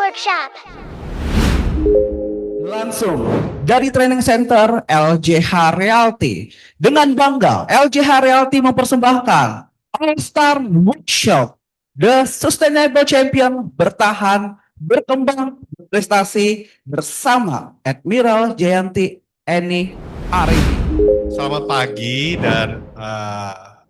Workshop. Langsung dari Training Center LJH Realty. Dengan bangga, LJH Realty mempersembahkan All Star Workshop. The Sustainable Champion bertahan, berkembang, berprestasi bersama Admiral Jayanti Eni Arini. Selamat pagi dan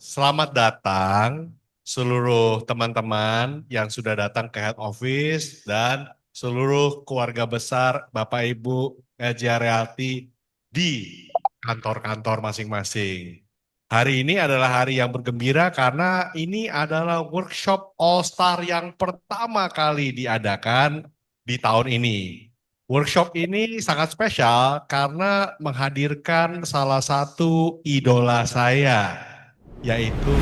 selamat datang seluruh teman-teman yang sudah datang ke head office dan seluruh keluarga besar Bapak Ibu LJH Realty di kantor-kantor masing-masing. Hari ini adalah hari yang bergembira karena ini adalah workshop All Star yang pertama kali diadakan di tahun ini. Workshop ini sangat spesial karena menghadirkan salah satu idola saya, yaitu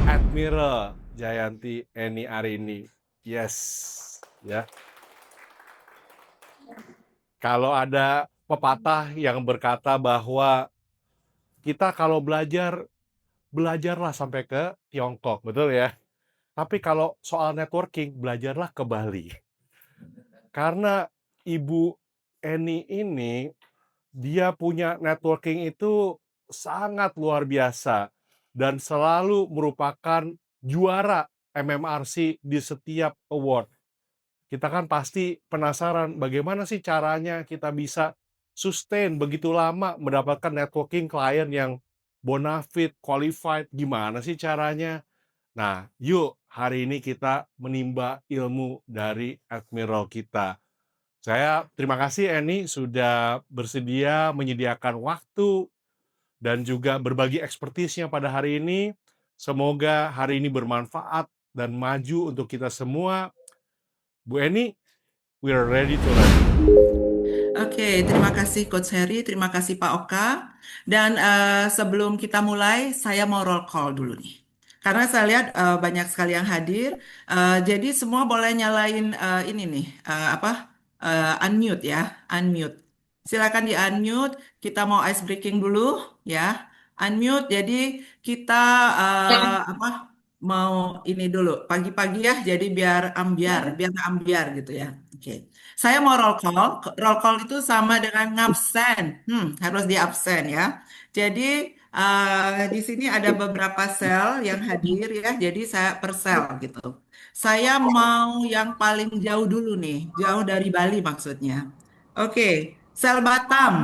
Admiral Jayanti Eni Arini. Yes, ya. Kalau ada pepatah yang berkata bahwa kita kalau belajarlah sampai ke Tiongkok, betul ya? Tapi kalau soal networking, belajarlah ke Bali. Karena Ibu Eni ini, dia punya networking itu sangat luar biasa dan selalu merupakan juara MMRC di setiap award. Kita kan pasti penasaran bagaimana sih caranya kita bisa sustain begitu lama mendapatkan networking klien yang bonafide, qualified, gimana sih caranya? Nah, yuk hari ini kita menimba ilmu dari Admiral kita. Saya terima kasih Eni sudah bersedia menyediakan waktu dan juga berbagi ekspertisnya pada hari ini. Semoga hari ini bermanfaat dan maju untuk kita semua. Bu Eni, we are ready to learn. Oke, terima kasih Coach Heri, terima kasih Pak Oka. Dan sebelum kita mulai, saya mau roll call dulu nih. Karena saya lihat banyak sekali yang hadir, jadi semua boleh nyalain ini nih, unmute ya, unmute. Silakan di unmute. Kita mau ice breaking dulu ya, unmute. Jadi kita mau ini dulu pagi-pagi ya, jadi biar nggak ambiar gitu ya. Oke. Saya mau roll call. Roll call itu sama dengan ngabsen. Harus di absen ya. Jadi di sini ada beberapa sel yang hadir ya. Jadi saya per sel gitu. Saya mau yang paling jauh dulu nih. Jauh dari Bali maksudnya. Oke. Sel Batam.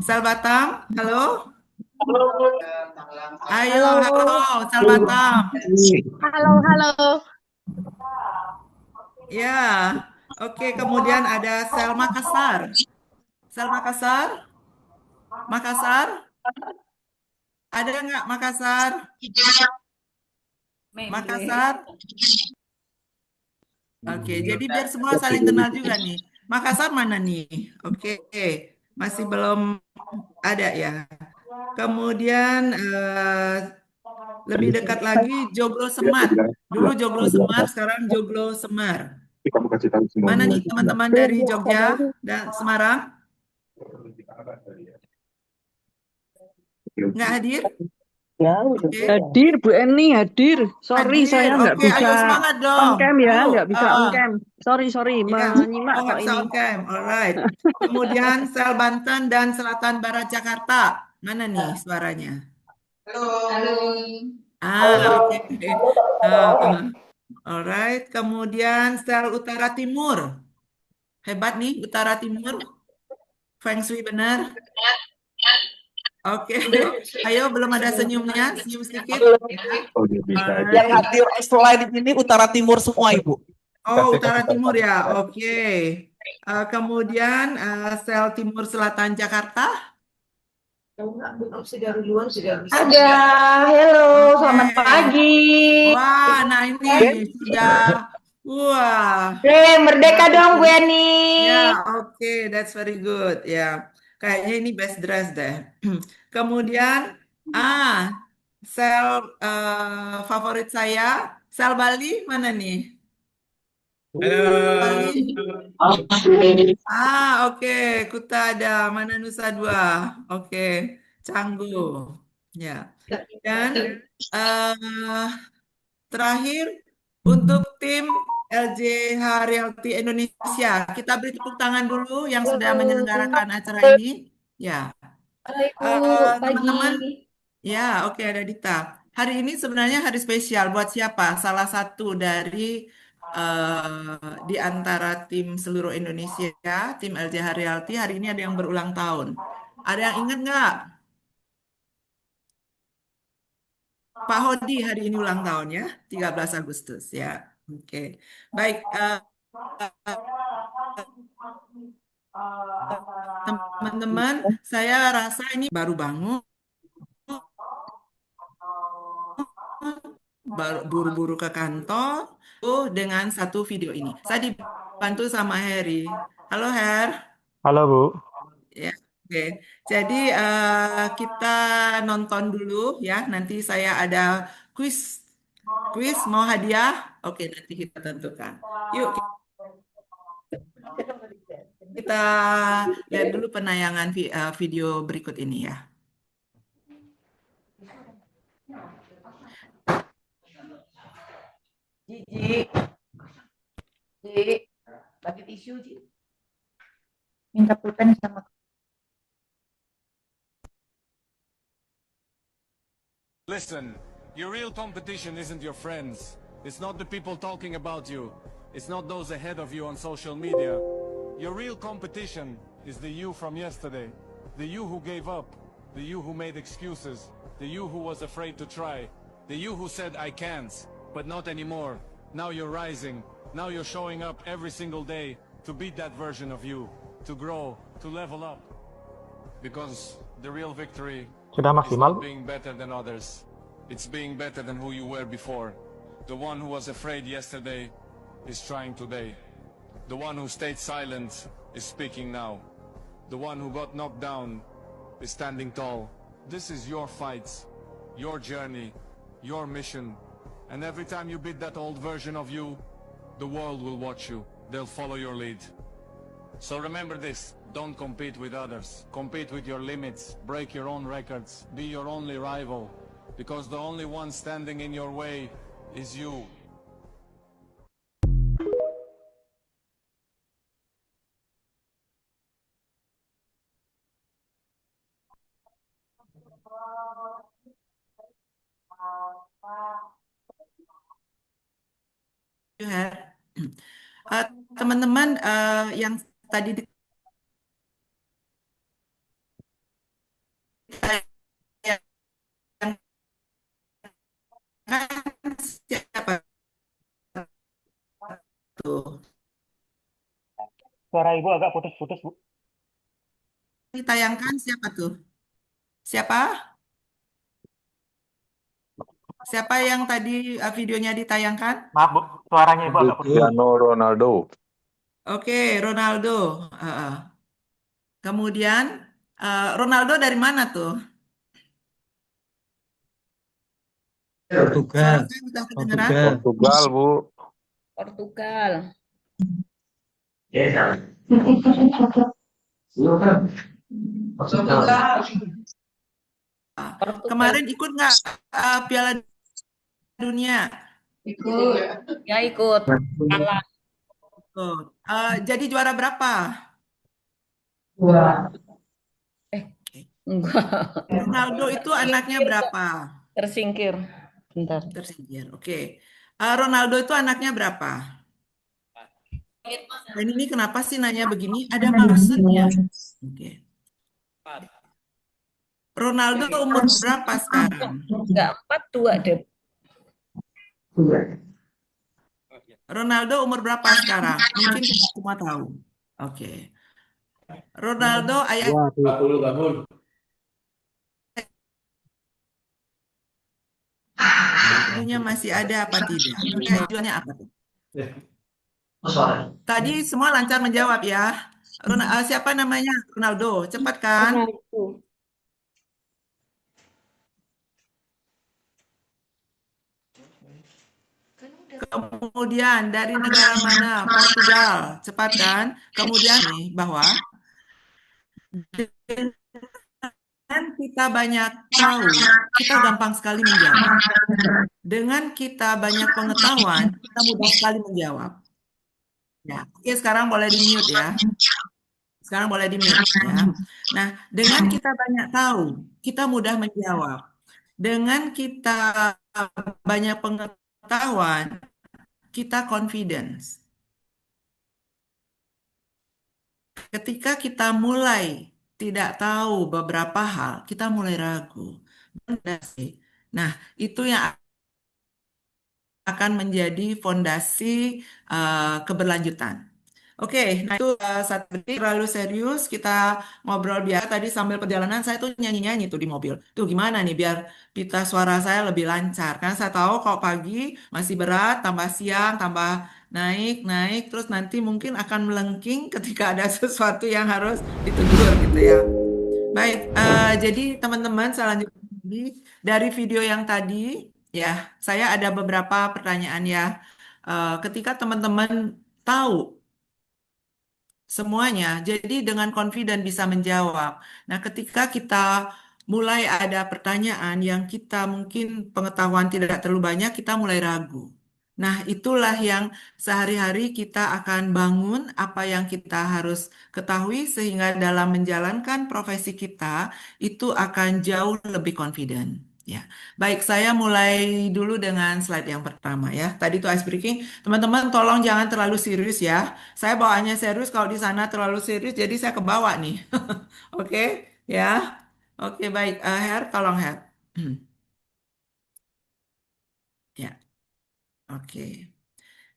Sel Batam. Halo. Ayo, halo. Sel Batam. Halo. Ya. Oke, kemudian ada sel Makassar. Sel Makassar? Makassar? Ada nggak Makassar? Makassar? Oke, jadi biar semua saling kenal juga nih. Makassar mana nih? Oke, masih belum ada ya. Kemudian lebih dekat lagi Joglo Semar. Dulu Joglo Semar, sekarang Joglo Semar. Mana nih teman-teman dari Jogja dan Semarang? Nggak hadir? Oke. Hadir Bu Eni, hadir. Sorry Hadir. saya nggak Oke, bisa ayo semangat dong. on cam ya, Ayo. nggak bisa on cam. Sorry, Ya. menyimak Oh, nggak kok bisa ini. on cam. Alright. Kemudian sel Banten dan Selatan Barat Jakarta. Mana nih suaranya? Halo. Oke. Alright. Kemudian sel Utara Timur. Hebat nih Utara Timur. Feng Shui benar. Oke. Ayo, belum ada senyumnya. Senyum sedikit. Alright. Yang hadir selain ini Utara Timur semua Ibu. Oh, Utara Timur ya. Oke. Kemudian sel Timur Selatan Jakarta. Ada, halo, selamat pagi. Wah, nah ini sudah. Wah. Merdeka dong Bu Eni. Ya, oke, that's very good. Ya, kayaknya ini best dress deh. Kemudian, sel favorit saya, sel Bali mana nih? Bali. Oke, Kuta ada. Mana Nusa Dua? Oke, Canggu. Ya. Dan terakhir untuk tim LJH Realty Indonesia. Kita beri tepuk tangan dulu yang sudah Halo, menyelenggarakan acara ini. Ya, Ibu, teman-teman. pagi. Ya, oke, ada Dita. Hari ini sebenarnya hari spesial buat siapa? Salah satu dari di antara tim seluruh Indonesia, tim LJH Realty, hari ini ada yang berulang tahun. Ada yang ingat nggak? Pak Hodi hari ini ulang tahun ya, 13 Agustus ya. Oke, baik. Teman-teman, saya rasa ini baru bangun, buru-buru ke kantor, dengan satu video ini. Saya dibantu sama Heri. Halo Her. Halo Bu. Ya, oke. Jadi kita nonton dulu ya. Nanti saya ada quiz. Quiz mau hadiah? Oke, nanti kita tentukan. Yuk kita lihat dulu penayangan video berikut ini ya. Ji, bagi tisu, Ji. Minta pulpen sama. Listen, your real competition isn't your friends. It's not the people talking about you. It's not those ahead of you on social media. Your real competition is the you from yesterday. The you who gave up. The you who made excuses. The you who was afraid to try. The you who said, I can't, but not anymore. Now you're rising. Now you're showing up every single day to beat that version of you. To grow, to level up. Because the real victory Sudah is maksimal, not Bu? being better than others. It's being better than who you were before. The one who was afraid yesterday is trying today. The one who stayed silent is speaking now. The one who got knocked down is standing tall. This is your fight, your journey, your mission. And every time you beat that old version of you, the world will watch you. They'll follow your lead. So remember this, don't compete with others. Compete with your limits, break your own records, be your only rival. Because the only one standing in your way is you. Her. Teman-teman yang tadi ditayangkan siapa tuh? Suara Ibu agak putus-putus, Bu. Ditayangkan siapa tuh? Siapa? Siapa yang tadi videonya ditayangkan? Maaf, Bu. Suaranya Ibu agak putus. Cristiano Ronaldo. Oke, Ronaldo. Kemudian Ronaldo dari mana tuh? Portugal. Suara saya sudah kedengeran? Portugal, Bu. Portugal. Kemarin ikut nggak Piala Dunia? Ikut. Ya ikut. Kalah. Tuh. Jadi juara berapa? Enggak. Ronaldo itu anaknya berapa? Tersingkir. Bentar. Tersingkir. Oke. Ronaldo itu anaknya berapa? Dan ini kenapa sih nanya begini? Ada maksudnya. Oke. Ronaldo umur berapa sekarang? Enggak, 42 deh. Ronaldo umur berapa sekarang? Mungkin kita semua tahu. Oke. Ronaldo ayah ibunya masih ada apa tidak? Tujuannya apa tuh? Tadi semua lancar menjawab ya. Siapa namanya? Ronaldo. Cepat kan? Kemudian dari negara mana? Portugal. Cepat kan? Kemudian nih bahwa dengan kita banyak tahu, kita gampang sekali menjawab. Dengan kita banyak pengetahuan, kita mudah sekali menjawab. Ya, oke, sekarang boleh di-mute ya. Sekarang boleh di-mute ya. Nah, dengan kita banyak tahu, kita mudah menjawab. Dengan kita banyak pengetahuan, kita confidence. Ketika kita mulai tidak tahu beberapa hal, kita mulai ragu. Benar sih. Nah, itu yang akan menjadi fondasi keberlanjutan. Oke, nah itu satu detik terlalu serius kita ngobrol biasa. Tadi sambil perjalanan saya tuh nyanyi-nyanyi tuh di mobil. Tuh gimana nih biar pita suara saya lebih lancar. Karena saya tahu kalau pagi masih berat, tambah siang, tambah naik, naik, terus nanti mungkin akan melengking ketika ada sesuatu yang harus ditegur gitu ya. Baik, jadi teman-teman selanjutnya dari video yang tadi ya, saya ada beberapa pertanyaan ya. Ketika teman-teman tahu semuanya, jadi dengan confident bisa menjawab. Nah, ketika kita mulai ada pertanyaan yang kita mungkin pengetahuan tidak terlalu banyak, kita mulai ragu. Nah, itulah yang sehari-hari kita akan bangun apa yang kita harus ketahui sehingga dalam menjalankan profesi kita itu akan jauh lebih confident. Ya, baik, saya mulai dulu dengan slide yang pertama ya. Tadi itu ice breaking. Teman-teman, tolong jangan terlalu serius ya. Saya bawaannya serius, kalau di sana terlalu serius, jadi saya kebawa nih. Oke, ya. Oke, baik. Her, tolong Her. Ya, oke.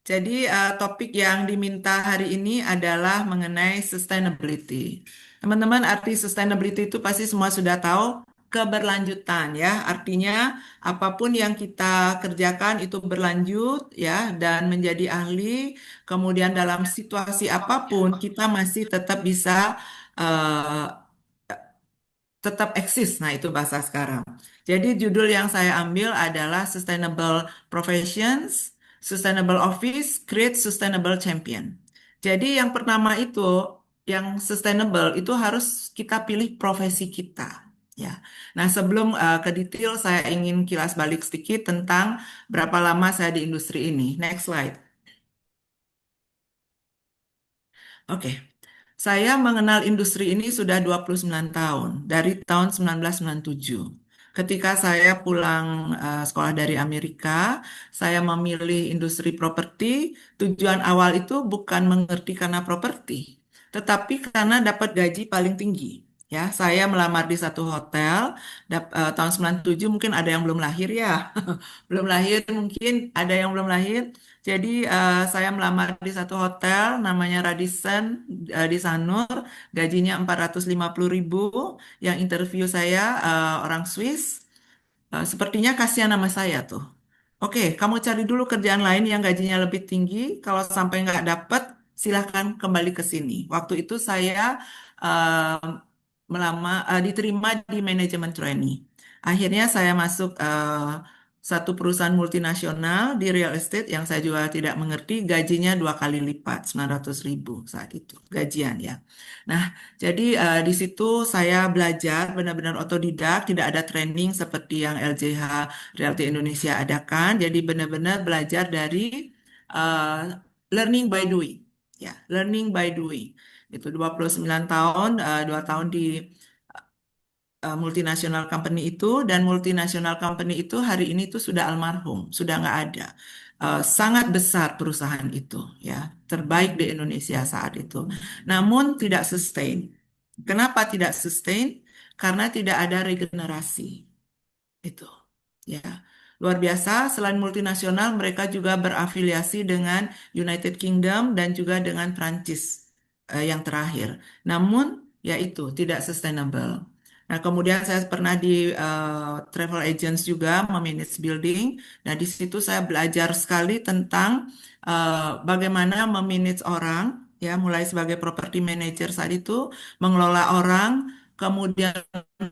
Jadi topik yang diminta hari ini adalah mengenai sustainability. Teman-teman, arti sustainability itu pasti semua sudah tahu, keberlanjutan ya. Artinya apapun yang kita kerjakan itu berlanjut ya dan menjadi ahli. Kemudian dalam situasi apapun kita masih tetap bisa eh, tetap eksis. Nah, itu bahasa sekarang. Jadi judul yang saya ambil adalah Sustainable Professions, Sustainable Office, Create Sustainable Champion. Jadi yang pertama itu, yang sustainable itu harus kita pilih profesi kita. Ya. Nah, sebelum ke detail, saya ingin kilas balik sedikit tentang berapa lama saya di industri ini. Next slide. Oke. Saya mengenal industri ini sudah 29 tahun, dari tahun 1997. Ketika saya pulang sekolah dari Amerika, saya memilih industri properti. Tujuan awal itu bukan mengerti karena properti, tetapi karena dapat gaji paling tinggi. Ya, saya melamar di satu hotel tahun 97, mungkin ada yang belum lahir ya. Belum lahir, mungkin ada yang belum lahir. Jadi saya melamar di satu hotel namanya Radisson di Sanur, gajinya 450.000. Yang interview saya orang Swiss. Sepertinya kasihan nama saya tuh. Oke, kamu cari dulu kerjaan lain yang gajinya lebih tinggi. Kalau sampai nggak dapet, silahkan kembali ke sini. Waktu itu saya diterima di manajemen trainee. Akhirnya saya masuk satu perusahaan multinasional di real estate yang saya juga tidak mengerti, gajinya 2 kali lipat, 900.000 saat itu, gajian ya. Nah, jadi di situ saya belajar benar-benar otodidak, tidak ada training seperti yang LJH Realty Indonesia adakan. Jadi benar-benar belajar dari uh, learning by doing. Ya, learning by doing. Itu 29 tahun, 2 tahun di multinasional company itu, dan multinasional company itu hari ini tuh sudah almarhum, sudah nggak ada. Sangat besar perusahaan itu, ya, terbaik di Indonesia saat itu. Namun tidak sustain. Kenapa tidak sustain? Karena tidak ada regenerasi. Itu, ya. Luar biasa, selain multinasional, mereka juga berafiliasi dengan United Kingdom dan juga dengan Prancis yang terakhir. Namun, ya itu, tidak sustainable. Nah, kemudian saya pernah di travel agents juga, memanage building. Nah, di situ saya belajar sekali tentang bagaimana memanage orang, ya, mulai sebagai property manager saat itu, mengelola orang, kemudian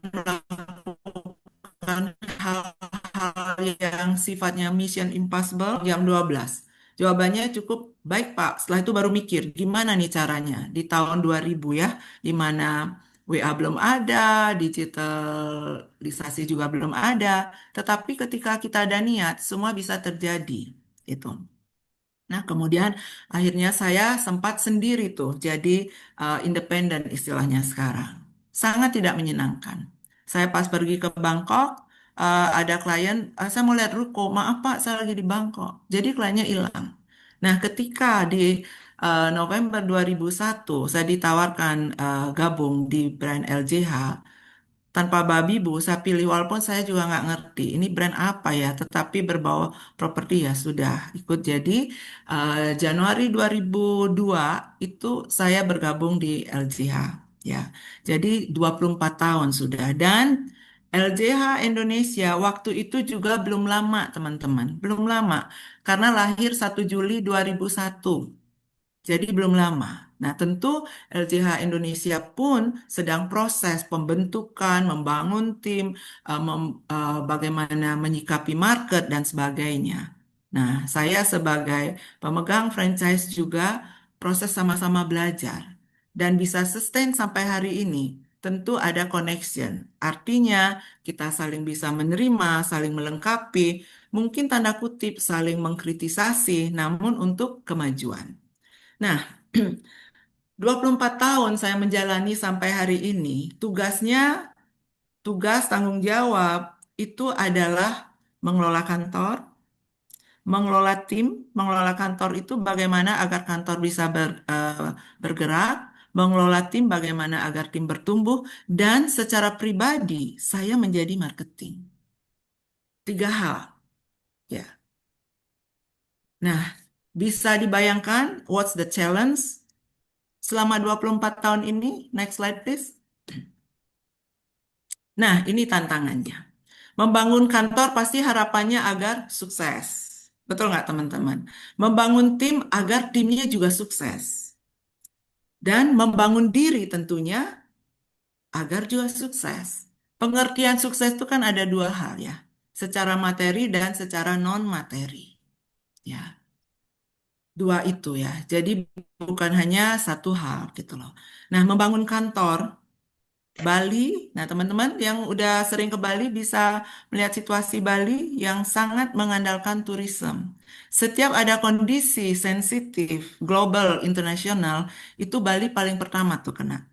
melakukan hal-hal yang sifatnya mission impossible jam 12. Jawabannya cukup baik, Pak. Setelah itu baru mikir, gimana nih caranya di tahun 2000 ya, di mana WA belum ada, digitalisasi juga belum ada. Tetapi ketika kita ada niat, semua bisa terjadi. Itu. Nah, kemudian akhirnya saya sempat sendiri tuh, jadi independen istilahnya sekarang. Sangat tidak menyenangkan. Saya pas pergi ke Bangkok, ada klien, saya mau lihat ruko, maaf Pak, saya lagi di Bangkok. Jadi kliennya hilang. Nah, ketika di November 2001, saya ditawarkan gabung di brand LJH, tanpa babi bu, saya pilih walaupun saya juga nggak ngerti ini brand apa ya, tetapi berbau properti ya sudah ikut. Jadi Januari 2002 itu saya bergabung di LJH ya. Jadi 24 tahun sudah dan LJH Indonesia waktu itu juga belum lama teman-teman, belum lama karena lahir 1 Juli 2001. Jadi belum lama. Nah, tentu LCH Indonesia pun sedang proses pembentukan, membangun tim, bagaimana menyikapi market dan sebagainya. Nah, saya sebagai pemegang franchise juga proses sama-sama belajar dan bisa sustain sampai hari ini. Tentu ada connection. Artinya kita saling bisa menerima, saling melengkapi, mungkin tanda kutip saling mengkritisasi, namun untuk kemajuan. Nah, 24 tahun saya menjalani sampai hari ini. Tugas tanggung jawab itu adalah mengelola kantor, mengelola tim, mengelola kantor itu bagaimana agar kantor bisa bergerak, mengelola tim bagaimana agar tim bertumbuh, dan secara pribadi saya menjadi marketing. 3 hal, ya. Nah, bisa dibayangkan what's the challenge selama 24 tahun ini? Next slide, please. Nah, ini tantangannya. Membangun kantor pasti harapannya agar sukses. Betul nggak, teman-teman? Membangun tim agar timnya juga sukses. Dan membangun diri tentunya agar juga sukses. Pengertian sukses itu kan ada 2 hal ya. Secara materi dan secara non-materi. Ya, 2 itu ya. Jadi bukan hanya 1 hal gitu loh. Nah, membangun kantor Bali, nah teman-teman yang udah sering ke Bali bisa melihat situasi Bali yang sangat mengandalkan tourism. Setiap ada kondisi sensitif, global, internasional, itu Bali paling pertama tuh kena.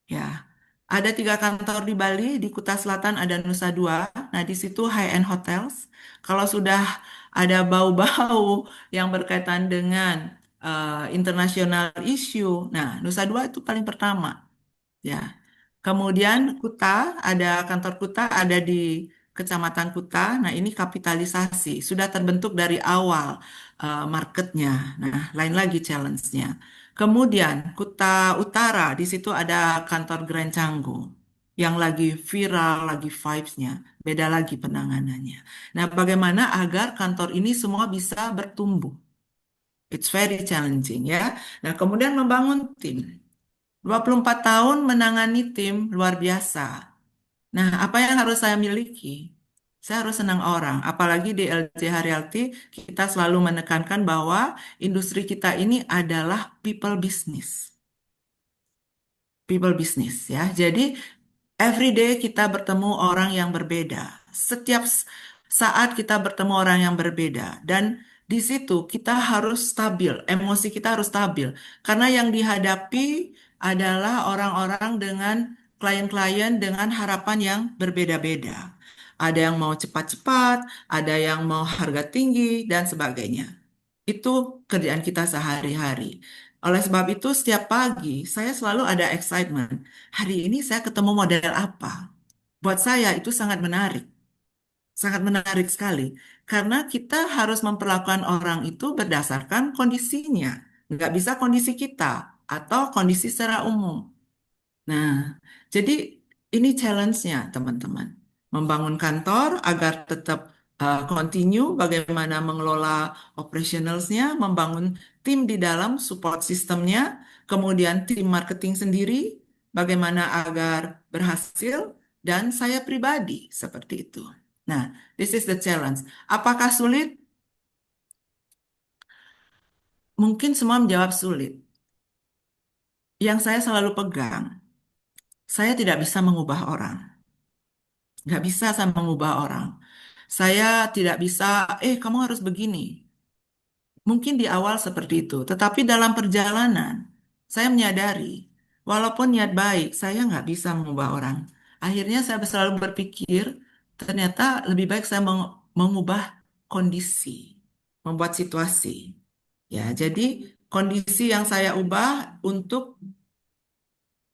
Ya, ada 3 kantor di Bali, di Kuta Selatan ada Nusa Dua. Nah, di situ high-end hotels. Kalau sudah ada bau-bau yang berkaitan dengan international issue, nah Nusa Dua itu paling pertama. Ya, kemudian Kuta, ada kantor Kuta ada di Kecamatan Kuta. Nah, ini kapitalisasi. Sudah terbentuk dari awal marketnya. Nah, lain lagi challenge-nya. Kemudian Kuta Utara, di situ ada kantor Grand Canggu yang lagi viral, lagi vibes-nya. Beda lagi penanganannya. Nah, bagaimana agar kantor ini semua bisa bertumbuh? It's very challenging ya. Nah, kemudian membangun tim. 24 tahun menangani tim luar biasa. Nah, apa yang harus saya miliki? Saya harus senang orang. Apalagi di LCH Realty, kita selalu menekankan bahwa industri kita ini adalah people business. People business ya. Jadi, every day kita bertemu orang yang berbeda. Setiap saat kita bertemu orang yang berbeda. Dan di situ kita harus stabil, emosi kita harus stabil. Karena yang dihadapi adalah orang-orang dengan klien-klien dengan harapan yang berbeda-beda. Ada yang mau cepat-cepat, ada yang mau harga tinggi, dan sebagainya. Itu kerjaan kita sehari-hari. Oleh sebab itu, setiap pagi saya selalu ada excitement. Hari ini saya ketemu model apa? Buat saya itu sangat menarik sekali. Karena kita harus memperlakukan orang itu berdasarkan kondisinya. Nggak bisa kondisi kita atau kondisi secara umum. Nah, jadi ini challenge-nya, teman-teman. Membangun kantor agar tetap continue, bagaimana mengelola operationals-nya, membangun tim di dalam support sistemnya, kemudian tim marketing sendiri, bagaimana agar berhasil, dan saya pribadi seperti itu. Nah, this is the challenge. Apakah sulit? Mungkin semua menjawab sulit. Yang saya selalu pegang, saya tidak bisa mengubah orang. Nggak bisa saya mengubah orang. Saya tidak bisa, kamu harus begini. Mungkin di awal seperti itu, tetapi dalam perjalanan saya menyadari, walaupun niat baik, saya nggak bisa mengubah orang. Akhirnya saya selalu berpikir, ternyata lebih baik saya mengubah kondisi, membuat situasi. Ya, jadi kondisi yang saya ubah untuk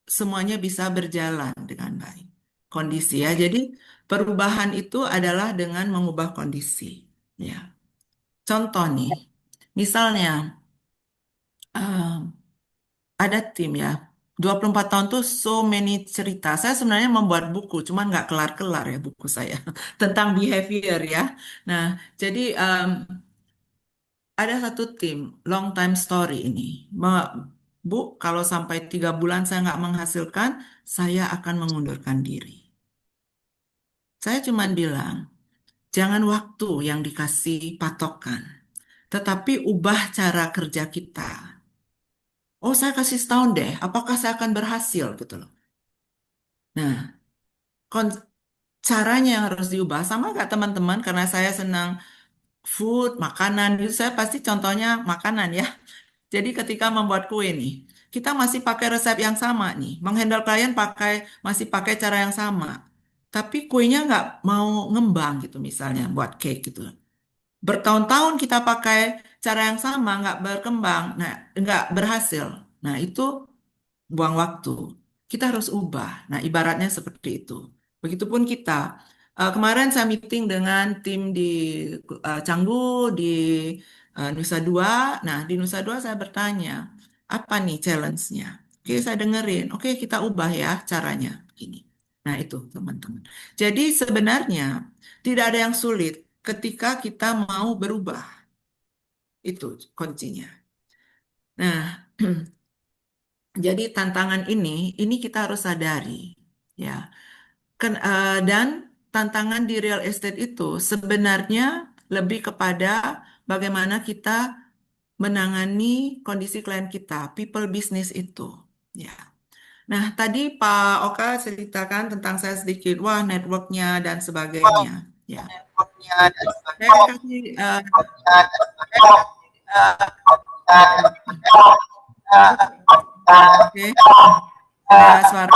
semuanya bisa berjalan dengan baik. Kondisi ya, jadi perubahan itu adalah dengan mengubah kondisi. Ya, contoh nih, misalnya. Ada tim ya. 24 tahun tuh so many cerita. Saya sebenarnya membuat buku, cuman nggak kelar-kelar ya buku saya tentang behavior ya. Nah, jadi ada satu tim, long time story ini. Bu, kalau sampai 3 bulan saya nggak menghasilkan, saya akan mengundurkan diri. Saya cuman bilang, jangan waktu yang dikasih patokan, tetapi ubah cara kerja kita. Oh, saya kasih setahun deh, apakah saya akan berhasil gitu loh. Nah, kon- caranya yang harus diubah sama nggak teman-teman? Karena saya senang food, makanan, itu saya pasti contohnya makanan ya. Jadi ketika membuat kue nih, kita masih pakai resep yang sama nih, menghandle klien masih pakai cara yang sama. Tapi kuenya nggak mau ngembang gitu misalnya buat cake gitu. Bertahun-tahun kita pakai cara yang sama, nggak berkembang, nah nggak berhasil. Nah itu buang waktu. Kita harus ubah. Nah, ibaratnya seperti itu. Begitupun kita. Kemarin saya meeting dengan tim di Canggu, di Nusa Dua. Nah, di Nusa Dua saya bertanya, apa nih challenge-nya? Oke, saya dengerin. Oke, kita ubah ya caranya. Ini. Nah, itu teman-teman. Jadi sebenarnya tidak ada yang sulit ketika kita mau berubah. Itu kuncinya. Nah, jadi tantangan ini kita harus sadari, ya. Dan tantangan di real estate itu sebenarnya lebih kepada bagaimana kita menangani kondisi klien kita, people business itu, ya. Nah, tadi Pak Oka ceritakan tentang saya sedikit, wah networknya dan sebagainya, ya. Saya kasih, oke, suara.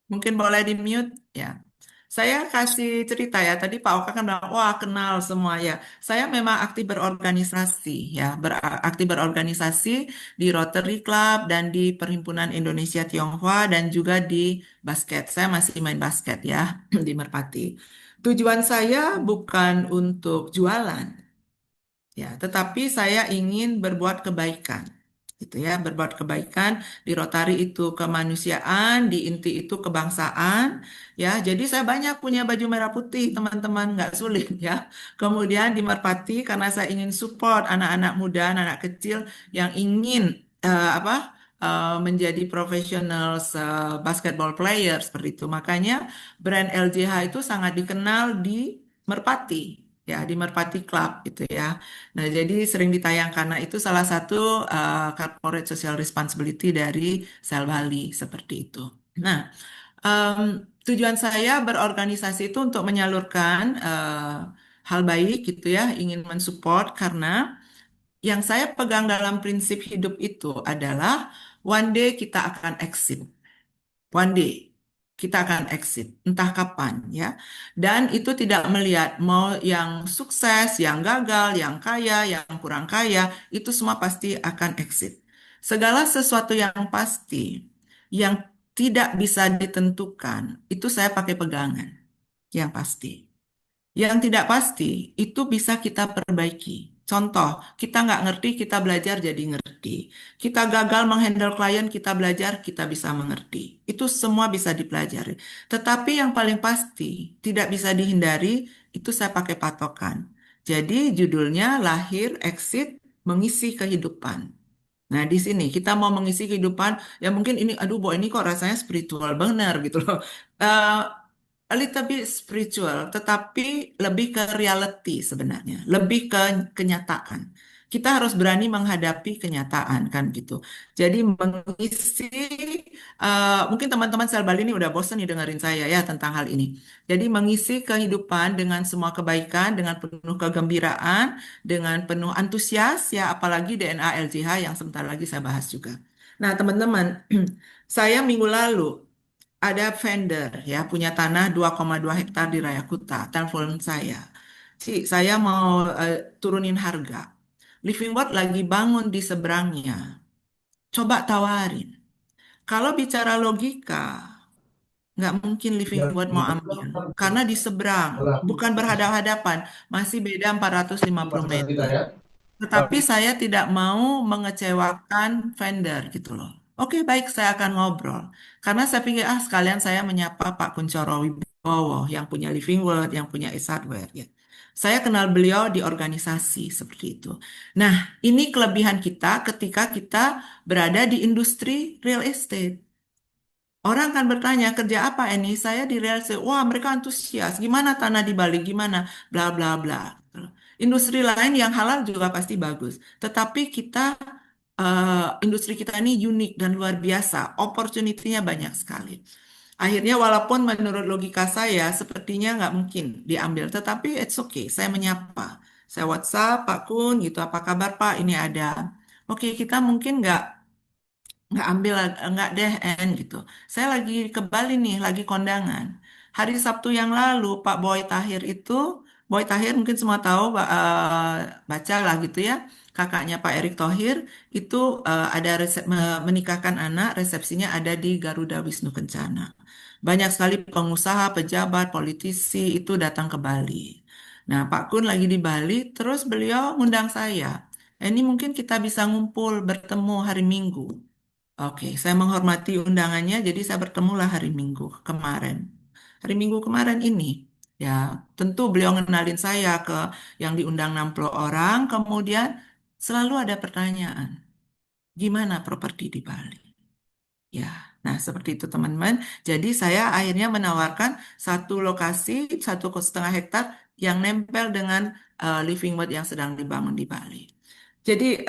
Mungkin boleh di mute ya. Saya kasih cerita ya. Tadi Pak Oka kan bilang, wah kenal semua ya. Saya memang aktif berorganisasi ya, aktif berorganisasi di Rotary Club dan di Perhimpunan Indonesia Tionghoa dan juga di basket. Saya masih main basket ya di Merpati. Tujuan saya bukan untuk jualan ya, tetapi saya ingin berbuat kebaikan. Gitu ya, berbuat kebaikan di Rotary itu kemanusiaan, di Inti itu kebangsaan, ya. Jadi saya banyak punya baju merah putih, teman-teman, nggak sulit ya. Kemudian di Merpati karena saya ingin support anak-anak muda, anak kecil yang ingin menjadi profesional basketball player seperti itu. Makanya brand LJH itu sangat dikenal di Merpati. Ya, di Merpati Club gitu ya. Nah, jadi sering ditayangkan. Nah, itu salah satu corporate social responsibility dari Sel Bali seperti itu. Nah, tujuan saya berorganisasi itu untuk menyalurkan hal baik gitu ya, ingin mensupport karena yang saya pegang dalam prinsip hidup itu adalah one day kita akan exit. One day kita akan exit, entah kapan ya. Dan itu tidak melihat mau yang sukses, yang gagal, yang kaya, yang kurang kaya, itu semua pasti akan exit. Segala sesuatu yang pasti, yang tidak bisa ditentukan, itu saya pakai pegangan, yang pasti. Yang tidak pasti itu bisa kita perbaiki. Contoh, kita nggak ngerti, kita belajar jadi ngerti. Kita gagal menghandle klien, kita belajar, kita bisa mengerti. Itu semua bisa dipelajari. Tetapi yang paling pasti, tidak bisa dihindari, itu saya pakai patokan. Jadi judulnya lahir, exit, mengisi kehidupan. Nah, di sini kita mau mengisi kehidupan, ya mungkin ini, aduh, Bu, ini kok rasanya spiritual benar gitu loh. Eh, a little bit spiritual, tetapi lebih ke reality sebenarnya, lebih ke kenyataan. Kita harus berani menghadapi kenyataan kan gitu. Jadi mengisi mungkin teman-teman sel Bali ini udah bosan nih dengerin saya ya tentang hal ini. Jadi mengisi kehidupan dengan semua kebaikan, dengan penuh kegembiraan, dengan penuh antusias ya, apalagi DNA LJH yang sebentar lagi saya bahas juga. Nah, teman-teman, saya minggu lalu ada vendor ya punya tanah 2,2 hektar di Raya Kuta, telepon saya. Saya mau turunin harga. Living World lagi bangun di seberangnya. Coba tawarin. Kalau bicara logika, nggak mungkin Living World mau ambil. Karena di seberang, bukan berhadapan-hadapan, masih beda 450 meter. Tetapi saya tidak mau mengecewakan vendor gitu loh. Oke, baik, saya akan ngobrol. Karena saya pikir, sekalian saya menyapa Pak Kunchoro Wibowo yang punya Living World, yang punya Ace Hardware. Ya. Saya kenal beliau di organisasi seperti itu. Nah, ini kelebihan kita ketika kita berada di industri real estate. Orang kan bertanya, kerja apa ini? Saya di real estate. Wah, mereka antusias. Gimana tanah di Bali? Gimana? Bla, bla, bla. Industri lain yang halal juga pasti bagus. Tetapi kita, industri kita ini unik dan luar biasa. Opportunity-nya banyak sekali. Akhirnya walaupun menurut logika saya sepertinya nggak mungkin diambil. Tetapi it's okay. Saya menyapa. Saya WhatsApp, Pak Kun, gitu. Apa kabar Pak? Ini ada. Oke, kita mungkin nggak ambil nggak deh gitu. Saya lagi ke Bali nih, lagi kondangan. Hari Sabtu yang lalu Pak Boy Tahir itu, Boy Tahir mungkin semua tahu, baca lah gitu ya. Kakaknya Pak Erick Thohir itu ada menikahkan anak, resepsinya ada di Garuda Wisnu Kencana. Banyak sekali pengusaha, pejabat, politisi itu datang ke Bali. Nah, Pak Kun lagi di Bali, terus beliau ngundang saya. Ini mungkin kita bisa ngumpul bertemu hari Minggu. Oke, saya menghormati undangannya, jadi saya bertemulah hari Minggu kemarin. Hari Minggu kemarin ini, ya tentu beliau ngenalin saya ke yang diundang 60 orang, kemudian selalu ada pertanyaan, gimana properti di Bali? Ya, nah seperti itu teman-teman. Jadi saya akhirnya menawarkan satu lokasi, 1,5 hektar yang nempel dengan Living World yang sedang dibangun di Bali. Jadi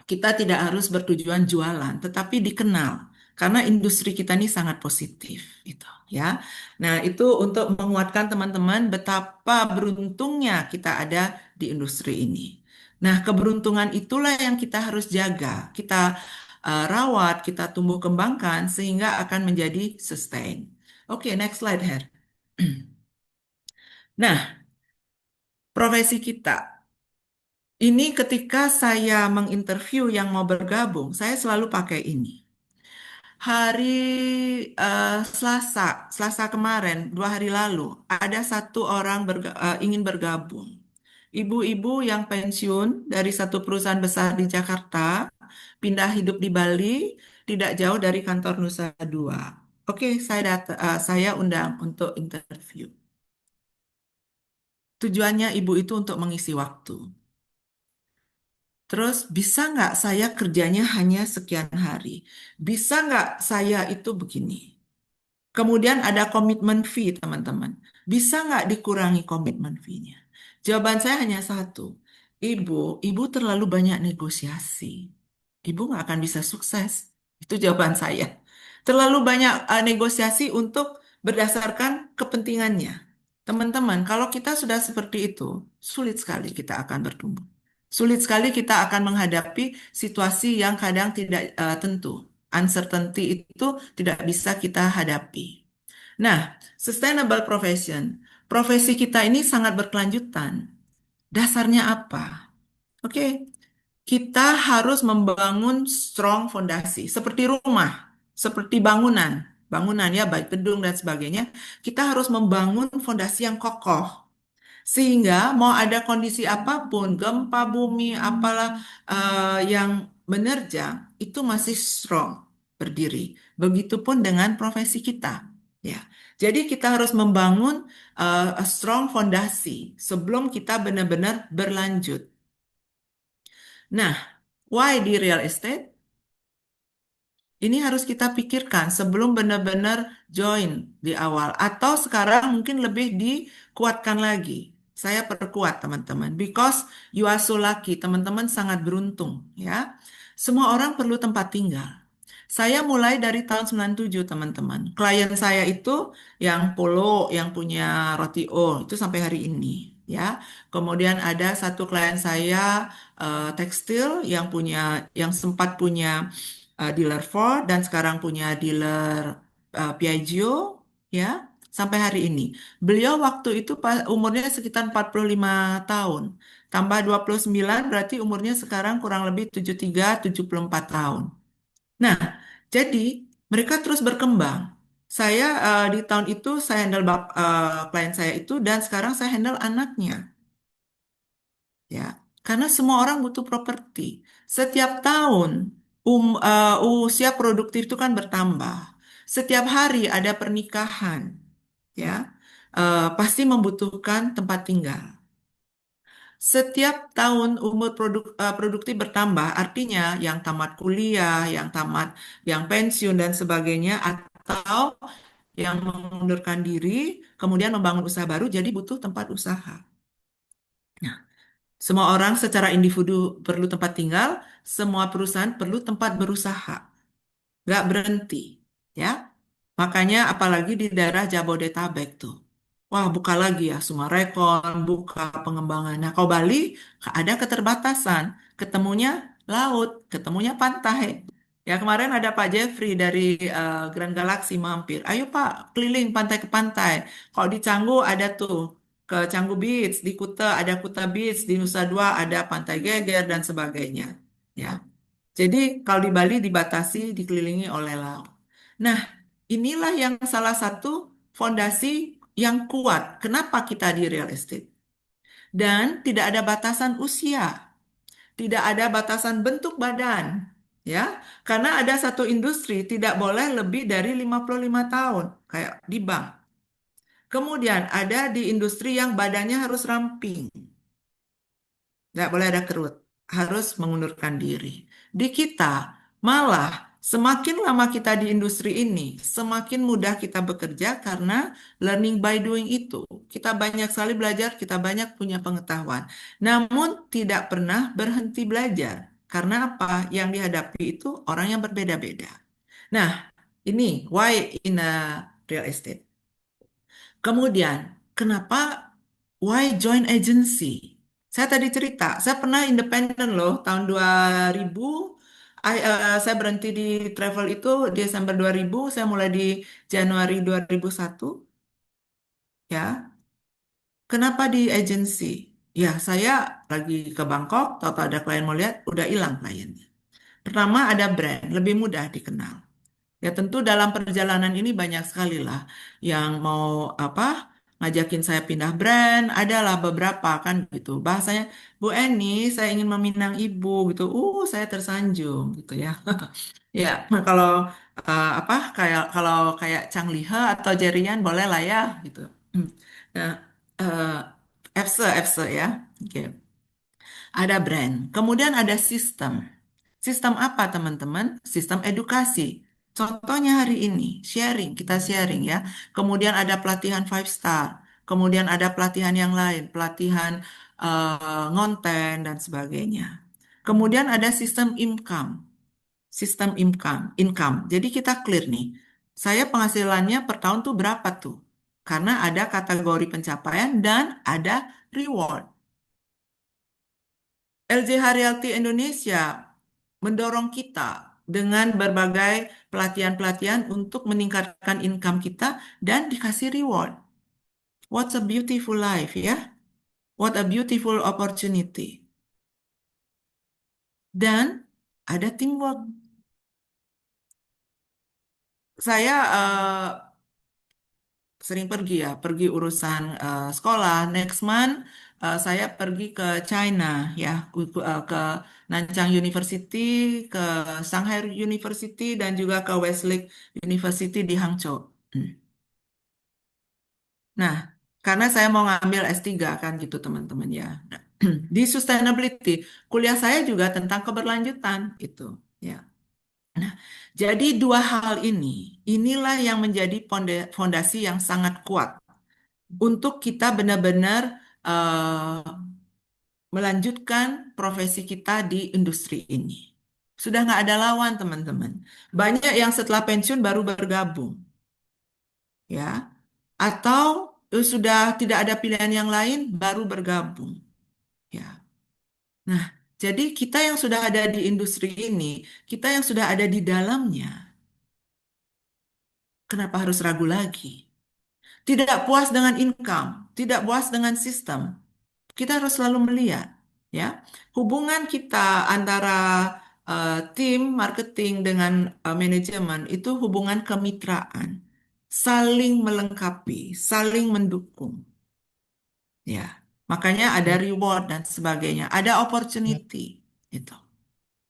kita tidak harus bertujuan jualan, tetapi dikenal karena industri kita ini sangat positif, itu ya. Nah, itu untuk menguatkan teman-teman betapa beruntungnya kita ada di industri ini. Nah, keberuntungan itulah yang kita harus jaga, kita rawat, kita tumbuh kembangkan sehingga akan menjadi sustain. Oke, next slide, Her. Nah, profesi kita. Ini ketika saya menginterview yang mau bergabung, saya selalu pakai ini. Hari Selasa kemarin, 2 hari lalu, ada satu orang ingin bergabung. Ibu-ibu yang pensiun dari satu perusahaan besar di Jakarta, pindah hidup di Bali, tidak jauh dari kantor Nusa Dua. Oke, saya undang untuk interview. Tujuannya ibu itu untuk mengisi waktu. Terus bisa nggak saya kerjanya hanya sekian hari? Bisa nggak saya itu begini? Kemudian ada komitmen fee, teman-teman. Bisa nggak dikurangi komitmen fee-nya? Jawaban saya hanya satu. Ibu terlalu banyak negosiasi. Ibu nggak akan bisa sukses. Itu jawaban saya. Terlalu banyak negosiasi untuk berdasarkan kepentingannya. Teman-teman, kalau kita sudah seperti itu, sulit sekali kita akan bertumbuh. Sulit sekali kita akan menghadapi situasi yang kadang tidak tentu. Uncertainty itu tidak bisa kita hadapi. Nah, sustainable profession. Profesi kita ini sangat berkelanjutan. Dasarnya apa? Oke, kita harus membangun strong fondasi, seperti rumah, seperti bangunan ya, baik gedung dan sebagainya. Kita harus membangun fondasi yang kokoh. Sehingga mau ada kondisi apapun, gempa bumi, apalah yang menerjang, itu masih strong, berdiri. Begitupun dengan profesi kita. Ya, jadi kita harus membangun a strong fondasi sebelum kita benar-benar berlanjut. Nah, why di real estate? Ini harus kita pikirkan sebelum benar-benar join di awal. Atau sekarang mungkin lebih dikuatkan lagi. Saya perkuat teman-teman. Because you are so lucky. Teman-teman sangat beruntung ya. Semua orang perlu tempat tinggal. Saya mulai dari tahun 97, teman-teman. Klien saya itu yang Polo, yang punya Roti O, itu sampai hari ini, ya. Kemudian ada satu klien saya tekstil yang sempat punya dealer Ford dan sekarang punya dealer Piaggio, ya, sampai hari ini. Beliau waktu itu umurnya sekitar 45 tahun. Tambah 29 berarti umurnya sekarang kurang lebih 73, 74 tahun. Nah, jadi mereka terus berkembang. Saya di tahun itu saya handle klien saya itu dan sekarang saya handle anaknya, ya. Karena semua orang butuh properti. Setiap tahun usia produktif itu kan bertambah. Setiap hari ada pernikahan, ya. Pasti membutuhkan tempat tinggal. Setiap tahun umur produktif bertambah, artinya yang tamat kuliah, yang pensiun dan sebagainya, atau yang mengundurkan diri, kemudian membangun usaha baru, jadi butuh tempat usaha. Nah, semua orang secara individu perlu tempat tinggal, semua perusahaan perlu tempat berusaha, nggak berhenti, ya. Makanya apalagi di daerah Jabodetabek tuh. Wah, buka lagi ya, Sumarekon, buka pengembangan. Nah, kalau Bali ada keterbatasan, ketemunya laut, ketemunya pantai. Ya, kemarin ada Pak Jeffrey dari Grand Galaxy mampir. Ayo Pak, keliling pantai ke pantai. Kalau di Canggu ada tuh, ke Canggu Beach, di Kuta ada Kuta Beach, di Nusa Dua ada Pantai Geger dan sebagainya. Ya, jadi kalau di Bali dibatasi, dikelilingi oleh laut. Nah, inilah yang salah satu fondasi yang kuat. Kenapa kita di real estate? Dan tidak ada batasan usia, tidak ada batasan bentuk badan, ya. Karena ada satu industri tidak boleh lebih dari 55 tahun, kayak di bank. Kemudian ada di industri yang badannya harus ramping, nggak boleh ada kerut, harus mengundurkan diri. Di kita, malah semakin lama kita di industri ini, semakin mudah kita bekerja karena learning by doing itu. Kita banyak sekali belajar, kita banyak punya pengetahuan. Namun tidak pernah berhenti belajar. Karena apa? Yang dihadapi itu orang yang berbeda-beda. Nah, ini why in a real estate. Kemudian, kenapa why join agency? Saya tadi cerita, saya pernah independen loh tahun 2000. Saya berhenti di travel itu Desember 2000, saya mulai di Januari 2001. Ya, kenapa di agency? Ya, saya lagi ke Bangkok, tahu-tahu ada klien mau lihat, udah hilang kliennya. Pertama ada brand, lebih mudah dikenal. Ya tentu dalam perjalanan ini banyak sekali lah yang mau apa ngajakin saya pindah brand, adalah beberapa kan gitu. Bahasanya, Bu Eni, saya ingin meminang Ibu gitu. Saya tersanjung gitu ya. Ya, kalau apa kayak Chang Lihe atau Jerian boleh lah ya gitu. Nah, EFSE ya. Oke. Ada brand. Kemudian ada sistem. Sistem apa teman-teman? Sistem edukasi. Contohnya hari ini, sharing, kita sharing ya. Kemudian ada pelatihan 5 star. Kemudian ada pelatihan yang lain, pelatihan ngonten dan sebagainya. Kemudian ada sistem income. Sistem income. Jadi kita clear nih. Saya penghasilannya per tahun tuh berapa tuh? Karena ada kategori pencapaian dan ada reward. LJH Realty Indonesia mendorong kita dengan berbagai pelatihan-pelatihan untuk meningkatkan income kita dan dikasih reward. What's a beautiful life ya? What a beautiful opportunity. Dan ada teamwork. Saya sering pergi ya, pergi urusan sekolah. Next month saya pergi ke China ya, ke Nanchang University, ke Shanghai University dan juga ke Westlake University di Hangzhou. Nah, karena saya mau ngambil S3 kan gitu teman-teman ya. Nah, di sustainability, kuliah saya juga tentang keberlanjutan gitu ya. Nah, jadi dua hal inilah yang menjadi fondasi yang sangat kuat untuk kita benar-benar melanjutkan profesi kita di industri ini. Sudah nggak ada lawan, teman-teman. Banyak yang setelah pensiun baru bergabung, ya. Atau sudah tidak ada pilihan yang lain, baru bergabung, ya. Nah, jadi kita yang sudah ada di industri ini, kita yang sudah ada di dalamnya, kenapa harus ragu lagi? Tidak puas dengan income, tidak puas dengan sistem, kita harus selalu melihat, ya, hubungan kita antara tim marketing dengan manajemen itu hubungan kemitraan, saling melengkapi, saling mendukung, ya. Makanya ada reward dan sebagainya, ada opportunity, itu.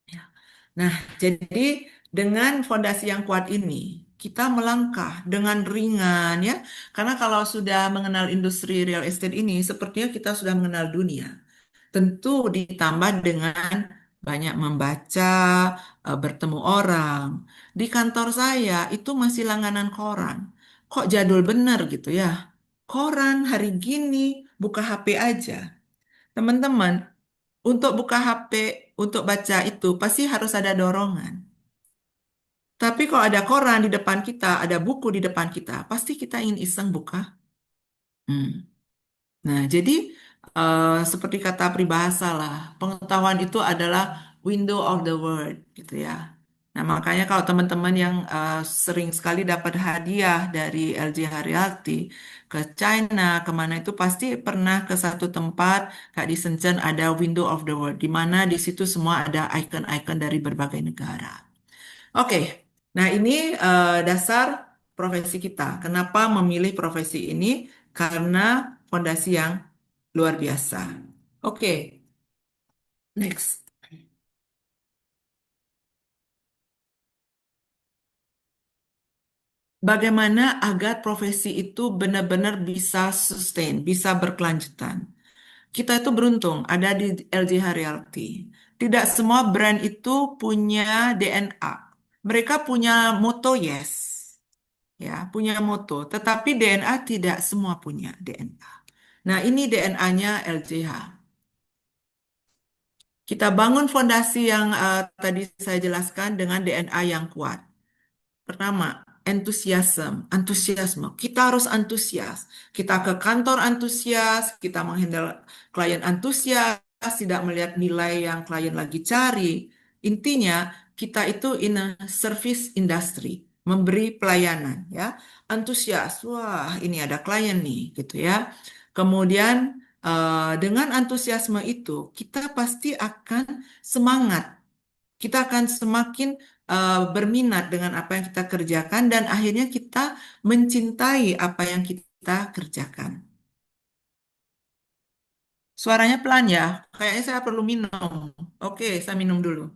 Ya. Nah, jadi dengan fondasi yang kuat ini, kita melangkah dengan ringan, ya. Karena kalau sudah mengenal industri real estate ini, sepertinya kita sudah mengenal dunia. Tentu ditambah dengan banyak membaca, bertemu orang. Di kantor saya itu masih langganan koran. Kok jadul bener gitu ya? Koran hari gini buka HP aja. Teman-teman, untuk buka HP, untuk baca itu pasti harus ada dorongan. Tapi kalau ada koran di depan kita, ada buku di depan kita, pasti kita ingin iseng buka. Hmm. Nah, jadi seperti kata peribahasa lah, pengetahuan itu adalah window of the world, gitu ya. Nah, makanya kalau teman-teman yang sering sekali dapat hadiah dari LJH Realty ke China, kemana itu pasti pernah ke satu tempat, kayak di Shenzhen ada window of the world, di mana di situ semua ada icon-icon dari berbagai negara. Oke, nah ini dasar profesi kita. Kenapa memilih profesi ini? Karena fondasi yang luar biasa. Oke, next. Bagaimana agar profesi itu benar-benar bisa sustain, bisa berkelanjutan? Kita itu beruntung ada di LJH Realty. Tidak semua brand itu punya DNA. Mereka punya moto yes, ya, punya moto. Tetapi DNA tidak semua punya DNA. Nah, ini DNA-nya LJH. Kita bangun fondasi yang tadi saya jelaskan dengan DNA yang kuat. Pertama, antusiasme. Kita harus antusias. Kita ke kantor antusias, kita menghandle klien antusias, tidak melihat nilai yang klien lagi cari. Intinya, kita itu in a service industry, memberi pelayanan, ya. Antusias, wah ini ada klien nih, gitu ya. Kemudian dengan antusiasme itu, kita pasti akan semangat. Kita akan semakin berminat dengan apa yang kita kerjakan dan akhirnya kita mencintai apa yang kita kerjakan. Suaranya pelan ya, kayaknya saya perlu minum. Oke, saya minum dulu.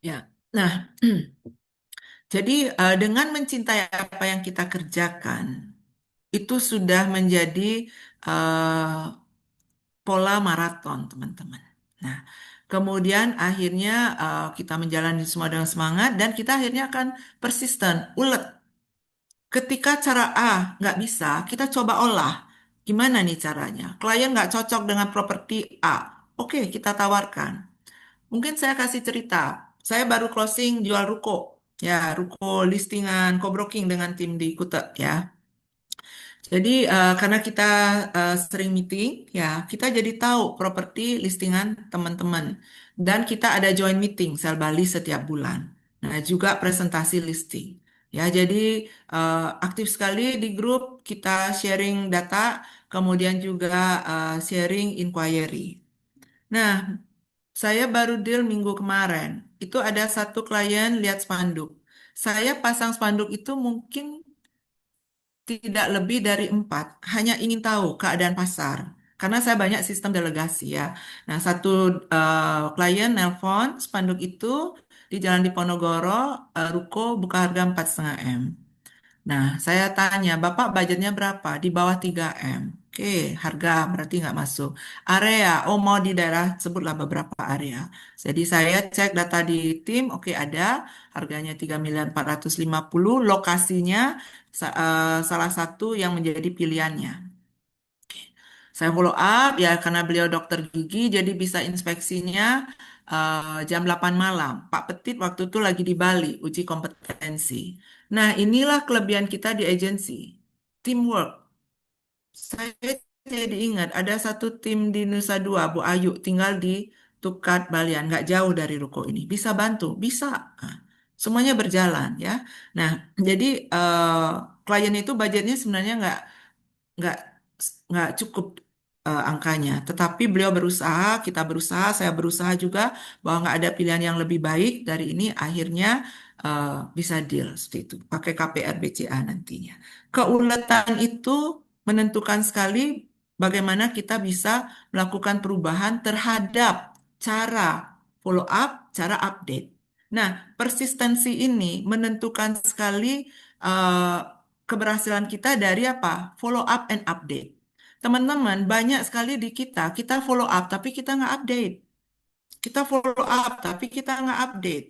Ya, nah, jadi dengan mencintai apa yang kita kerjakan, itu sudah menjadi pola maraton, teman-teman. Nah, kemudian akhirnya kita menjalani semua dengan semangat dan kita akhirnya akan persisten, ulet. Ketika cara A nggak bisa, kita coba olah. Gimana nih caranya? Klien nggak cocok dengan properti A. Oke, kita tawarkan. Mungkin saya kasih cerita. Saya baru closing jual ruko. Ya, ruko listingan co-broking dengan tim di Kuta, ya. Jadi karena kita sering meeting, ya kita jadi tahu properti listingan teman-teman. Dan kita ada joint meeting sel Bali setiap bulan. Nah juga presentasi listing. Ya jadi aktif sekali di grup kita sharing data, kemudian juga sharing inquiry. Nah saya baru deal minggu kemarin. Itu ada satu klien lihat spanduk. Saya pasang spanduk itu mungkin tidak lebih dari 4, hanya ingin tahu keadaan pasar. Karena saya banyak sistem delegasi ya. Nah, satu klien nelpon spanduk itu di Jalan Diponegoro, ruko buka harga 4,5 M. Nah, saya tanya, Bapak budgetnya berapa? Di bawah 3 M. Oke, harga berarti nggak masuk. Area, oh mau di daerah, sebutlah beberapa area. Jadi saya cek data di tim, oke ada, harganya 3.450.000, lokasinya salah satu yang menjadi pilihannya. Oke. Saya follow up ya karena beliau dokter gigi, jadi bisa inspeksinya jam 8 malam. Pak Petit waktu itu lagi di Bali, uji kompetensi. Nah, inilah kelebihan kita di agensi. Teamwork. Saya jadi ingat ada satu tim di Nusa Dua, Bu Ayu, tinggal di Tukat, Balian, nggak jauh dari ruko ini. Bisa bantu, bisa. Nah, semuanya berjalan ya. Nah, jadi klien itu budgetnya sebenarnya nggak nggak cukup angkanya. Tetapi beliau berusaha, kita berusaha, saya berusaha juga bahwa nggak ada pilihan yang lebih baik dari ini. Akhirnya bisa deal seperti itu. Pakai KPR BCA nantinya. Keuletan itu menentukan sekali bagaimana kita bisa melakukan perubahan terhadap cara follow up, cara update. Nah, persistensi ini menentukan sekali eh, keberhasilan kita dari apa? Follow up and update. Teman-teman, banyak sekali di kita follow up tapi kita nggak update. Kita follow up tapi kita nggak update.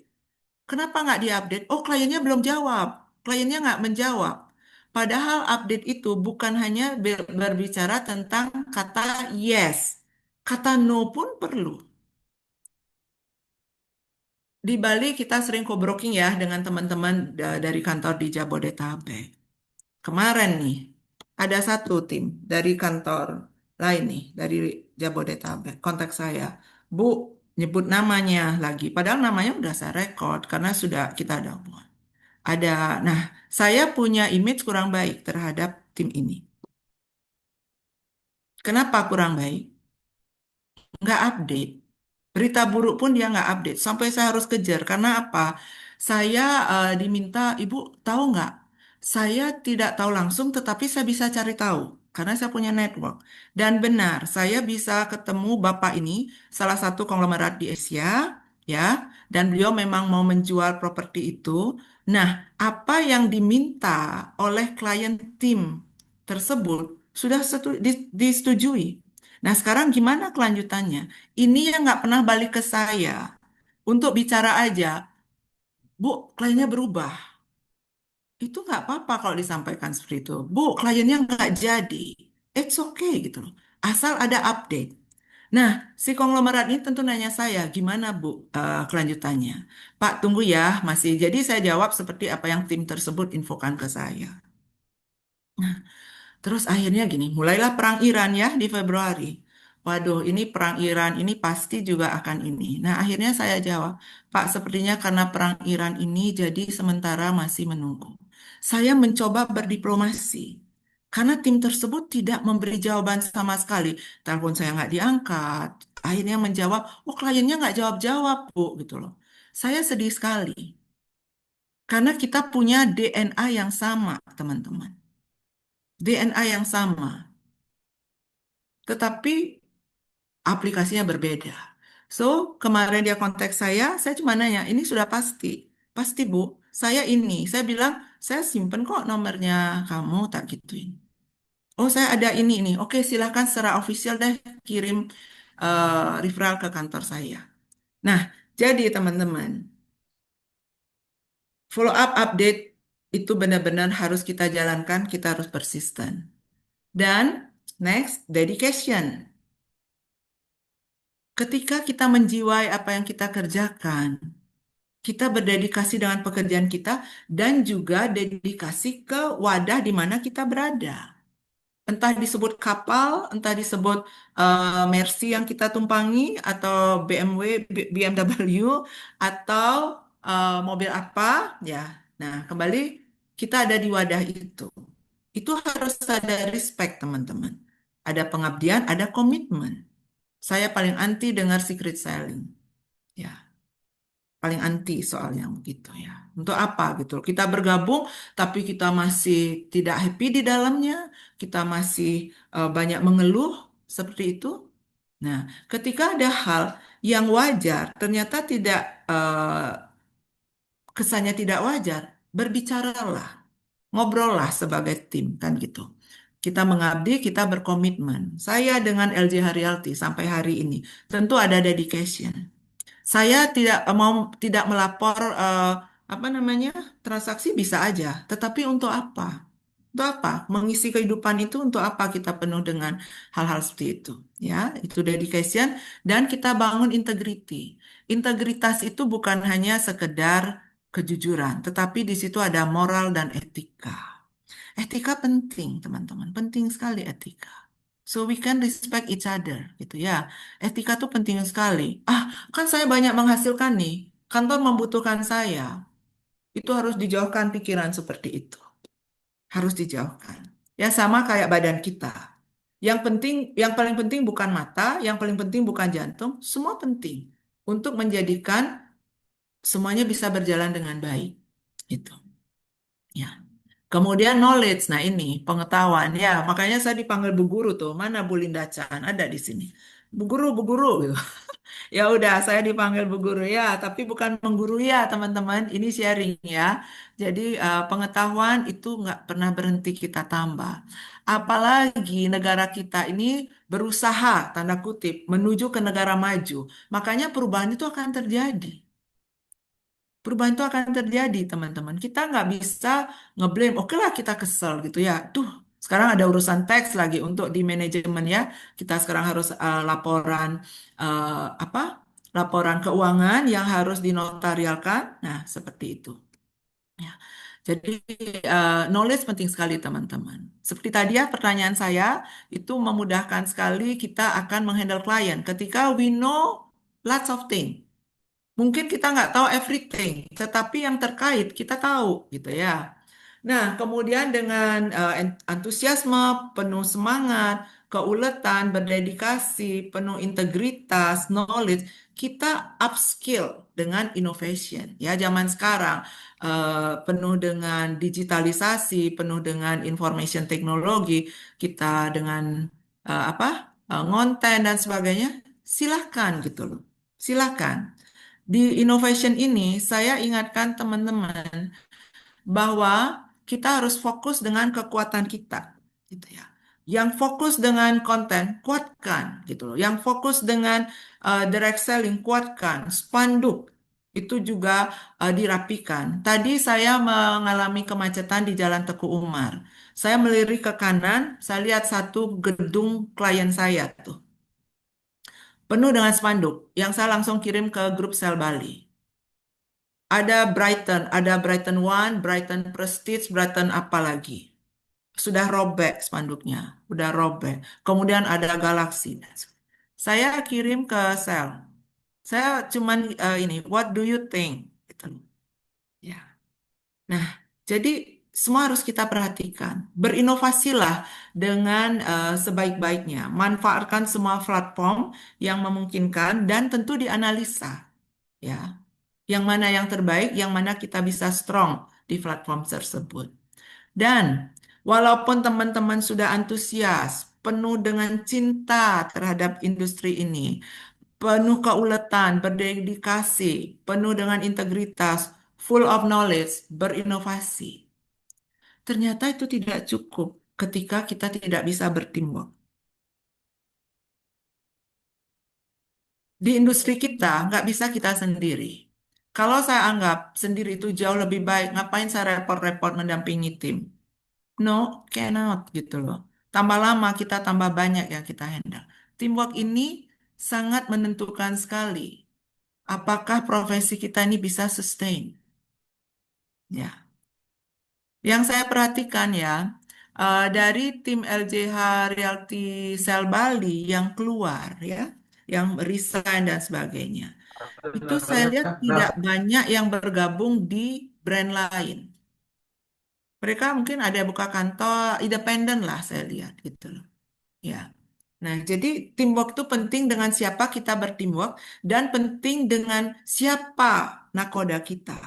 Kenapa nggak diupdate? Oh, kliennya belum jawab. Kliennya nggak menjawab. Padahal update itu bukan hanya berbicara tentang kata yes. Kata no pun perlu. Di Bali kita sering co-broking ya dengan teman-teman dari kantor di Jabodetabek. Kemarin nih, ada satu tim dari kantor lain nih, dari Jabodetabek, kontak saya. Bu, nyebut namanya lagi. Padahal namanya udah saya record karena sudah kita ada hubungan. Ada, nah, saya punya image kurang baik terhadap tim ini. Kenapa kurang baik? Nggak update. Berita buruk pun dia nggak update. Sampai saya harus kejar. Karena apa? Saya diminta, Ibu tahu nggak? Saya tidak tahu langsung, tetapi saya bisa cari tahu. Karena saya punya network. Dan benar, saya bisa ketemu Bapak ini, salah satu konglomerat di Asia, ya. Dan beliau memang mau menjual properti itu. Nah, apa yang diminta oleh klien tim tersebut sudah disetujui. Nah, sekarang gimana kelanjutannya? Ini yang nggak pernah balik ke saya untuk bicara aja, Bu, kliennya berubah. Itu nggak apa-apa kalau disampaikan seperti itu. Bu, kliennya nggak jadi. It's okay gitu loh. Asal ada update. Nah, si konglomerat ini tentu nanya saya, gimana Bu kelanjutannya? Pak, tunggu ya, masih. Jadi saya jawab seperti apa yang tim tersebut infokan ke saya. Terus akhirnya gini, mulailah perang Iran ya di Februari. Waduh, ini perang Iran ini pasti juga akan ini. Nah, akhirnya saya jawab, Pak, sepertinya karena perang Iran ini jadi sementara masih menunggu. Saya mencoba berdiplomasi. Karena tim tersebut tidak memberi jawaban sama sekali. Telepon saya nggak diangkat. Akhirnya menjawab, oh kliennya nggak jawab-jawab, Bu, gitu loh. Saya sedih sekali. Karena kita punya DNA yang sama, teman-teman. DNA yang sama. Tetapi aplikasinya berbeda. So, kemarin dia kontak saya cuma nanya, ini sudah pasti. Pasti, Bu. Saya ini. Saya bilang, saya simpen kok nomornya kamu, tak gituin. Oh, saya ada ini. Oke, silahkan secara official deh kirim referral ke kantor saya. Nah, jadi teman-teman, follow up update itu benar-benar harus kita jalankan, kita harus persisten. Dan next, dedication. Ketika kita menjiwai apa yang kita kerjakan, kita berdedikasi dengan pekerjaan kita dan juga dedikasi ke wadah di mana kita berada. Entah disebut kapal, entah disebut Mercy yang kita tumpangi, atau BMW, BMW, atau mobil apa, ya. Nah, kembali kita ada di wadah itu. Itu harus ada respect, teman-teman. Ada pengabdian, ada komitmen. Saya paling anti dengar secret selling. Ya, paling anti soal yang begitu ya. Untuk apa gitu? Kita bergabung tapi kita masih tidak happy di dalamnya, kita masih banyak mengeluh seperti itu. Nah, ketika ada hal yang wajar ternyata tidak kesannya tidak wajar, berbicaralah, ngobrollah sebagai tim kan gitu. Kita mengabdi, kita berkomitmen. Saya dengan LJH Realty sampai hari ini tentu ada dedication. Saya tidak melapor apa namanya transaksi bisa aja, tetapi untuk apa? Untuk apa? Mengisi kehidupan itu untuk apa kita penuh dengan hal-hal seperti itu? Ya, itu dedication dan kita bangun integrity. Integritas itu bukan hanya sekedar kejujuran, tetapi di situ ada moral dan etika. Etika penting, teman-teman. Penting sekali etika. So we can respect each other, gitu ya. Etika tuh penting sekali. Ah, kan saya banyak menghasilkan nih. Kantor membutuhkan saya. Itu harus dijauhkan pikiran seperti itu. Harus dijauhkan. Ya sama kayak badan kita. Yang penting, yang paling penting bukan mata, yang paling penting bukan jantung, semua penting untuk menjadikan semuanya bisa berjalan dengan baik. Itu. Ya. Kemudian knowledge, nah ini pengetahuan ya, makanya saya dipanggil Bu Guru tuh. Mana Bu Linda Chan? Ada di sini. Bu Guru, Bu Guru gitu. Ya udah, saya dipanggil Bu Guru ya, tapi bukan mengguru ya teman-teman. Ini sharing ya. Jadi pengetahuan itu nggak pernah berhenti kita tambah. Apalagi negara kita ini berusaha, tanda kutip, menuju ke negara maju. Makanya perubahan itu akan terjadi. Perubahan itu akan terjadi, teman-teman. Kita nggak bisa ngeblame. Oke lah kita kesel gitu ya. Tuh, sekarang ada urusan teks lagi untuk di manajemen ya. Kita sekarang harus laporan apa? Laporan keuangan yang harus dinotarialkan. Nah, seperti itu. Ya. Jadi knowledge penting sekali, teman-teman. Seperti tadi ya pertanyaan saya itu memudahkan sekali kita akan menghandle klien ketika we know lots of things. Mungkin kita nggak tahu everything, tetapi yang terkait kita tahu, gitu ya. Nah, kemudian dengan antusiasme, penuh semangat, keuletan, berdedikasi, penuh integritas, knowledge, kita upskill dengan innovation. Ya, zaman sekarang penuh dengan digitalisasi, penuh dengan information technology, kita dengan konten dan sebagainya. Silahkan gitu loh. Silahkan. Di innovation ini, saya ingatkan teman-teman bahwa kita harus fokus dengan kekuatan kita, gitu ya. Yang fokus dengan konten, kuatkan, gitu loh. Yang fokus dengan direct selling, kuatkan. Spanduk, itu juga dirapikan. Tadi saya mengalami kemacetan di Jalan Teguh Umar. Saya melirik ke kanan, saya lihat satu gedung klien saya tuh. Penuh dengan spanduk, yang saya langsung kirim ke grup sel Bali. Ada Brighton One, Brighton Prestige, Brighton apa lagi. Sudah robek spanduknya, udah robek. Kemudian ada Galaxy. Saya kirim ke sel. Saya cuman ini, what do you think? Gitu. Ya. Nah, jadi semua harus kita perhatikan. Berinovasilah dengan sebaik-baiknya. Manfaatkan semua platform yang memungkinkan dan tentu dianalisa. Ya. Yang mana yang terbaik, yang mana kita bisa strong di platform tersebut. Dan walaupun teman-teman sudah antusias, penuh dengan cinta terhadap industri ini, penuh keuletan, berdedikasi, penuh dengan integritas, full of knowledge, berinovasi. Ternyata itu tidak cukup ketika kita tidak bisa berteamwork. Di industri kita nggak bisa kita sendiri. Kalau saya anggap sendiri itu jauh lebih baik, ngapain saya repot-repot mendampingi tim? No, cannot gitu loh. Tambah lama kita tambah banyak yang kita handle. Teamwork ini sangat menentukan sekali. Apakah profesi kita ini bisa sustain? Ya. Yang saya perhatikan ya, dari tim LJH Realty Sel Bali yang keluar ya, yang resign dan sebagainya. Itu saya lihat tidak banyak yang bergabung di brand lain. Mereka mungkin ada yang buka kantor independen lah saya lihat gitu loh. Ya. Nah, jadi teamwork itu penting dengan siapa kita berteamwork dan penting dengan siapa nakoda kita.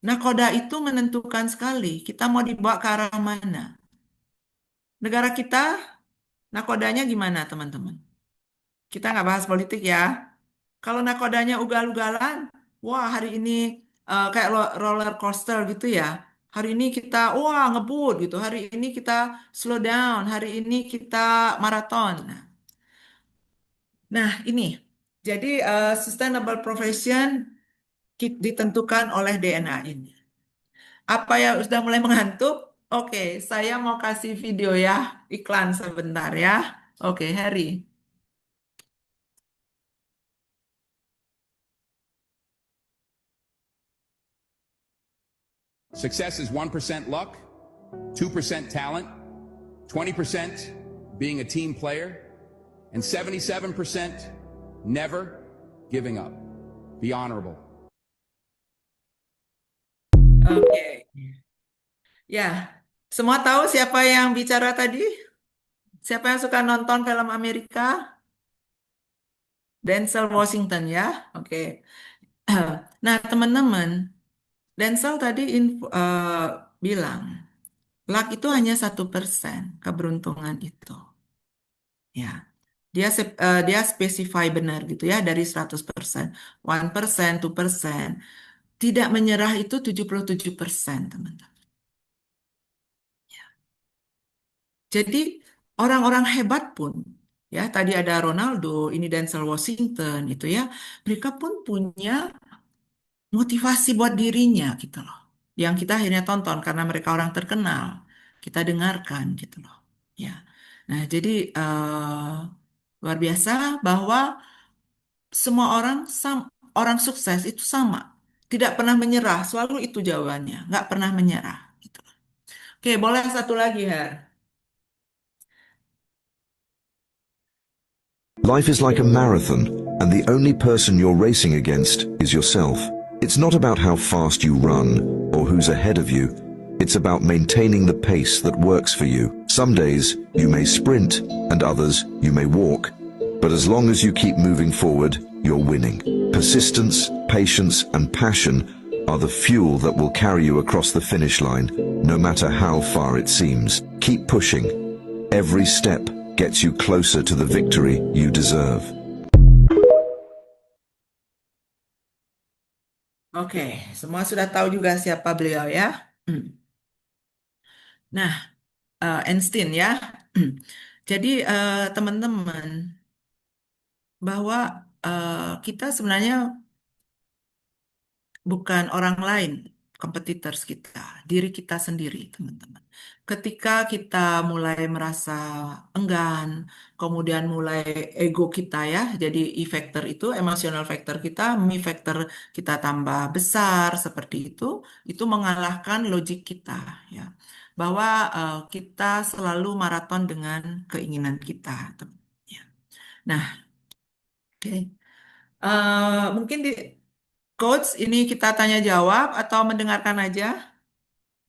Nakoda itu menentukan sekali kita mau dibawa ke arah mana. Negara kita nakodanya gimana teman-teman? Kita nggak bahas politik ya. Kalau nakodanya ugal-ugalan, wah hari ini kayak roller coaster gitu ya. Hari ini kita, wah ngebut gitu. Hari ini kita slow down. Hari ini kita maraton. Nah ini, jadi sustainable profession ditentukan oleh DNA ini. Apa yang sudah mulai mengantuk? Oke, saya mau kasih video ya, iklan sebentar ya. Oke, Harry. Success is 1% luck, 2% talent, 20% being a team player, and 77% never giving up. Be honorable. Oke. Ya, semua tahu siapa yang bicara tadi? Siapa yang suka nonton film Amerika? Denzel Washington ya. Oke. Nah, teman-teman, Denzel tadi bilang, luck itu hanya 1% keberuntungan itu. Ya, dia spesify benar gitu ya, dari 100%. 1%, 2%. Tidak menyerah itu 77%, teman-teman. Jadi orang-orang hebat pun, ya tadi ada Ronaldo, ini Denzel Washington, itu ya, mereka pun punya motivasi buat dirinya gitu loh. Yang kita akhirnya tonton karena mereka orang terkenal, kita dengarkan gitu loh. Ya, nah jadi luar biasa bahwa semua orang sukses itu sama, tidak pernah menyerah, selalu itu jawabannya, nggak pernah menyerah. Gitu. Oke, boleh satu lagi, Her. Life is like a marathon, and the only person you're racing against is yourself. It's not about how fast you run or who's ahead of you. It's about maintaining the pace that works for you. Some days you may sprint, and others you may walk. But as long as you keep moving forward, you're winning. Persistence, patience, and passion are the fuel that will carry you across the finish line, no matter how far it seems. Keep pushing. Every step gets you closer to the victory you deserve. Oke, semua sudah tahu juga siapa beliau ya. Nah, Einstein ya. Jadi teman-teman, bahwa kita sebenarnya bukan orang lain, competitors kita, diri kita sendiri, teman-teman. Ketika kita mulai merasa enggan, kemudian mulai ego kita ya, jadi E factor itu, emotional factor kita, me factor kita tambah besar seperti itu mengalahkan logik kita ya. Bahwa kita selalu maraton dengan keinginan kita, teman. Ya. Nah, oke. Mungkin Coach, ini kita tanya jawab atau mendengarkan aja?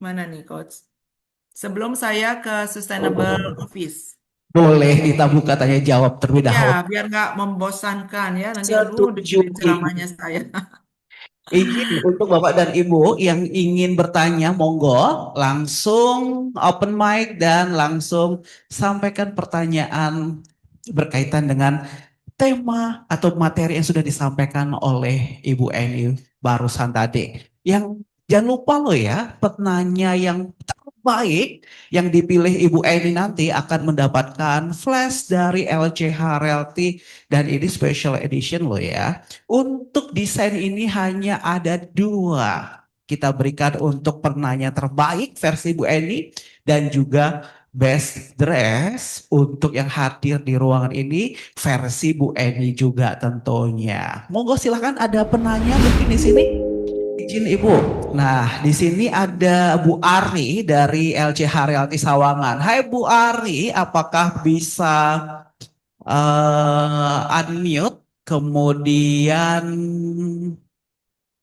Mana nih, Coach? Sebelum saya ke Sustainable Office. Boleh kita buka tanya jawab terlebih dahulu. Ya, biar nggak membosankan ya. Nanti Setuju. dengerin ceramahnya saya. Izin untuk Bapak dan Ibu yang ingin bertanya, monggo langsung open mic dan langsung sampaikan pertanyaan berkaitan dengan tema atau materi yang sudah disampaikan oleh Ibu Eni barusan tadi. Yang jangan lupa loh ya, penanya yang terbaik yang dipilih Ibu Eni nanti akan mendapatkan flash dari LCH Realty dan ini special edition loh ya. Untuk desain ini hanya ada 2. Kita berikan untuk penanya terbaik versi Bu Eni dan juga best dress untuk yang hadir di ruangan ini versi Bu Eni juga tentunya. Monggo silahkan ada penanya mungkin di sini. Izin Ibu. Nah, di sini ada Bu Ari dari LCH Realty Sawangan. Hai Bu Ari, apakah bisa unmute kemudian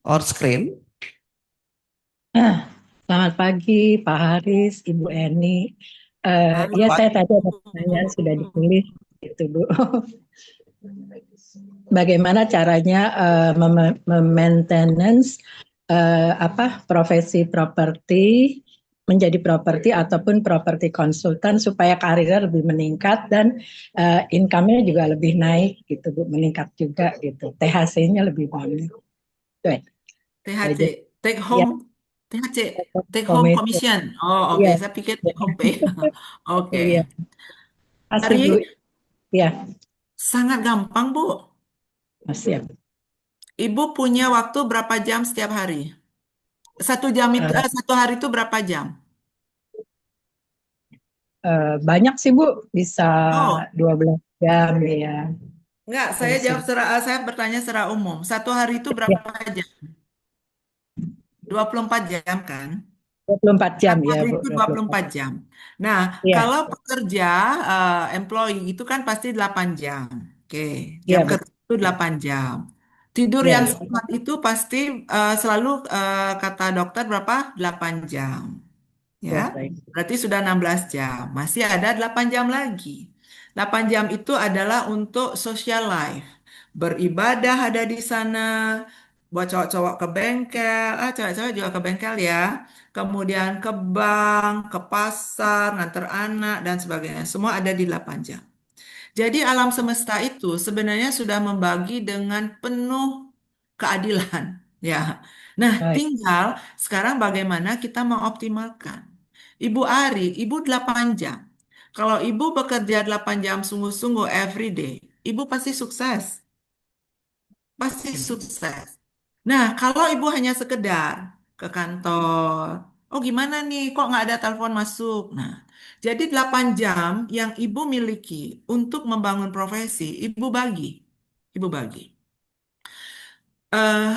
on screen? Selamat pagi Pak Haris, Ibu Eni. Ya saya tadi ada pertanyaan sudah ditulis gitu Bu. Bagaimana caranya maintenance profesi properti menjadi properti ataupun properti konsultan supaya karirnya lebih meningkat dan income-nya juga lebih naik gitu Bu, meningkat juga gitu. THC-nya lebih banyak. THC, take home. THC, take home commission. Oh, oke. Saya pikir take home pay. Oke. Ari, ya. Sangat gampang, Bu. Siap. Ibu punya waktu berapa jam setiap hari? 1 jam itu, 1 hari itu berapa jam? banyak sih Bu, bisa Oh, 12 jam ya. enggak, saya bertanya secara umum. Satu hari itu Ya, berapa jam? 24 jam kan? 24 jam Satu ya hari Bu, itu 24. 24 jam. Nah, Iya, kalau pekerja, employee itu kan pasti 8 jam. Oke, iya jam betul. kerja itu 8 jam. Tidur Iya, yang sehat itu pasti selalu kata dokter berapa? 8 jam. ya Ya, baik. berarti sudah 16 jam. Masih ada 8 jam lagi. 8 jam itu adalah untuk social life. Beribadah ada di sana, buat cowok-cowok ke bengkel, cewek-cewek juga ke bengkel ya. Kemudian ke bank, ke pasar, nganter anak, dan sebagainya. Semua ada di 8 jam. Jadi alam semesta itu sebenarnya sudah membagi dengan penuh keadilan. Ya. Nah, Baik. tinggal sekarang bagaimana kita mengoptimalkan. Ibu Ari, ibu 8 jam. Kalau ibu bekerja 8 jam sungguh-sungguh every day, ibu pasti sukses. Pasti sukses. Nah, kalau ibu hanya sekedar ke kantor, oh gimana nih, kok nggak ada telepon masuk? Nah, jadi 8 jam yang ibu miliki untuk membangun profesi, ibu bagi. Ibu bagi. Eh,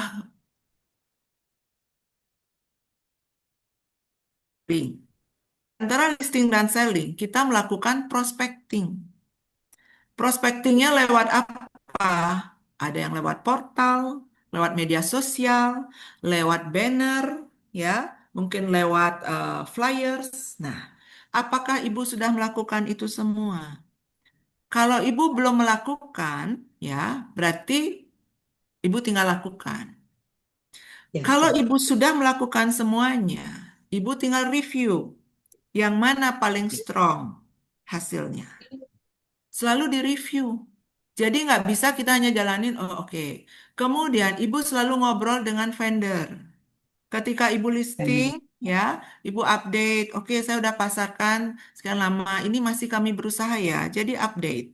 Antara listing dan selling, kita melakukan prospecting. Prospectingnya lewat apa? Ada yang lewat portal, lewat media sosial, lewat banner, ya, mungkin lewat flyers. Nah, apakah ibu sudah melakukan itu semua? Kalau ibu belum melakukan, ya, berarti ibu tinggal lakukan. Ya, Kalau baik. ibu sudah melakukan semuanya, ibu tinggal review yang mana paling strong hasilnya. Selalu direview. Jadi nggak bisa kita hanya jalanin, oh oke. Kemudian ibu selalu ngobrol dengan vendor. Ketika ibu listing, ya, ibu update. Oke, saya udah pasarkan sekian lama. Ini masih kami berusaha ya. Jadi update.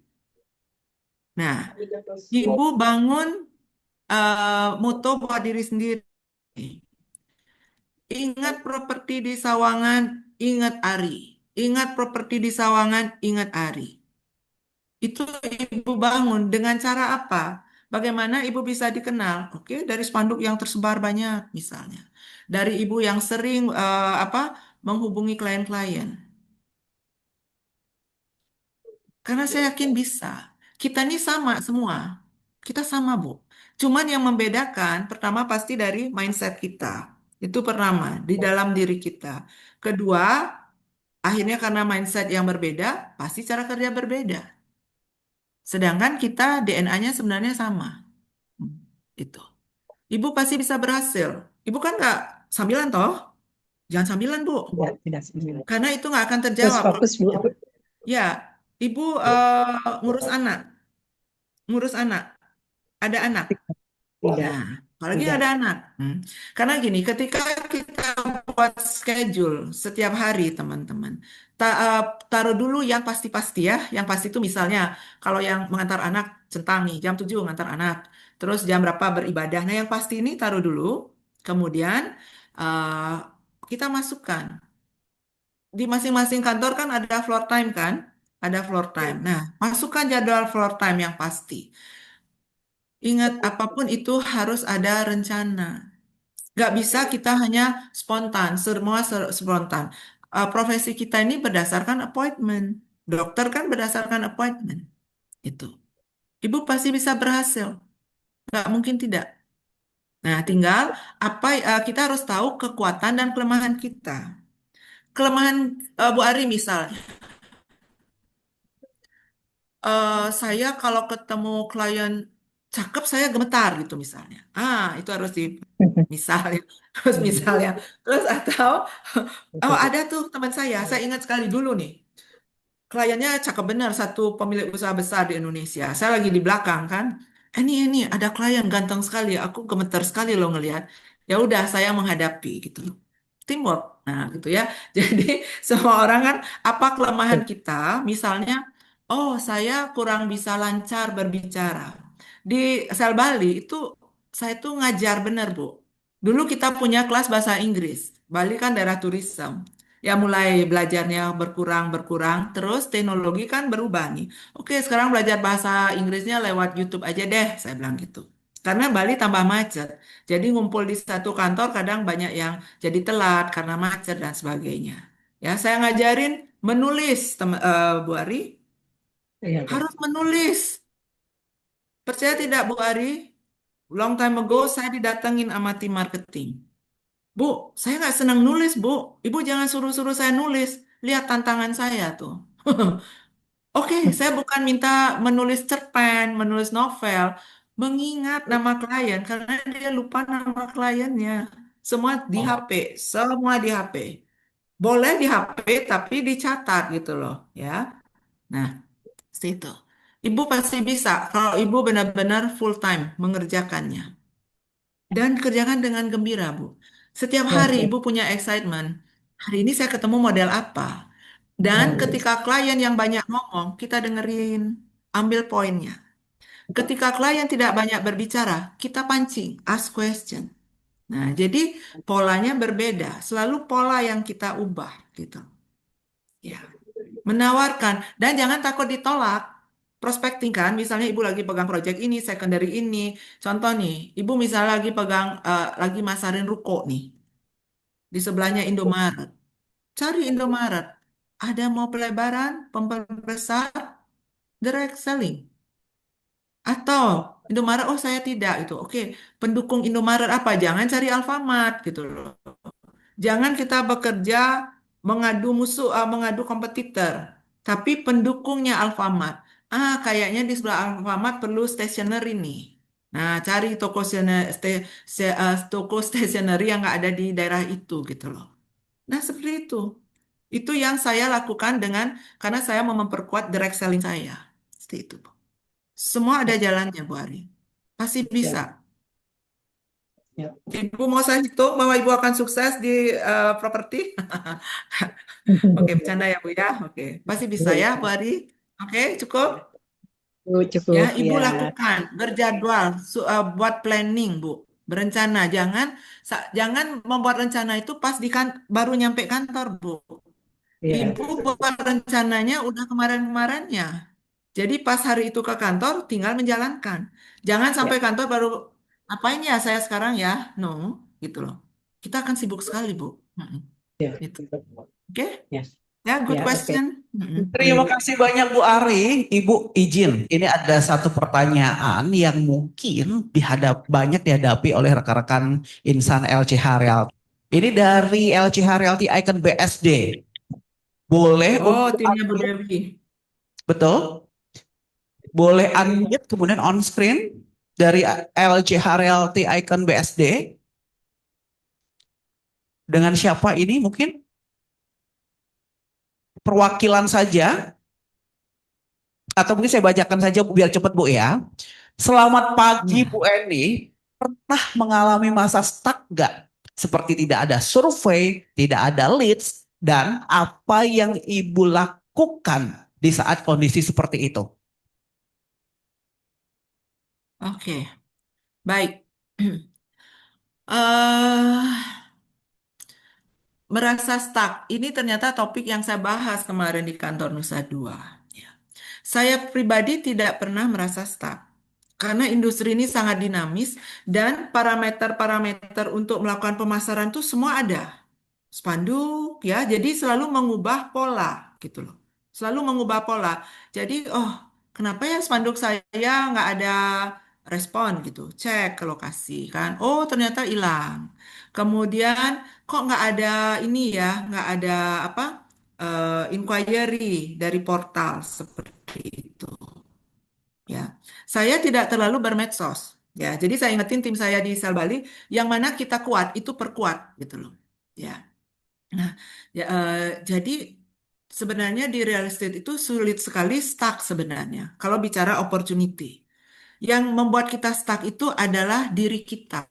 Nah, ibu bangun moto buat diri sendiri. Ingat properti di Sawangan, ingat Ari. Ingat properti di Sawangan, ingat Ari. Itu ibu bangun dengan cara apa? Bagaimana ibu bisa dikenal? Oke, dari spanduk yang tersebar banyak misalnya. Dari ibu yang sering menghubungi klien-klien. Karena saya yakin bisa. Kita ini sama semua. Kita sama, Bu. Cuman yang membedakan pertama pasti dari mindset kita. Itu pertama, di dalam diri kita. Kedua, akhirnya karena mindset yang berbeda, pasti cara kerja berbeda. Sedangkan kita DNA-nya sebenarnya sama. Itu. Ibu pasti bisa berhasil. Ibu kan nggak sambilan toh? Jangan sambilan, Bu. Tidak sembilan. Karena itu nggak akan Terus terjawab. fokus Bu. Ya, Ibu ngurus anak. Ngurus anak. Ada anak. Tidak. Nah, apalagi Tidak. ada anak. Karena gini, ketika kita buat schedule setiap hari, teman-teman, taruh dulu yang pasti-pasti ya. Yang pasti itu misalnya, kalau yang mengantar anak, centang nih, jam 7 mengantar anak. Terus jam berapa beribadah. Nah, yang pasti ini taruh dulu. Kemudian eh, kita masukkan. Di masing-masing kantor kan ada floor time kan? Ada floor time. Nah, masukkan jadwal floor time yang pasti. Ingat, apapun itu harus ada rencana. Nggak bisa kita hanya spontan, semua spontan. Profesi kita ini berdasarkan appointment. Dokter kan berdasarkan appointment. Itu. Ibu pasti bisa berhasil. Nggak mungkin tidak. Nah, tinggal kita harus tahu kekuatan dan kelemahan kita. Kelemahan Bu Ari misalnya, saya kalau ketemu klien cakep saya gemetar gitu misalnya. Itu harus misalnya, terus misalnya, terus atau oh ada tuh teman saya ingat sekali dulu nih, kliennya cakep benar satu pemilik usaha besar di Indonesia. Saya lagi di belakang kan, ini ada klien ganteng sekali, aku gemetar sekali loh ngelihat. Ya udah saya menghadapi gitu loh. Teamwork, nah gitu ya. Jadi semua orang kan apa kelemahan kita, misalnya, oh saya kurang bisa lancar berbicara. Di Sel Bali itu saya tuh ngajar bener Bu. Dulu kita punya kelas bahasa Inggris. Bali kan daerah turisme. Ya mulai belajarnya berkurang, terus teknologi kan berubah nih. Oke, sekarang belajar bahasa Inggrisnya lewat YouTube aja deh, saya bilang gitu. Karena Bali tambah macet. Jadi ngumpul di satu kantor kadang banyak yang jadi telat karena macet dan sebagainya. Ya, saya ngajarin menulis, Bu Ari, Iya, Bu. harus menulis. Percaya tidak, Bu Ari? Long time ago saya didatengin sama tim marketing. Bu, saya nggak senang nulis, Bu. Ibu jangan suruh-suruh saya nulis. Lihat tantangan saya tuh. Oke, saya bukan minta menulis cerpen, menulis novel, mengingat nama klien karena dia lupa nama kliennya. Semua di HP, semua di HP. Boleh di HP tapi dicatat gitu loh, ya. Nah, situ. Ibu pasti bisa kalau ibu benar-benar full time mengerjakannya. Dan kerjakan dengan gembira, Bu. Setiap Ya, hari siap. Ibu punya excitement. Hari ini saya ketemu model apa. Dan Ya, ketika klien yang banyak ngomong, kita dengerin, ambil poinnya. Ketika klien tidak banyak berbicara, kita pancing, ask question. Nah, jadi polanya berbeda. Selalu pola yang kita ubah, gitu. Ya, menawarkan. Dan jangan takut ditolak. Prospecting kan, misalnya ibu lagi pegang project ini, secondary ini. Contoh nih, ibu misalnya lagi pegang, lagi masarin ruko nih. Di sebelahnya Indomaret. Cari Indomaret. Ada mau pelebaran, pembesar, direct selling. Atau Indomaret, oh saya tidak itu. Oke, pendukung Indomaret apa? Jangan cari Alfamart gitu loh. Jangan kita bekerja mengadu musuh, mengadu kompetitor. Tapi pendukungnya Alfamart. Kayaknya di sebelah Alfamart perlu stationery nih. Nah, cari toko stationery yang nggak ada di daerah itu gitu loh. Nah, seperti itu. Itu yang saya lakukan karena saya mau memperkuat direct selling saya. Seperti itu, Bu. Semua ada jalannya, Bu Ari. Pasti bisa. siap. Ya. Ibu mau saya hitung bahwa Ibu akan sukses di properti? Oke, bercanda ya, Bu ya. Oke, pasti bisa ya, Bu Ari. Oke, cukup. Bu, Ya, cukup Ibu ya. lakukan, berjadwal, buat planning, Bu. Berencana, jangan membuat rencana itu pas baru nyampe kantor, Bu. Iya. Ibu buat rencananya udah kemarin-kemarinnya. Jadi pas hari itu ke kantor, tinggal menjalankan. Jangan Ya. sampai kantor baru, apain ya saya sekarang ya? No, gitu loh. Kita akan sibuk sekali, Bu. Mm-mm. Ya. Gitu. Oke? Ya. Ya, good Ya, oke. question. Mm-mm. Terima kasih banyak Bu Ari. Ibu izin, ini ada satu pertanyaan yang mungkin banyak dihadapi oleh rekan-rekan insan LCH Realty. Ini dari LCH Realty Icon BSD. Boleh Oh, untuk timnya Bu Dewi. betul? Boleh unmute kemudian on screen dari LCH Realty Icon BSD. Dengan siapa ini mungkin? Perwakilan saja. Atau mungkin saya bacakan saja biar cepat Bu ya. Selamat pagi Bu Eni. Pernah mengalami masa stuck nggak? Seperti tidak ada survei, tidak ada leads, dan apa yang Ibu lakukan di saat kondisi seperti itu? Oke, baik. eh Merasa stuck. Ini ternyata topik yang saya bahas kemarin di kantor Nusa Dua. Ya. Saya pribadi tidak pernah merasa stuck. Karena industri ini sangat dinamis dan parameter-parameter untuk melakukan pemasaran itu semua ada. Spanduk ya, jadi selalu mengubah pola gitu loh. Selalu mengubah pola. Jadi, oh, kenapa ya spanduk saya nggak ada respon gitu? Cek ke lokasi kan. Oh, ternyata hilang. Kemudian kok nggak ada ini ya, nggak ada apa inquiry dari portal seperti itu. Ya, saya tidak terlalu bermedsos. Ya, jadi saya ingetin tim saya di Sel Bali, yang mana kita kuat itu perkuat gitu loh. Ya. Nah, jadi sebenarnya di real estate itu sulit sekali stuck sebenarnya. Kalau bicara opportunity, yang membuat kita stuck itu adalah diri kita.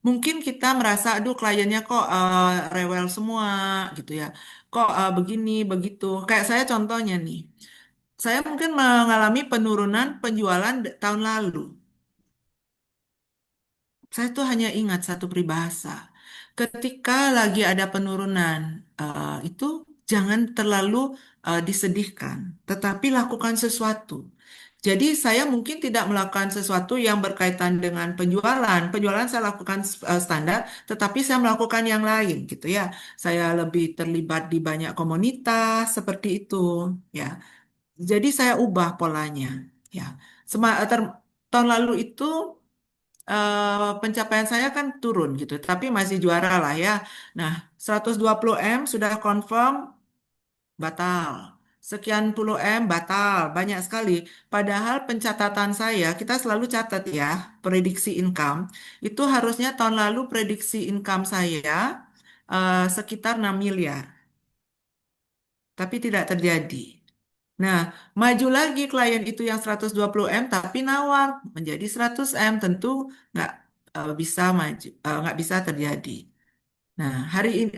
Mungkin kita merasa, aduh kliennya kok rewel semua gitu ya. Kok begini, begitu. Kayak saya contohnya nih. Saya mungkin mengalami penurunan penjualan tahun lalu. Saya tuh hanya ingat satu peribahasa. ketika lagi ada penurunan itu jangan terlalu disedihkan, tetapi lakukan sesuatu. Jadi saya mungkin tidak melakukan sesuatu yang berkaitan dengan penjualan. Penjualan saya lakukan standar, tetapi saya melakukan yang lain gitu ya. Saya lebih terlibat di banyak komunitas seperti itu ya. Jadi saya ubah polanya ya. Tahun lalu itu pencapaian saya kan turun gitu, tapi masih juara lah ya. Nah, 120 M sudah confirm batal. Sekian puluh M batal, banyak sekali. Padahal pencatatan saya, kita selalu catat ya, prediksi income. Itu harusnya tahun lalu prediksi income saya sekitar 6 miliar, tapi tidak terjadi. Nah, maju lagi klien itu yang 120 M tapi nawar menjadi 100 M, tentu nggak bisa maju, nggak bisa terjadi. Nah, hari ini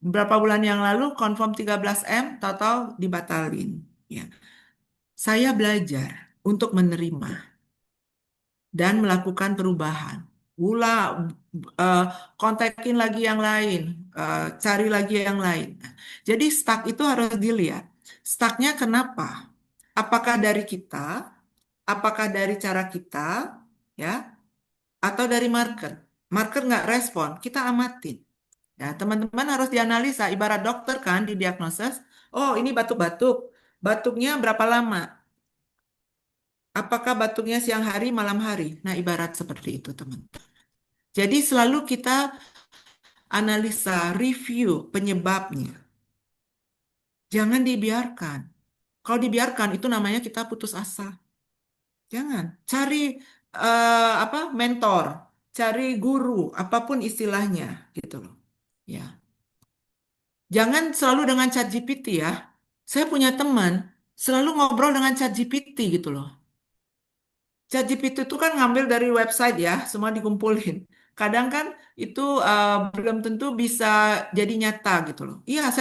beberapa bulan yang lalu confirm 13 M, total dibatalin. Ya, saya belajar untuk menerima dan melakukan perubahan. Eh, kontakin lagi yang lain, cari lagi yang lain. Nah, jadi stuck itu harus dilihat. Stucknya kenapa? Apakah dari kita, apakah dari cara kita, ya, atau dari market? Market nggak respon, kita amatin. Ya, teman-teman harus dianalisa, ibarat dokter kan di diagnosis. Oh, ini batuk-batuk. Batuknya berapa lama? Apakah batuknya siang hari, malam hari? Nah, ibarat seperti itu, teman. Jadi selalu kita analisa, review penyebabnya. Jangan dibiarkan. Kalau dibiarkan itu namanya kita putus asa. Jangan. Cari apa mentor, cari guru, apapun istilahnya, gitu loh. Ya. Jangan selalu dengan ChatGPT ya. Saya punya teman selalu ngobrol dengan ChatGPT gitu loh. ChatGPT itu kan ngambil dari website ya, semua dikumpulin. Kadang kan itu belum tentu bisa jadi nyata gitu loh. Iya,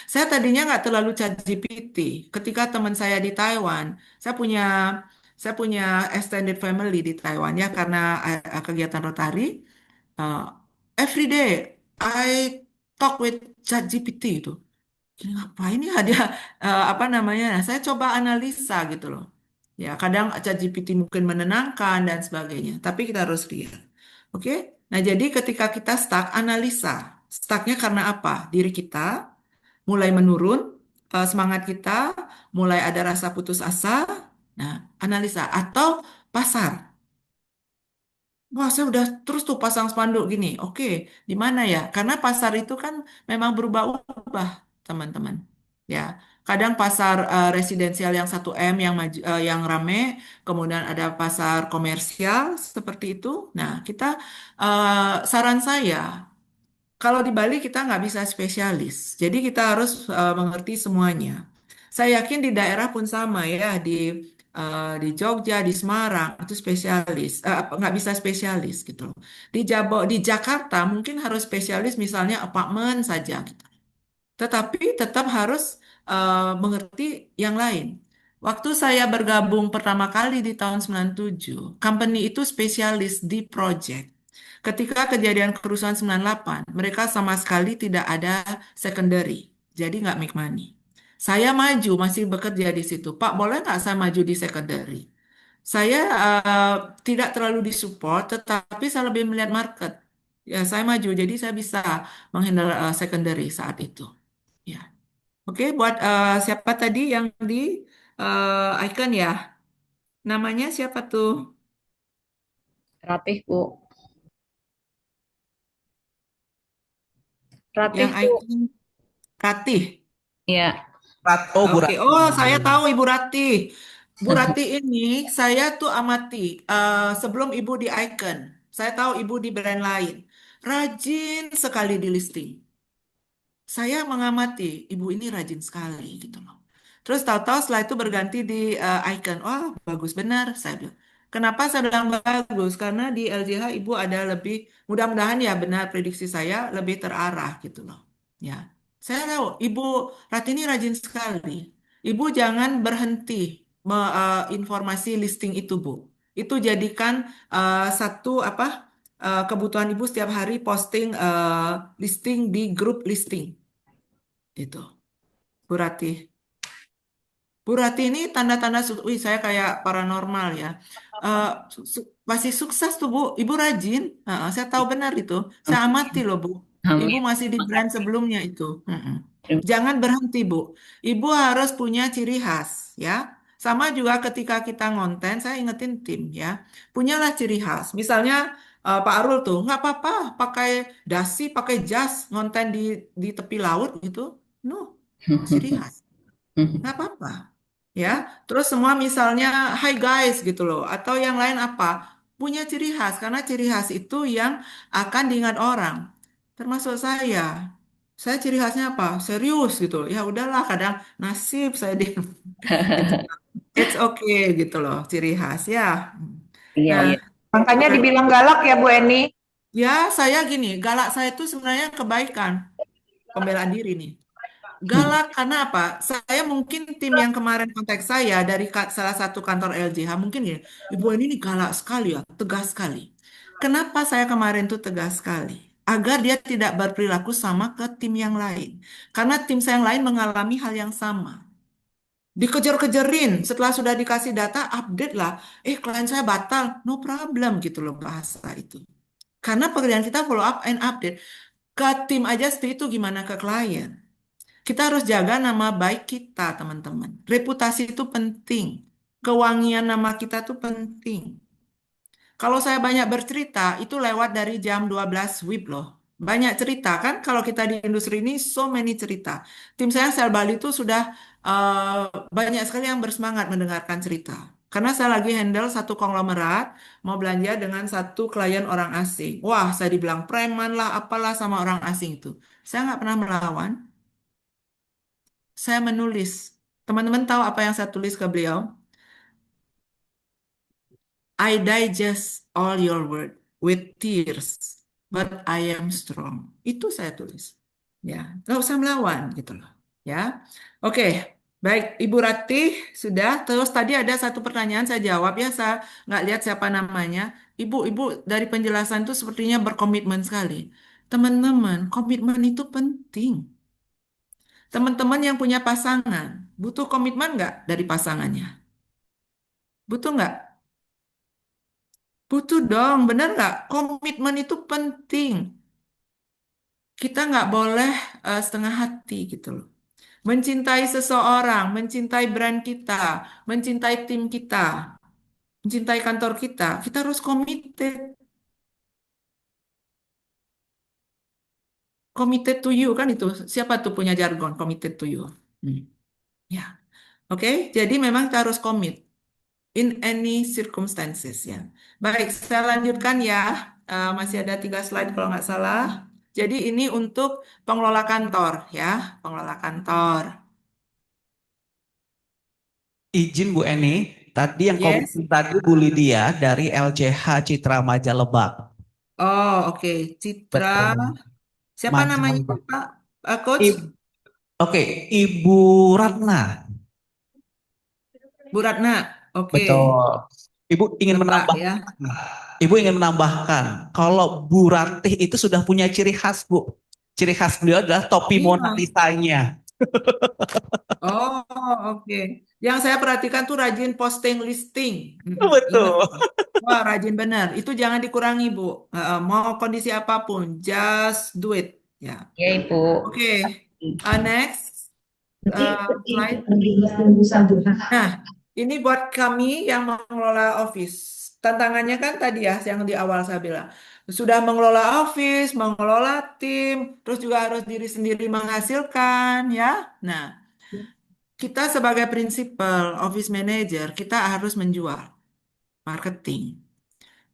saya tadinya nggak terlalu ChatGPT. Ketika teman saya di Taiwan, saya punya extended family di Taiwan ya karena kegiatan Rotary. Uh, every day I talk with ChatGPT itu. Ini ngapain ya dia apa namanya? Nah, saya coba analisa gitu loh. Ya, kadang ChatGPT mungkin menenangkan dan sebagainya, tapi kita harus lihat. Oke? Nah, jadi ketika kita stuck, analisa. Stucknya karena apa? Diri kita mulai menurun, semangat kita mulai ada rasa putus asa. Nah, analisa atau pasar. Wah, saya udah terus tuh pasang spanduk gini. Oke, di mana ya? Karena pasar itu kan memang berubah-ubah, teman-teman. Ya, kadang pasar residensial yang 1 M yang maju, yang rame, kemudian ada pasar komersial seperti itu. Nah, saran saya kalau di Bali kita nggak bisa spesialis, jadi kita harus mengerti semuanya. Saya yakin di daerah pun sama ya, di Jogja, di Semarang itu spesialis, nggak bisa spesialis gitu loh. Di Jakarta mungkin harus spesialis misalnya apartemen saja gitu. Tetapi tetap harus mengerti yang lain. Waktu saya bergabung pertama kali di tahun 97, company itu spesialis di project. Ketika kejadian kerusuhan 98, mereka sama sekali tidak ada secondary, jadi nggak make money. Saya maju, masih bekerja di situ. Pak, boleh nggak saya maju di secondary? Saya tidak terlalu disupport, tetapi saya lebih melihat market. Ya, saya maju, jadi saya bisa menghandle secondary saat itu. Ya, oke. Buat siapa tadi yang di icon ya? Namanya siapa tuh? Ratih, Bu. Ratih, Yang Bu. icon Ratih. Iya. Oh, Bu Oke, Ratih. oh saya tahu Ibu Rati. Bu Rati ini saya tuh amati sebelum Ibu di Icon. Saya tahu Ibu di brand lain. Rajin sekali di listing. Saya mengamati Ibu ini rajin sekali gitu loh. Terus tahu-tahu setelah itu berganti di Icon. Wah, bagus benar saya bilang. Kenapa saya bilang bagus? Karena di LJH Ibu ada lebih, mudah-mudahan ya benar prediksi saya lebih terarah gitu loh. Ya. Saya tahu Ibu Rati ini rajin sekali. Ibu jangan berhenti informasi listing itu, Bu. Itu jadikan satu apa kebutuhan ibu setiap hari posting listing di grup listing. Itu, Bu Rati. Bu Rati ini tanda-tanda, wih saya kayak paranormal ya. Eh, masih sukses tuh Bu, Ibu rajin. Saya tahu benar itu. Saya amati loh Bu. Ibu Amin. masih di brand sebelumnya itu. Jangan berhenti Bu. Ibu harus punya ciri khas ya. Sama juga ketika kita ngonten, saya ingetin tim ya. Punyalah ciri khas. Misalnya Pak Arul tuh nggak apa-apa pakai dasi, pakai jas ngonten di tepi laut gitu. No, ciri khas. Nggak apa-apa. Ya, terus semua misalnya hi guys gitu loh, atau yang lain apa? Punya ciri khas, karena ciri khas itu yang akan diingat orang. Termasuk saya. Saya ciri khasnya apa? Serius gitu. Ya udahlah, kadang nasib saya di itu. It's okay gitu loh, ciri khas ya. Iya, Nah, iya. Makanya dibilang galak ya Bu Eni. ya saya gini, galak saya itu sebenarnya kebaikan, pembelaan diri nih. Galak karena apa? Saya mungkin tim yang kemarin kontak saya dari salah satu kantor LJH mungkin ya, Ibu ini galak sekali ya, tegas sekali. Kenapa saya kemarin tuh tegas sekali? Agar dia tidak berperilaku sama ke tim yang lain. Karena tim saya yang lain mengalami hal yang sama. Dikejar-kejarin setelah sudah dikasih data, update lah. Klien saya batal, no problem gitu loh bahasa itu. Karena pekerjaan kita follow up and update. Ke tim aja seperti itu gimana ke klien? Kita harus jaga nama baik kita, teman-teman. Reputasi itu penting. Kewangian nama kita tuh penting. Kalau saya banyak bercerita, itu lewat dari jam 12 WIB loh. Banyak cerita kan, kalau kita di industri ini, so many cerita. Tim saya Sel Bali itu sudah banyak sekali yang bersemangat mendengarkan cerita. Karena saya lagi handle satu konglomerat, mau belanja dengan satu klien orang asing. Wah, saya dibilang preman lah, apalah sama orang asing itu. Saya nggak pernah melawan, saya menulis. Teman-teman tahu apa yang saya tulis ke beliau? I digest all your word with tears, but I am strong. Itu saya tulis. Ya, nggak usah melawan gitu loh. Ya, oke. Baik, Ibu Ratih sudah. Terus tadi ada satu pertanyaan saya jawab ya. Saya nggak lihat siapa namanya. Ibu dari penjelasan itu sepertinya berkomitmen sekali. Teman-teman, komitmen itu penting. Teman-teman yang punya pasangan, butuh komitmen nggak dari pasangannya? Butuh nggak? Butuh dong, bener nggak? Komitmen itu penting. Kita nggak boleh setengah hati gitu loh. Mencintai seseorang, mencintai brand kita, mencintai tim kita, mencintai kantor kita harus committed. Committed to you kan itu. Siapa tuh punya jargon committed to you? Hmm. Ya, oke. Jadi memang kita harus komit in any circumstances ya. Baik, saya lanjutkan ya. Masih ada 3 slide kalau nggak salah. Jadi ini untuk pengelola kantor ya, pengelola kantor. Izin Bu Eni, tadi yang Yes. komen tadi Bu Lydia dari LCH Citra Maja Lebak. Oh, oke. Citra. Betul. Siapa Maja namanya Lebak. Pak? Coach? Oke, Ibu Ratna. Bu Ratna. Oke. Betul. Ibu ingin Lebak menambah, ya. Ibu ingin menambahkan, kalau Bu Ratih itu sudah punya ciri khas, Bu. Ciri khas beliau adalah topi Iya. Mona Lisa-nya. Oh, oke. Yang saya perhatikan tuh rajin posting listing. Betul. Ingat. Wah, rajin benar. Itu jangan dikurangi, Bu. Mau kondisi apapun, just do it. Ya. Ya Ibu. Oke. Next slide. Nah, ini buat kami yang mengelola office. Tantangannya kan tadi ya, yang di awal saya bilang. Sudah mengelola office, mengelola tim, terus juga harus diri sendiri menghasilkan, ya. Nah, kita sebagai prinsipal office manager, kita harus menjual marketing.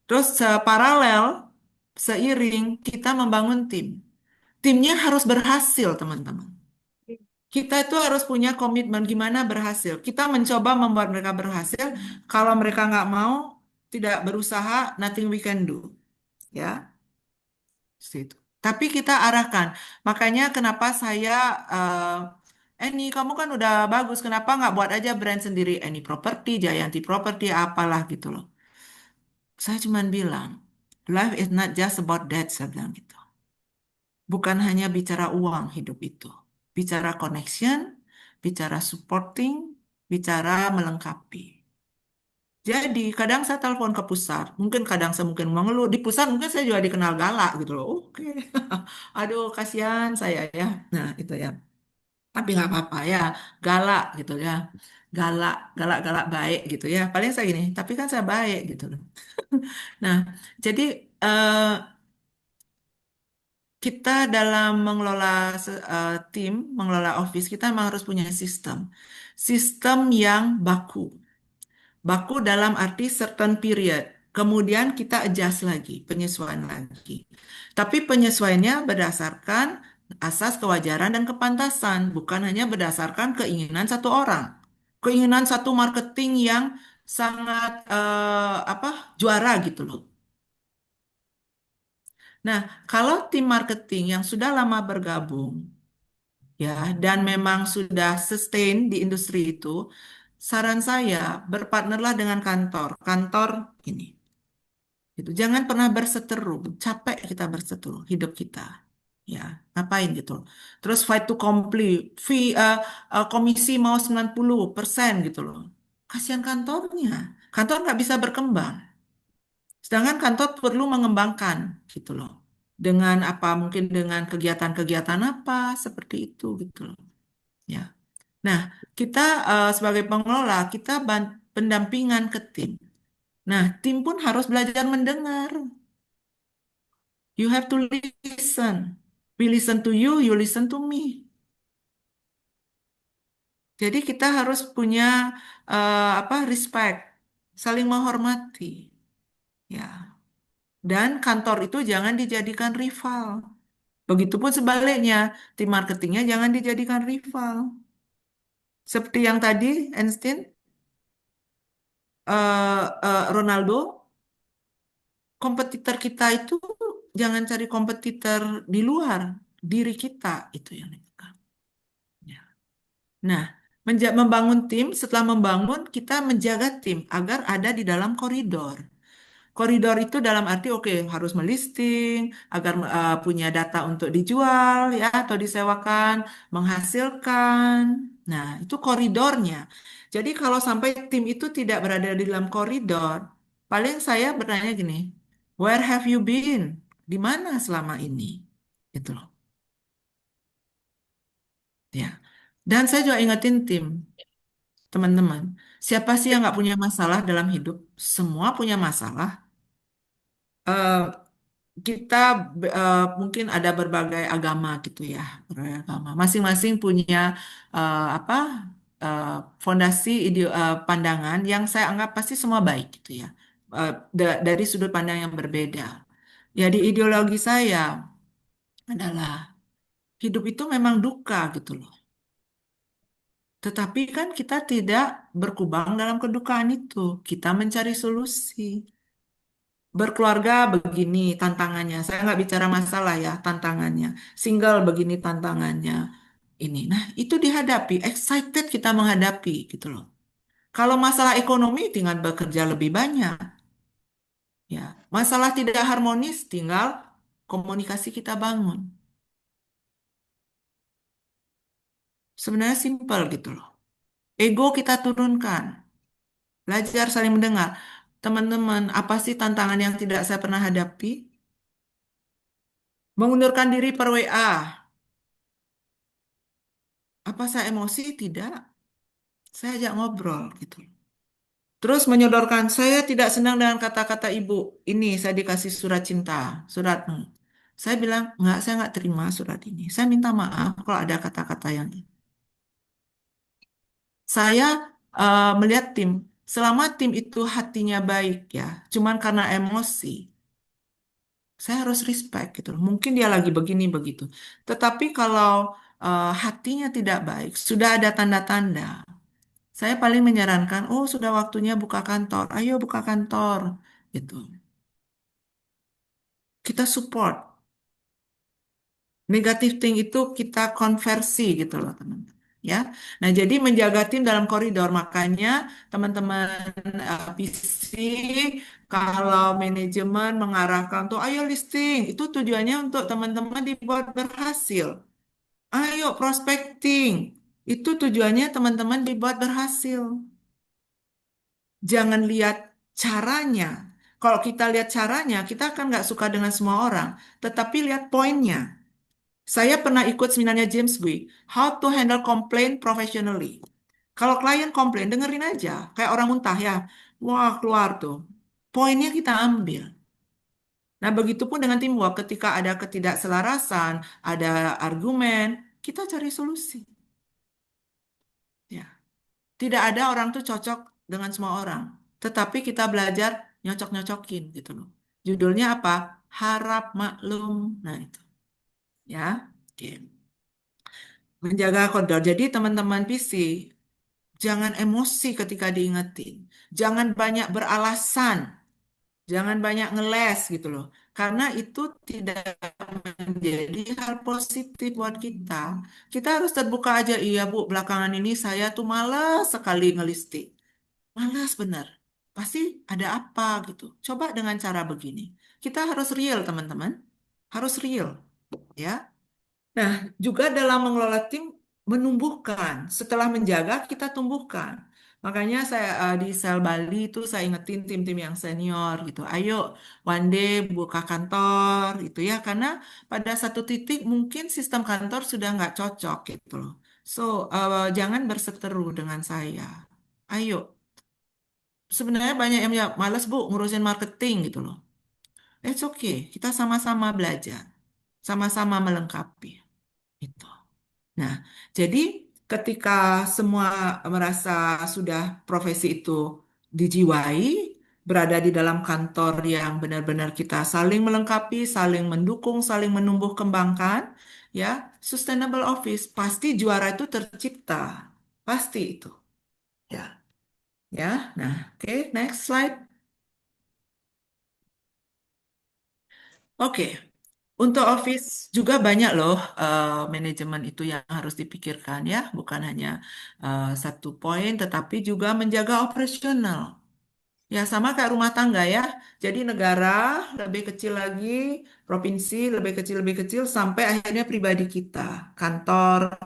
Terus paralel, seiring kita membangun tim. Timnya harus berhasil, teman-teman. Kita itu harus punya komitmen gimana berhasil. Kita mencoba membuat mereka berhasil. Kalau mereka nggak mau, tidak berusaha, nothing we can do. Ya, situ. Tapi kita arahkan. Makanya kenapa saya, Eni, kamu kan udah bagus. Kenapa nggak buat aja brand sendiri? Eni Property, Jayanti Property, apalah gitu loh. Saya cuma bilang, Life is not just about that, saya bilang gitu. Bukan hanya bicara uang hidup itu. Bicara connection, bicara supporting, bicara melengkapi. Jadi kadang saya telepon ke pusat, mungkin kadang saya mungkin mengeluh di pusat, mungkin saya juga dikenal galak gitu loh. Oke, aduh kasihan saya ya. Nah itu ya. Tapi nggak apa-apa ya, galak gitu ya, galak, galak, galak baik gitu ya. Paling saya gini, tapi kan saya baik gitu loh. Nah, jadi eh, kita dalam mengelola tim, mengelola office, kita memang harus punya sistem. Sistem yang baku. Baku dalam arti certain period. Kemudian kita adjust lagi, penyesuaian lagi. Tapi penyesuaiannya berdasarkan asas kewajaran dan kepantasan, bukan hanya berdasarkan keinginan satu orang. Keinginan satu marketing yang sangat juara gitu loh. Nah, kalau tim marketing yang sudah lama bergabung, ya, dan memang sudah sustain di industri itu, saran saya berpartnerlah dengan kantor. Kantor ini. Gitu. Jangan pernah berseteru. Capek kita berseteru hidup kita. Ya, ngapain gitu. Terus fight to complete. Komisi mau 90% gitu loh. Kasihan kantornya. Kantor nggak bisa berkembang. Sedangkan kantor perlu mengembangkan gitu loh. Dengan apa mungkin dengan kegiatan-kegiatan apa seperti itu gitu loh. Ya. Nah, kita sebagai pengelola kita pendampingan ke tim. Nah, tim pun harus belajar mendengar. You have to listen. We listen to you, you listen to me. Jadi kita harus punya respect, saling menghormati. Ya. Dan kantor itu jangan dijadikan rival. Begitupun sebaliknya, tim marketingnya jangan dijadikan rival. Seperti yang tadi, Einstein, Ronaldo, kompetitor kita itu jangan cari kompetitor di luar, diri kita itu yang ditekan. Ya. Nah, membangun tim, setelah membangun, kita menjaga tim agar ada di dalam koridor. Koridor itu dalam arti oke harus melisting agar punya data untuk dijual ya atau disewakan, menghasilkan. Nah, itu koridornya. Jadi kalau sampai tim itu tidak berada di dalam koridor, paling saya bertanya gini, where have you been? Di mana selama ini? Gitu loh. Ya. Dan saya juga ingetin tim, teman-teman. Siapa sih yang nggak punya masalah dalam hidup? Semua punya masalah. Eh, kita mungkin ada berbagai agama gitu ya, berbagai agama. Masing-masing punya apa eh, fondasi pandangan yang saya anggap pasti semua baik gitu ya. Dari sudut pandang yang berbeda. Jadi ideologi saya adalah hidup itu memang duka gitu loh. Tetapi kan kita tidak berkubang dalam kedukaan itu. Kita mencari solusi. Berkeluarga begini tantangannya. Saya nggak bicara masalah ya, tantangannya. Single begini tantangannya. Ini. Nah, itu dihadapi. Excited kita menghadapi gitu loh. Kalau masalah ekonomi tinggal bekerja lebih banyak. Ya, masalah tidak harmonis tinggal komunikasi kita bangun. Sebenarnya simpel gitu loh. Ego kita turunkan. Belajar saling mendengar. Teman-teman, apa sih tantangan yang tidak saya pernah hadapi? Mengundurkan diri per WA. Apa saya emosi? Tidak. Saya ajak ngobrol gitu. Terus menyodorkan, saya tidak senang dengan kata-kata ibu. Ini saya dikasih surat cinta, surat. Saya bilang, enggak, saya nggak terima surat ini. Saya minta maaf kalau ada kata-kata yang ini. Saya melihat tim, selama tim itu hatinya baik ya, cuman karena emosi, saya harus respect gitu loh. Mungkin dia lagi begini begitu. Tetapi kalau hatinya tidak baik, sudah ada tanda-tanda. Saya paling menyarankan, oh sudah waktunya buka kantor, ayo buka kantor, gitu. Kita support. Negatif thing itu kita konversi gitu loh teman. ya. Nah, jadi menjaga tim dalam koridor. Makanya teman-teman PC kalau manajemen mengarahkan tuh ayo listing, itu tujuannya untuk teman-teman dibuat berhasil. Ayo prospecting, itu tujuannya teman-teman dibuat berhasil. Jangan lihat caranya. Kalau kita lihat caranya, kita akan nggak suka dengan semua orang. Tetapi lihat poinnya. Saya pernah ikut seminarnya James Gui, How to Handle Complaint Professionally. Kalau klien komplain, dengerin aja. Kayak orang muntah ya. Wah, keluar tuh. Poinnya kita ambil. Nah, begitupun dengan teamwork. Ketika ada ketidakselarasan, ada argumen, kita cari solusi. Ya. Tidak ada orang tuh cocok dengan semua orang. Tetapi kita belajar nyocok-nyocokin gitu loh. Judulnya apa? Harap maklum. Nah, itu. Ya. Oke. Menjaga koridor. Jadi teman-teman PC, jangan emosi ketika diingetin. Jangan banyak beralasan. Jangan banyak ngeles gitu loh. Karena itu tidak menjadi hal positif buat kita. Kita harus terbuka aja. Iya Bu, belakangan ini saya tuh malas sekali ngelisting. Malas bener. Pasti ada apa gitu. Coba dengan cara begini. Kita harus real teman-teman. Harus real. Ya. Nah, juga dalam mengelola tim menumbuhkan. Setelah menjaga, kita tumbuhkan. Makanya saya di Sel Bali itu saya ingetin tim-tim yang senior gitu. Ayo, one day buka kantor gitu ya. Karena pada satu titik mungkin sistem kantor sudah nggak cocok gitu loh. So, jangan berseteru dengan saya. Ayo, sebenarnya banyak yang ya, males Bu ngurusin marketing gitu loh. It's okay, kita sama-sama belajar. Sama-sama melengkapi. Itu. Nah, jadi ketika semua merasa sudah profesi itu dijiwai, berada di dalam kantor yang benar-benar kita saling melengkapi, saling mendukung, saling menumbuh kembangkan, ya, sustainable office pasti juara itu tercipta, pasti itu, ya, ya. Nah, oke, next slide. Oke. Untuk office juga banyak loh manajemen itu yang harus dipikirkan ya, bukan hanya satu poin, tetapi juga menjaga operasional. Ya sama kayak rumah tangga ya. Jadi negara lebih kecil lagi, provinsi lebih kecil sampai akhirnya pribadi kita, kantor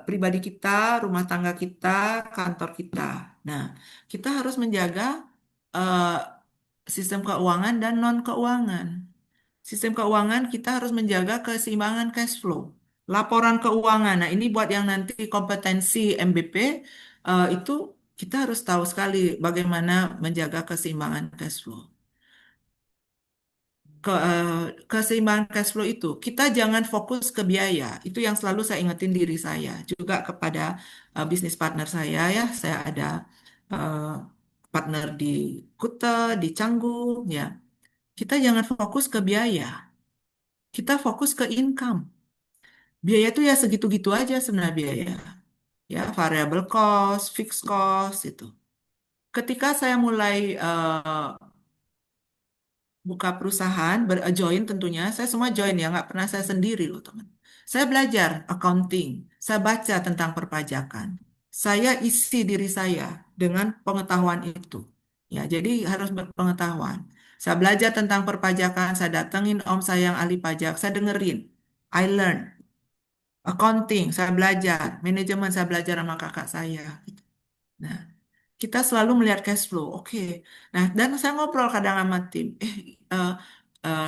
pribadi kita, rumah tangga kita, kantor kita. Nah, kita harus menjaga eh, sistem keuangan dan non keuangan. Sistem keuangan kita harus menjaga keseimbangan cash flow. Laporan keuangan. Nah, ini buat yang nanti kompetensi MBP itu kita harus tahu sekali bagaimana menjaga keseimbangan cash flow. Keseimbangan cash flow itu kita jangan fokus ke biaya. Itu yang selalu saya ingetin diri saya juga kepada bisnis partner saya ya. Saya ada eh, partner di Kuta, di Canggu, ya. Kita jangan fokus ke biaya. Kita fokus ke income. Biaya itu ya segitu-gitu aja sebenarnya biaya. Ya, variable cost, fixed cost itu. Ketika saya mulai buka perusahaan, join tentunya, saya semua join ya, nggak pernah saya sendiri loh teman. Saya belajar accounting, saya baca tentang perpajakan. Saya isi diri saya dengan pengetahuan itu. Ya, jadi harus berpengetahuan. Saya belajar tentang perpajakan, saya datengin om saya yang ahli pajak, saya dengerin. I learn. Accounting, saya belajar. Manajemen, saya belajar sama kakak saya. Nah, kita selalu melihat cash flow. Oke. Nah, dan saya ngobrol kadang sama tim. Eh,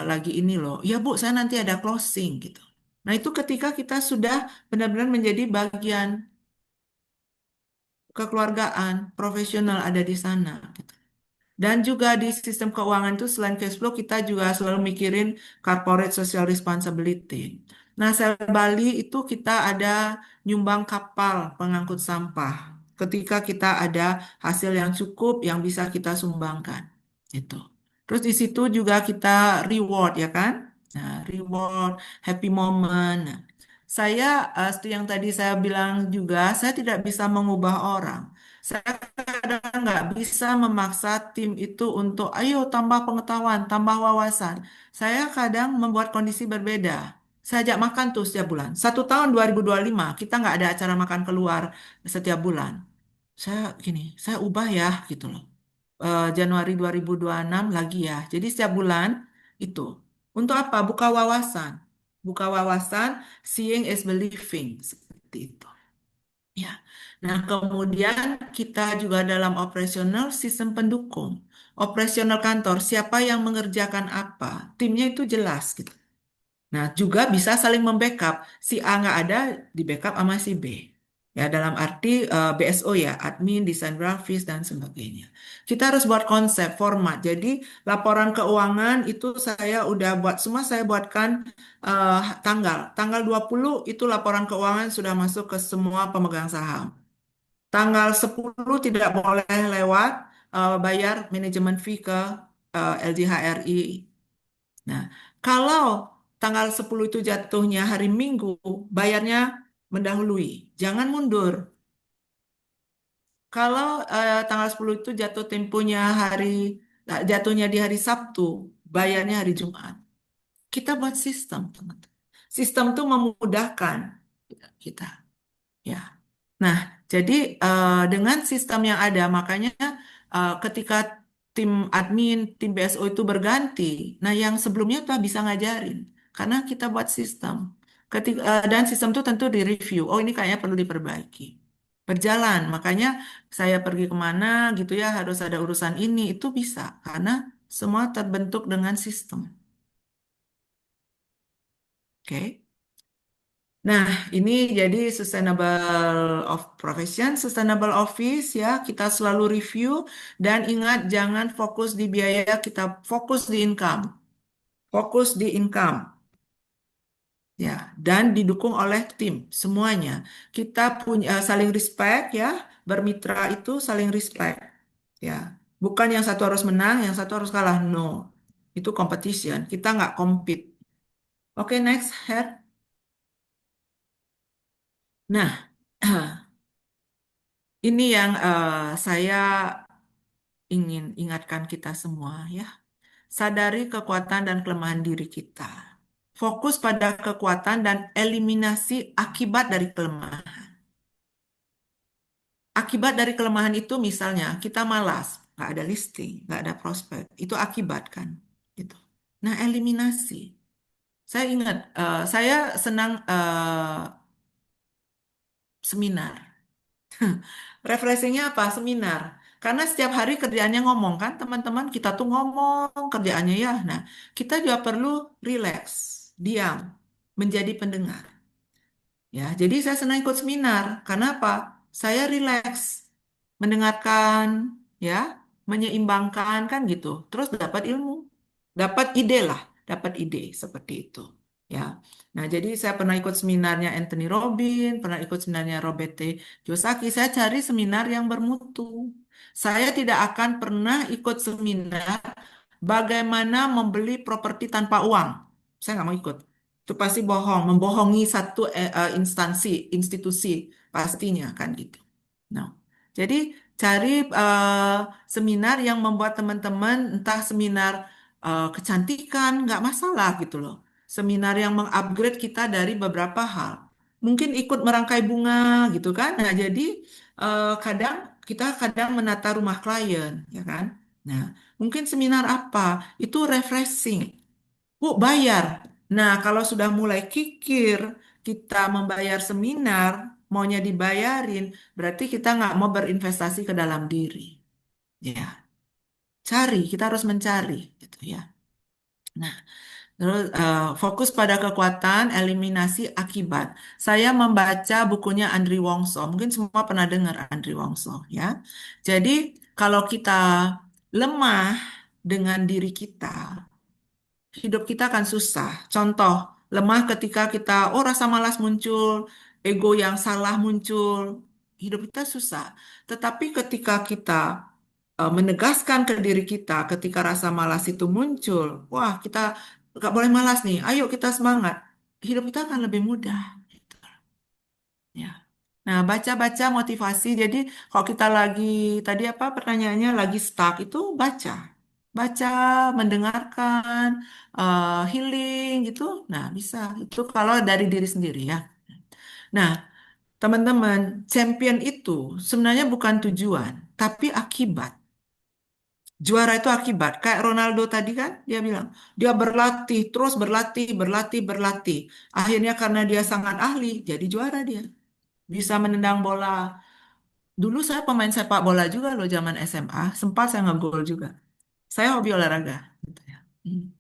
lagi ini loh. Ya Bu, saya nanti ada closing gitu. Nah, itu ketika kita sudah benar-benar menjadi bagian kekeluargaan, profesional ada di sana. Gitu. Dan juga di sistem keuangan itu selain cash flow kita juga selalu mikirin corporate social responsibility. Nah, Sel Bali itu kita ada nyumbang kapal pengangkut sampah. Ketika kita ada hasil yang cukup yang bisa kita sumbangkan. Itu. Terus di situ juga kita reward ya kan? Nah, reward, happy moment. Nah, saya seperti yang tadi saya bilang juga, saya tidak bisa mengubah orang. Saya kadang nggak bisa memaksa tim itu untuk ayo tambah pengetahuan, tambah wawasan. Saya kadang membuat kondisi berbeda. Saya ajak makan tuh setiap bulan. 1 tahun 2025 kita nggak ada acara makan keluar setiap bulan. Saya gini, saya ubah ya gitu loh. Januari 2026 lagi ya. Jadi setiap bulan itu. Untuk apa? Buka wawasan. Buka wawasan, seeing is believing. Seperti itu. Ya. Nah, kemudian kita juga dalam operasional sistem pendukung. Operasional kantor, siapa yang mengerjakan apa? Timnya itu jelas gitu. Nah, juga bisa saling membackup. Si A nggak ada, di backup sama si B. Ya, dalam arti BSO ya, admin, desain grafis, dan sebagainya. Kita harus buat konsep, format. Jadi, laporan keuangan itu saya udah buat, semua saya buatkan tanggal. Tanggal 20 itu laporan keuangan sudah masuk ke semua pemegang saham. Tanggal 10 tidak boleh lewat bayar manajemen fee ke LJHRI. Nah, kalau tanggal 10 itu jatuhnya hari Minggu, bayarnya mendahului. Jangan mundur. Kalau tanggal 10 itu jatuhnya di hari Sabtu, bayarnya hari Jumat. Kita buat sistem, teman-teman. Sistem itu memudahkan kita. Ya. Nah, jadi dengan sistem yang ada, makanya ketika tim admin, tim BSO itu berganti, nah yang sebelumnya tuh bisa ngajarin, karena kita buat sistem. Dan sistem itu tentu direview. Oh, ini kayaknya perlu diperbaiki. Berjalan, makanya saya pergi kemana gitu ya, harus ada urusan ini, itu bisa, karena semua terbentuk dengan sistem. Oke. Nah, ini jadi sustainable of profession, sustainable office ya, kita selalu review dan ingat jangan fokus di biaya, kita fokus di income. Fokus di income. Ya, dan didukung oleh tim semuanya. Kita punya saling respect ya, bermitra itu saling respect. Ya, bukan yang satu harus menang, yang satu harus kalah. No. Itu competition. Kita nggak compete. Oke, next head. Nah, ini yang saya ingin ingatkan kita semua ya. Sadari kekuatan dan kelemahan diri kita. Fokus pada kekuatan dan eliminasi akibat dari kelemahan. Akibat dari kelemahan itu misalnya kita malas, nggak ada listing, nggak ada prospek. Itu akibat kan. Gitu. Nah, eliminasi. Saya ingat, saya senang seminar. Refreshingnya apa? Seminar. Karena setiap hari kerjaannya ngomong kan, teman-teman kita tuh ngomong kerjaannya ya. Nah, kita juga perlu relax, diam, menjadi pendengar. Ya, jadi saya senang ikut seminar. Karena apa? Saya relax, mendengarkan, ya, menyeimbangkan kan gitu. Terus dapat ilmu, dapat ide lah, dapat ide seperti itu. Ya, nah jadi saya pernah ikut seminarnya Anthony Robbins, pernah ikut seminarnya Robert T. Kiyosaki. Saya cari seminar yang bermutu. Saya tidak akan pernah ikut seminar bagaimana membeli properti tanpa uang. Saya nggak mau ikut. Itu pasti bohong, membohongi satu instansi, institusi pastinya kan gitu. Nah, jadi cari seminar yang membuat teman-teman entah seminar kecantikan nggak masalah gitu loh. Seminar yang mengupgrade kita dari beberapa hal. Mungkin ikut merangkai bunga gitu kan. Nah, jadi kadang kita kadang menata rumah klien ya kan. Nah, mungkin seminar apa? Itu refreshing. Bu, bayar. Nah, kalau sudah mulai kikir, kita membayar seminar, maunya dibayarin, berarti kita nggak mau berinvestasi ke dalam diri. Ya, cari, kita harus mencari, gitu ya. Nah, terus fokus pada kekuatan, eliminasi akibat. Saya membaca bukunya Andri Wongso. Mungkin semua pernah dengar Andri Wongso, ya. Jadi, kalau kita lemah dengan diri kita, hidup kita akan susah. Contoh, lemah ketika kita, oh rasa malas muncul, ego yang salah muncul, hidup kita susah. Tetapi ketika kita menegaskan ke diri kita, ketika rasa malas itu muncul, wah kita nggak boleh malas nih, ayo kita semangat. Hidup kita akan lebih mudah. Gitu. Ya. Nah, baca-baca motivasi. Jadi kalau kita lagi, tadi apa pertanyaannya, lagi stuck itu baca. baca, mendengarkan, healing gitu. Nah, bisa. Itu kalau dari diri sendiri ya. Nah, teman-teman, champion itu sebenarnya bukan tujuan, tapi akibat. Juara itu akibat. Kayak Ronaldo tadi kan, dia bilang, dia berlatih, terus berlatih, berlatih, berlatih. Akhirnya karena dia sangat ahli, jadi juara dia. Bisa menendang bola. Dulu saya pemain sepak bola juga loh zaman SMA, sempat saya ngegol juga. Saya hobi olahraga. Gitu ya. Hmm.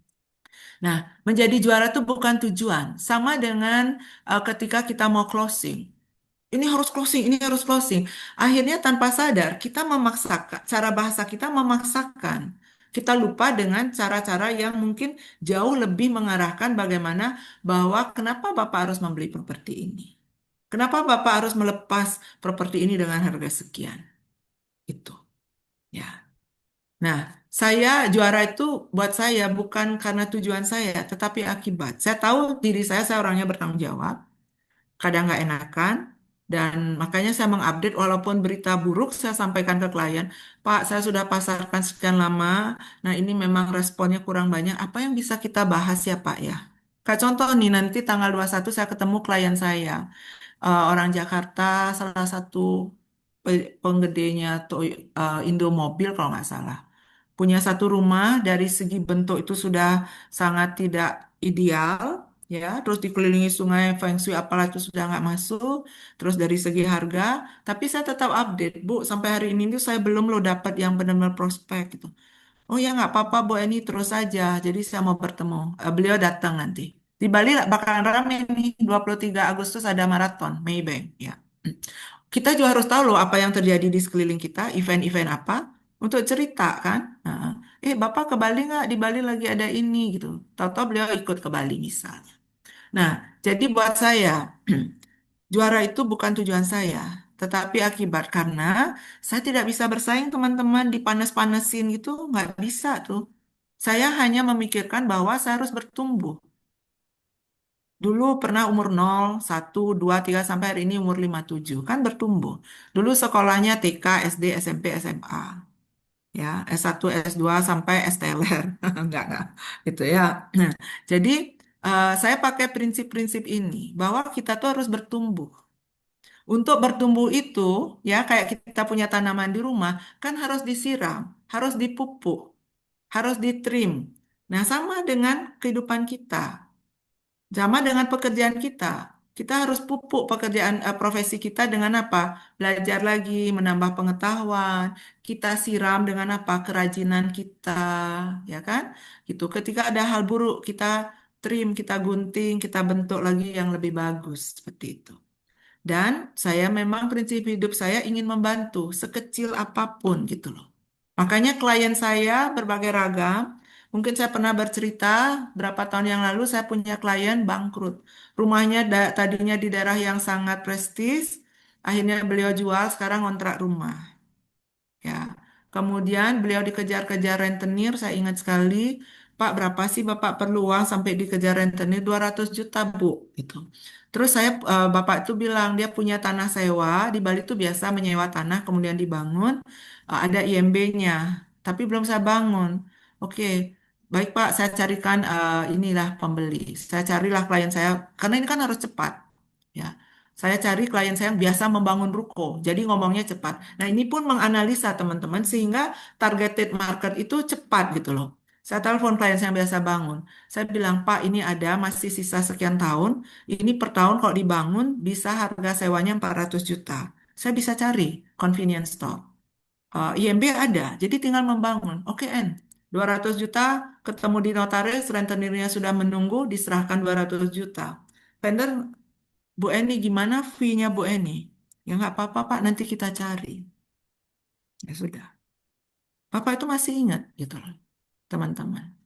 Nah, menjadi juara itu bukan tujuan. Sama dengan ketika kita mau closing. Ini harus closing, ini harus closing. Akhirnya tanpa sadar kita memaksakan, cara bahasa kita memaksakan. Kita lupa dengan cara-cara yang mungkin jauh lebih mengarahkan bagaimana bahwa kenapa Bapak harus membeli properti ini. Kenapa Bapak harus melepas properti ini dengan harga sekian. Itu. Ya. Nah, saya juara itu buat saya bukan karena tujuan saya, tetapi akibat. Saya tahu diri saya orangnya bertanggung jawab, kadang nggak enakan, dan makanya saya mengupdate walaupun berita buruk saya sampaikan ke klien, Pak, saya sudah pasarkan sekian lama, nah ini memang responnya kurang banyak, apa yang bisa kita bahas ya Pak ya? Kayak contoh nih, nanti tanggal 21 saya ketemu klien saya, orang Jakarta, salah satu penggedenya Indomobil kalau nggak salah. Punya satu rumah dari segi bentuk itu sudah sangat tidak ideal, ya. Terus dikelilingi sungai, feng shui apalah itu sudah nggak masuk. Terus dari segi harga, tapi saya tetap update, Bu. Sampai hari ini tuh saya belum loh dapat yang benar-benar prospek gitu. Oh ya nggak apa-apa Bu ini terus saja. Jadi saya mau bertemu. Beliau datang nanti. Di Bali lah bakalan rame nih 23 Agustus ada maraton Maybank ya. Kita juga harus tahu loh apa yang terjadi di sekeliling kita, event-event apa untuk cerita kan. Nah, Bapak ke Bali nggak? Di Bali lagi ada ini gitu. Tahu-tahu beliau ikut ke Bali misalnya. Nah, jadi buat saya juara itu bukan tujuan saya, tetapi akibat karena saya tidak bisa bersaing teman-teman dipanas-panasin gitu, nggak bisa tuh. Saya hanya memikirkan bahwa saya harus bertumbuh. Dulu pernah umur 0, 1, 2, 3 sampai hari ini umur 5, 7. Kan bertumbuh. Dulu sekolahnya TK, SD, SMP, SMA. Ya, S1, S2 sampai STLR. Enggak. Gitu ya. Nah, jadi saya pakai prinsip-prinsip ini bahwa kita tuh harus bertumbuh. Untuk bertumbuh itu, ya kayak kita punya tanaman di rumah, kan harus disiram, harus dipupuk, harus ditrim. Nah, sama dengan kehidupan kita. Sama dengan pekerjaan kita. Kita harus pupuk pekerjaan profesi kita dengan apa? Belajar lagi, menambah pengetahuan. Kita siram dengan apa? Kerajinan kita, ya kan? Gitu. Ketika ada hal buruk, kita trim, kita gunting, kita bentuk lagi yang lebih bagus seperti itu. Dan saya memang prinsip hidup saya ingin membantu sekecil apapun gitu loh. Makanya klien saya berbagai ragam. Mungkin saya pernah bercerita berapa tahun yang lalu saya punya klien bangkrut. Rumahnya tadinya di daerah yang sangat prestis, akhirnya beliau jual, sekarang kontrak rumah. Ya. Kemudian beliau dikejar-kejar rentenir, saya ingat sekali, Pak berapa sih Bapak perlu uang sampai dikejar rentenir? 200 juta Bu, gitu. Terus Bapak itu bilang dia punya tanah sewa, di Bali itu biasa menyewa tanah kemudian dibangun, ada IMB-nya, tapi belum saya bangun. Oke, baik Pak, saya carikan inilah pembeli. Saya carilah klien saya, karena ini kan harus cepat. Ya, saya cari klien saya yang biasa membangun ruko, jadi ngomongnya cepat. Nah, ini pun menganalisa teman-teman sehingga targeted market itu cepat gitu loh. Saya telepon klien saya yang biasa bangun. Saya bilang, Pak, ini ada masih sisa sekian tahun. Ini per tahun kalau dibangun bisa harga sewanya 400 juta. Saya bisa cari convenience store. IMB ada, jadi tinggal membangun. Oke, N. 200 juta ketemu di notaris, rentenirnya sudah menunggu, diserahkan 200 juta. Vendor Bu Eni gimana fee-nya Bu Eni? Ya nggak apa-apa Pak, nanti kita cari. Ya sudah. Bapak itu masih ingat gitu loh, teman-teman.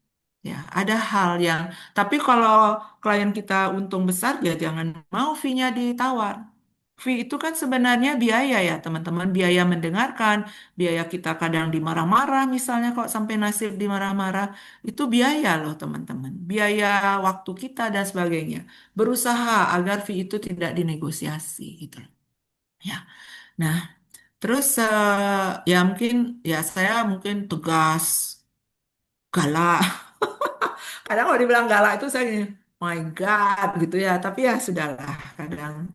Ya, ada hal yang, tapi kalau klien kita untung besar, ya jangan mau fee-nya ditawar. Fee itu kan sebenarnya biaya ya teman-teman, biaya mendengarkan, biaya kita kadang dimarah-marah misalnya kok sampai nasib dimarah-marah, itu biaya loh teman-teman, biaya waktu kita dan sebagainya. Berusaha agar fee itu tidak dinegosiasi gitu loh. Ya, nah terus ya mungkin ya saya mungkin tegas galak. Kadang kalau dibilang galak itu saya gini, my God gitu ya. Tapi ya sudahlah. Kadang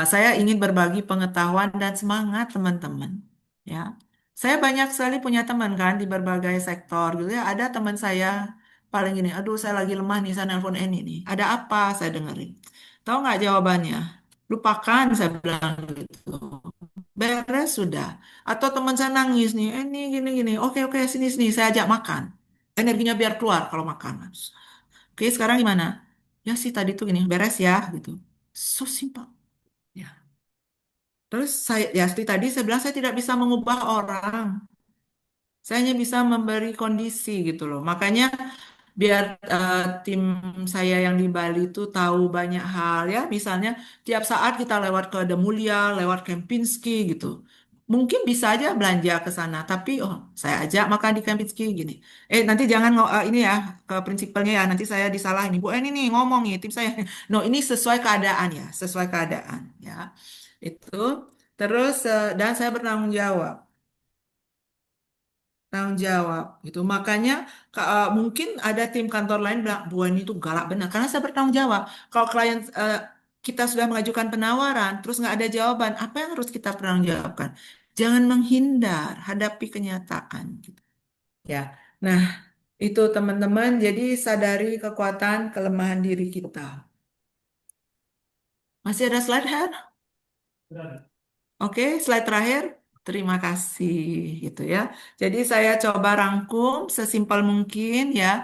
saya ingin berbagi pengetahuan dan semangat teman-teman. Ya, saya banyak sekali punya teman kan di berbagai sektor gitu ya. Ada teman saya paling gini, aduh saya lagi lemah nih, saya nelpon Eni nih. Ada apa? Saya dengerin. Tahu nggak jawabannya? Lupakan, saya bilang gitu. Beres sudah. Atau teman saya nangis nih, ini gini-gini. Oke, oke, sini, sini. Saya ajak makan. Energinya biar keluar kalau makan. Oke, sekarang gimana? Ya sih tadi tuh gini, beres ya gitu. So simple. Ya. Terus saya ya seperti tadi saya bilang saya tidak bisa mengubah orang. Saya hanya bisa memberi kondisi gitu loh. Makanya biar tim saya yang di Bali itu tahu banyak hal ya. Misalnya tiap saat kita lewat ke The Mulia, lewat Kempinski gitu. Mungkin bisa aja belanja ke sana, tapi oh saya ajak makan di Kempinski gini. Nanti jangan ini ya ke prinsipalnya ya. Nanti saya disalahin. Bu ini nih ngomong nih tim saya. No ini sesuai keadaan ya, sesuai keadaan ya. Itu terus dan saya bertanggung jawab. Tanggung jawab gitu. Makanya mungkin ada tim kantor lain bilang Bu ini itu galak benar karena saya bertanggung jawab. Kalau klien kita sudah mengajukan penawaran terus nggak ada jawaban, apa yang harus kita pertanggungjawabkan? Jangan menghindar, hadapi kenyataan gitu. Ya. Nah, itu teman-teman, jadi sadari kekuatan kelemahan diri kita. Masih ada slide, Her? Oke, slide terakhir. Terima kasih gitu ya. Jadi saya coba rangkum sesimpel mungkin ya.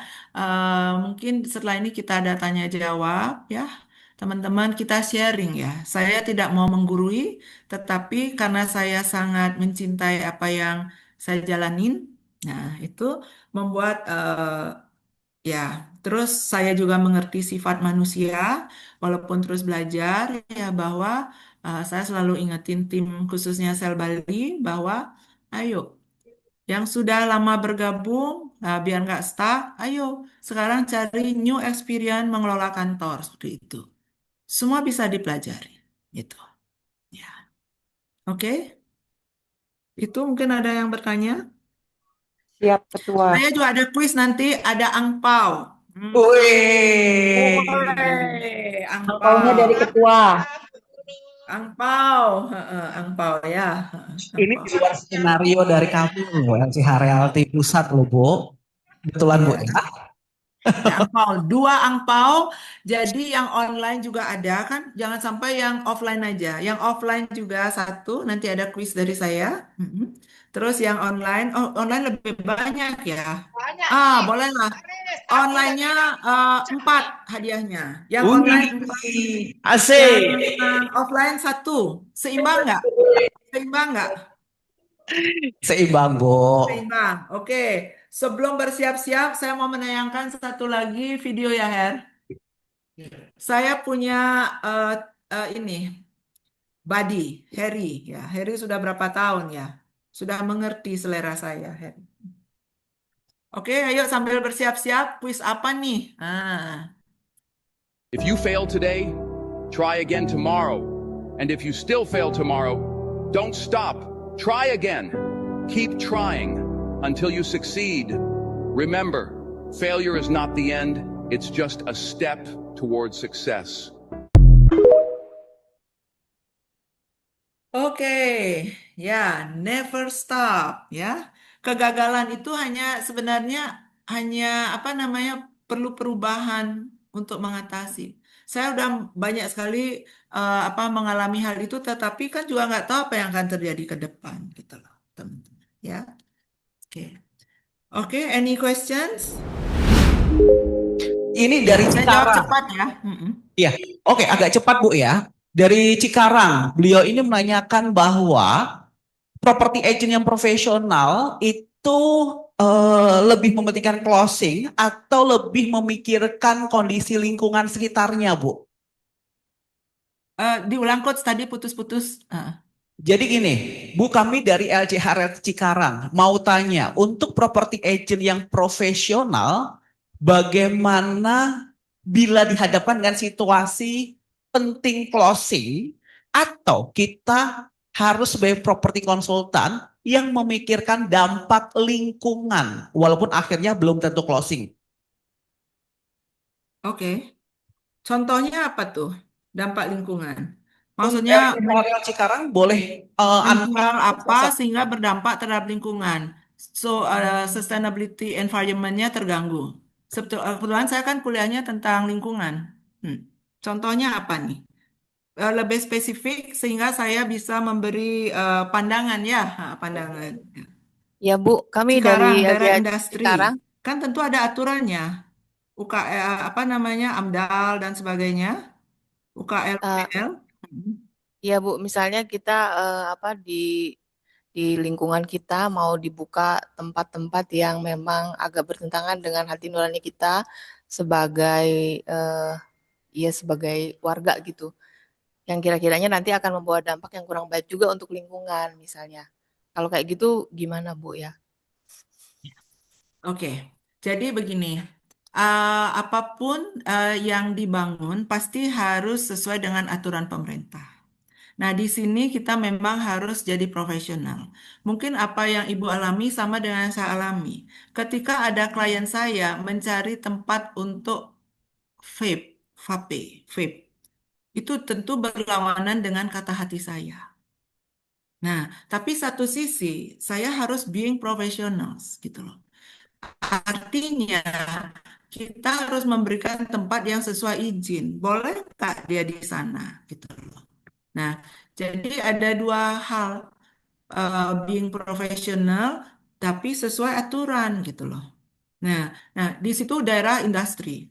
Mungkin setelah ini kita ada tanya jawab ya. Teman-teman kita sharing ya. Saya tidak mau menggurui, tetapi karena saya sangat mencintai apa yang saya jalanin, nah itu membuat ya. Terus saya juga mengerti sifat manusia, walaupun terus belajar ya bahwa saya selalu ingetin tim khususnya Sel Bali bahwa ayo yang sudah lama bergabung biar nggak stuck, ayo sekarang cari new experience mengelola kantor seperti itu. Semua bisa dipelajari, gitu. Ya, oke. Itu mungkin ada yang bertanya. Siap, Ketua. Saya juga ada kuis nanti, ada angpau. Wih. Angpaunya dari Ketua. Angpau, angpau ya. Ini di luar skenario dari kami loh, LCH Realty Pusat loh, Bu. Betulan, Bu ya? Ada angpau, 2 angpau. Jadi yang online juga ada kan, jangan sampai yang offline aja. Yang offline juga 1, nanti ada kuis dari saya. Terus yang online, online lebih banyak ya. Bolehlah. Online-nya 4 hadiahnya. Yang online 4. Asik. Yang offline 1. Seimbang nggak? Seimbang nggak? Seimbang, Bu. Seimbang. Oke. Sebelum bersiap-siap, saya mau menayangkan satu lagi video ya, Her. Saya punya ini, buddy, Harry. Ya, Harry sudah berapa tahun ya? Sudah mengerti selera saya, Harry. Oke, ayo sambil bersiap-siap, kuis apa nih? If you fail today, try again tomorrow. And if you still fail tomorrow, don't stop. Try again. Keep trying until you succeed. Remember, failure is not the end, it's just a step towards success. Oke, ya, never stop, ya. Kegagalan itu sebenarnya hanya perlu perubahan untuk mengatasi. Saya udah banyak sekali mengalami hal itu, tetapi kan juga nggak tahu apa yang akan terjadi ke depan, gitu loh, teman-teman. Ya, oke, any questions? Ini dari Saya jawab Cikarang. cepat ya. Iya, oke, agak cepat Bu ya. Dari Cikarang, beliau ini menanyakan bahwa property agent yang profesional itu lebih mementingkan closing atau lebih memikirkan kondisi lingkungan sekitarnya, Bu? Diulang coach tadi putus-putus. Jadi gini, Bu, kami dari LCH Realty Cikarang mau tanya, untuk property agent yang profesional, bagaimana bila dihadapkan dengan situasi penting closing atau kita harus sebagai property konsultan yang memikirkan dampak lingkungan, walaupun akhirnya belum tentu closing. Oke. Contohnya apa tuh? Dampak lingkungan. Untuk Maksudnya areal Cikarang boleh Anda menjual apa sehingga berdampak terhadap lingkungan. So, sustainability environment-nya terganggu. Kebetulan saya kan kuliahnya tentang lingkungan. Contohnya apa nih? Lebih spesifik sehingga saya bisa memberi pandangan ya, pandangan. Ya Bu, kami Cikarang, dari daerah LBH industri, Cikarang. kan tentu ada aturannya. apa namanya, AMDAL dan sebagainya, UKL. Ya Bu, misalnya kita di lingkungan kita mau dibuka tempat-tempat yang memang agak bertentangan dengan hati nurani kita sebagai sebagai warga gitu. Yang kira-kiranya nanti akan membawa dampak yang kurang baik juga untuk lingkungan misalnya. Kalau kayak gitu gimana Bu ya? Oke, jadi begini, apapun yang dibangun pasti harus sesuai dengan aturan pemerintah. Nah, di sini kita memang harus jadi profesional. Mungkin apa yang Ibu alami sama dengan yang saya alami. Ketika ada klien saya mencari tempat untuk vape, itu tentu berlawanan dengan kata hati saya. Nah, tapi satu sisi saya harus being professionals gitu loh. Artinya kita harus memberikan tempat yang sesuai izin. Boleh nggak dia di sana gitu loh. Nah, jadi ada dua hal, being profesional tapi sesuai aturan gitu loh. Nah, di situ daerah industri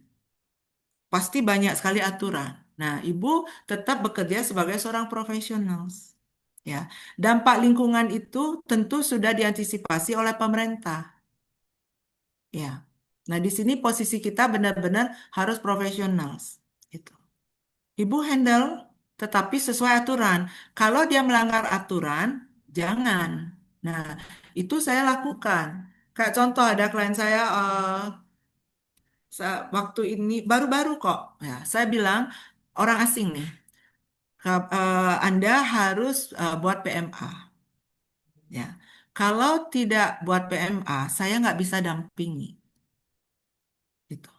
pasti banyak sekali aturan. Nah, Ibu tetap bekerja sebagai seorang profesional. Ya, dampak lingkungan itu tentu sudah diantisipasi oleh pemerintah. Ya, nah di sini posisi kita benar-benar harus profesional. Gitu. Ibu handle, tetapi sesuai aturan. Kalau dia melanggar aturan, jangan. Nah, itu saya lakukan. Kayak contoh ada klien saya waktu ini baru-baru kok. Ya, saya bilang orang asing nih, Anda harus buat PMA. Ya, kalau tidak buat PMA, saya nggak bisa dampingi. Gitu.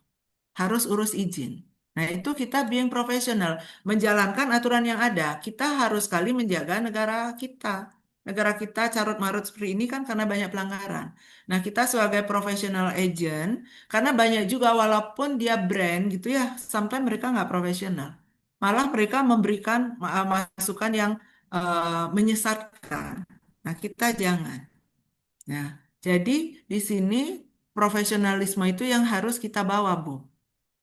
Harus urus izin. Nah, itu kita being profesional, menjalankan aturan yang ada. Kita harus sekali menjaga negara kita. Negara kita carut marut seperti ini kan karena banyak pelanggaran. Nah, kita sebagai professional agent, karena banyak juga walaupun dia brand gitu ya, sampai mereka nggak profesional. Malah mereka memberikan masukan yang menyesatkan. Nah, kita jangan. Nah, jadi di sini profesionalisme itu yang harus kita bawa, Bu.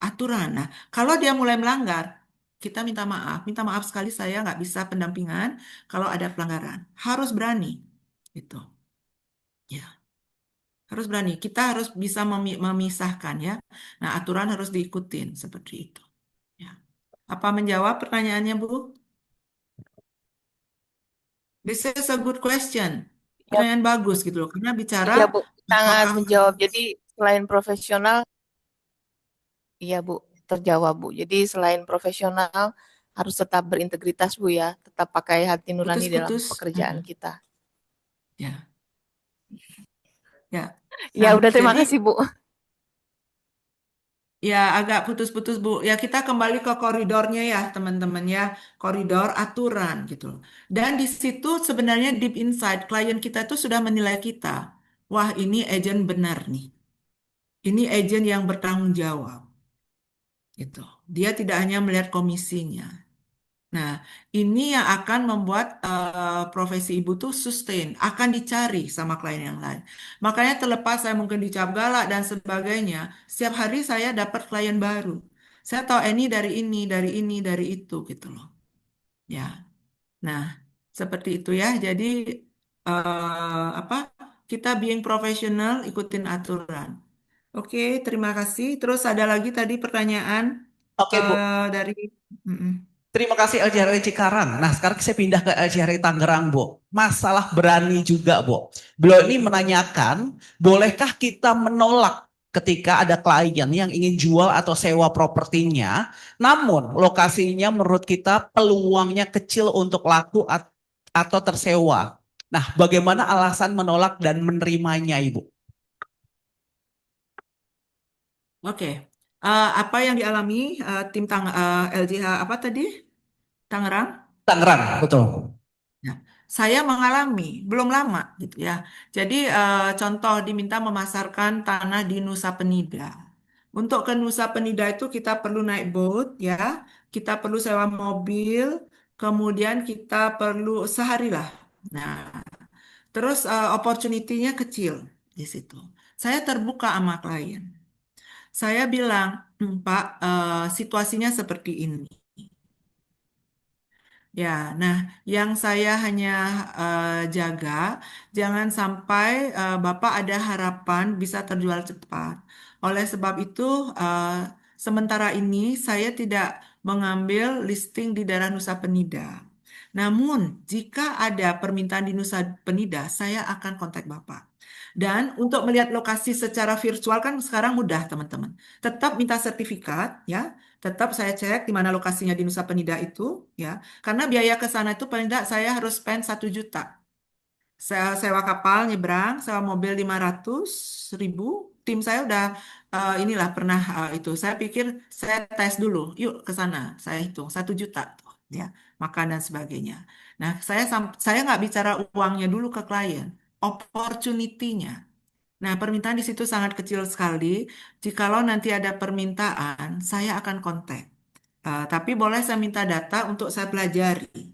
Aturan. Nah, kalau dia mulai melanggar, kita minta maaf. Minta maaf sekali saya nggak bisa pendampingan kalau ada pelanggaran. Harus berani. Gitu. Ya, harus berani. Kita harus bisa memisahkan ya. Nah, aturan harus diikutin seperti itu. Ya. Apa menjawab pertanyaannya, Bu? This is a good question. Ya, Pertanyaan bagus gitu loh. Karena bicara iya Bu, sangat apakah menjawab. Jadi selain profesional, iya Bu, terjawab Bu. Jadi selain profesional harus tetap berintegritas Bu ya, tetap pakai hati nurani dalam putus-putus. pekerjaan kita. Ya. Ya. Ya Nah, udah terima jadi kasih Bu. ya agak putus-putus Bu. Ya kita kembali ke koridornya ya teman-teman ya. Koridor aturan gitu loh. Dan di situ sebenarnya deep inside klien kita itu sudah menilai kita. Wah ini agent benar nih. Ini agent yang bertanggung jawab. Gitu. Dia tidak hanya melihat komisinya. Nah, ini yang akan membuat profesi ibu tuh sustain, akan dicari sama klien yang lain. Makanya terlepas saya mungkin dicap galak dan sebagainya, setiap hari saya dapat klien baru. Saya tahu ini dari ini, dari ini, dari itu gitu loh. Ya. Nah, seperti itu ya. Jadi kita being profesional, ikutin aturan. Oke, terima kasih. Terus ada lagi tadi pertanyaan Oke, Bu. dari Terima kasih LJRI Cikarang. Nah, sekarang saya pindah ke LJRI Tangerang, Bu. Masalah berani juga, Bu. Beliau ini menanyakan, bolehkah kita menolak ketika ada klien yang ingin jual atau sewa propertinya, namun lokasinya menurut kita peluangnya kecil untuk laku atau tersewa. Nah, bagaimana alasan menolak dan menerimanya, Ibu? Oke. Apa yang dialami tim LJH apa tadi? Tangerang? Tangerang, betul. Ya, saya mengalami belum lama gitu ya. Jadi contoh diminta memasarkan tanah di Nusa Penida. Untuk ke Nusa Penida itu kita perlu naik boat ya, kita perlu sewa mobil, kemudian kita perlu sehari lah. Nah, terus opportunity-nya kecil di situ. Saya terbuka sama klien. Saya bilang, Pak, situasinya seperti ini. Ya, nah yang saya hanya jaga, jangan sampai Bapak ada harapan bisa terjual cepat. Oleh sebab itu, eh, sementara ini saya tidak mengambil listing di daerah Nusa Penida. Namun, jika ada permintaan di Nusa Penida, saya akan kontak Bapak. Dan untuk melihat lokasi secara virtual kan sekarang mudah, teman-teman. Tetap minta sertifikat, ya. Tetap saya cek di mana lokasinya di Nusa Penida itu, ya. Karena biaya ke sana itu paling tidak saya harus spend 1 juta. Saya sewa kapal nyebrang, sewa mobil 500.000. Tim saya udah inilah pernah itu. Saya pikir saya tes dulu, yuk ke sana. Saya hitung 1 juta tuh, ya, makan dan sebagainya. Nah, saya nggak bicara uangnya dulu ke klien, opportunity-nya. Nah, permintaan di situ sangat kecil sekali. Jikalau nanti ada permintaan, saya akan kontak. Tapi boleh saya minta data untuk saya pelajari.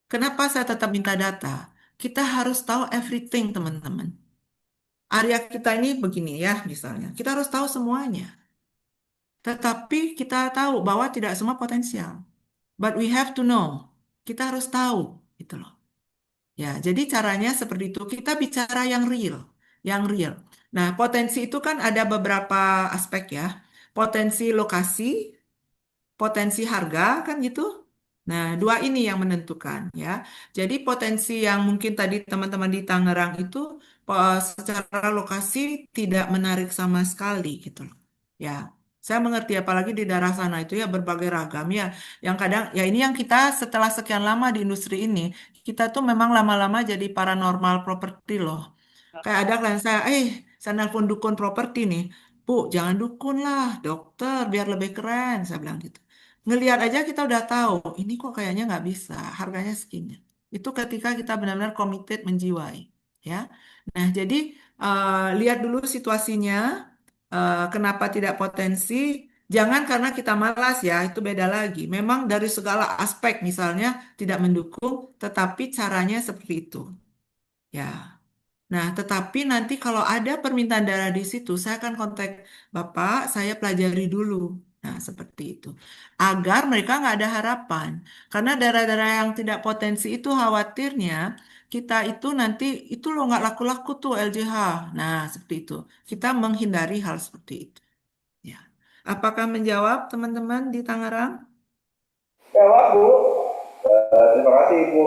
Kenapa saya tetap minta data? Kita harus tahu everything, teman-teman. Area kita ini begini ya, misalnya. Kita harus tahu semuanya. Tetapi kita tahu bahwa tidak semua potensial. But we have to know. Kita harus tahu, gitu loh. Ya, jadi caranya seperti itu. Kita bicara yang real, yang real. Nah, potensi itu kan ada beberapa aspek ya. Potensi lokasi, potensi harga kan gitu. Nah, dua ini yang menentukan ya. Jadi potensi yang mungkin tadi teman-teman di Tangerang itu secara lokasi tidak menarik sama sekali gitu loh. Ya, saya mengerti apalagi di daerah sana itu ya berbagai ragam ya. Yang kadang ya ini yang kita setelah sekian lama di industri ini, kita tuh memang lama-lama jadi paranormal property loh. Kayak ada klien saya nelpon dukun properti nih. Bu, jangan dukun lah, dokter, biar lebih keren. Saya bilang gitu. Ngelihat aja kita udah tahu, ini kok kayaknya nggak bisa, harganya segini. Itu ketika kita benar-benar committed menjiwai. Ya, nah jadi lihat dulu situasinya, kenapa tidak potensi. Jangan karena kita malas ya, itu beda lagi. Memang dari segala aspek misalnya tidak mendukung, tetapi caranya seperti itu. Ya. Nah, tetapi nanti kalau ada permintaan darah di situ, saya akan kontak Bapak, saya pelajari dulu. Nah, seperti itu. Agar mereka nggak ada harapan. Karena daerah-daerah yang tidak potensi itu khawatirnya kita itu nanti, itu loh nggak laku-laku tuh LJH. Nah, seperti itu. Kita menghindari hal seperti itu. Ya. Apakah menjawab teman-teman di Tangerang? Jawab, Bu. Terima kasih, Ibu.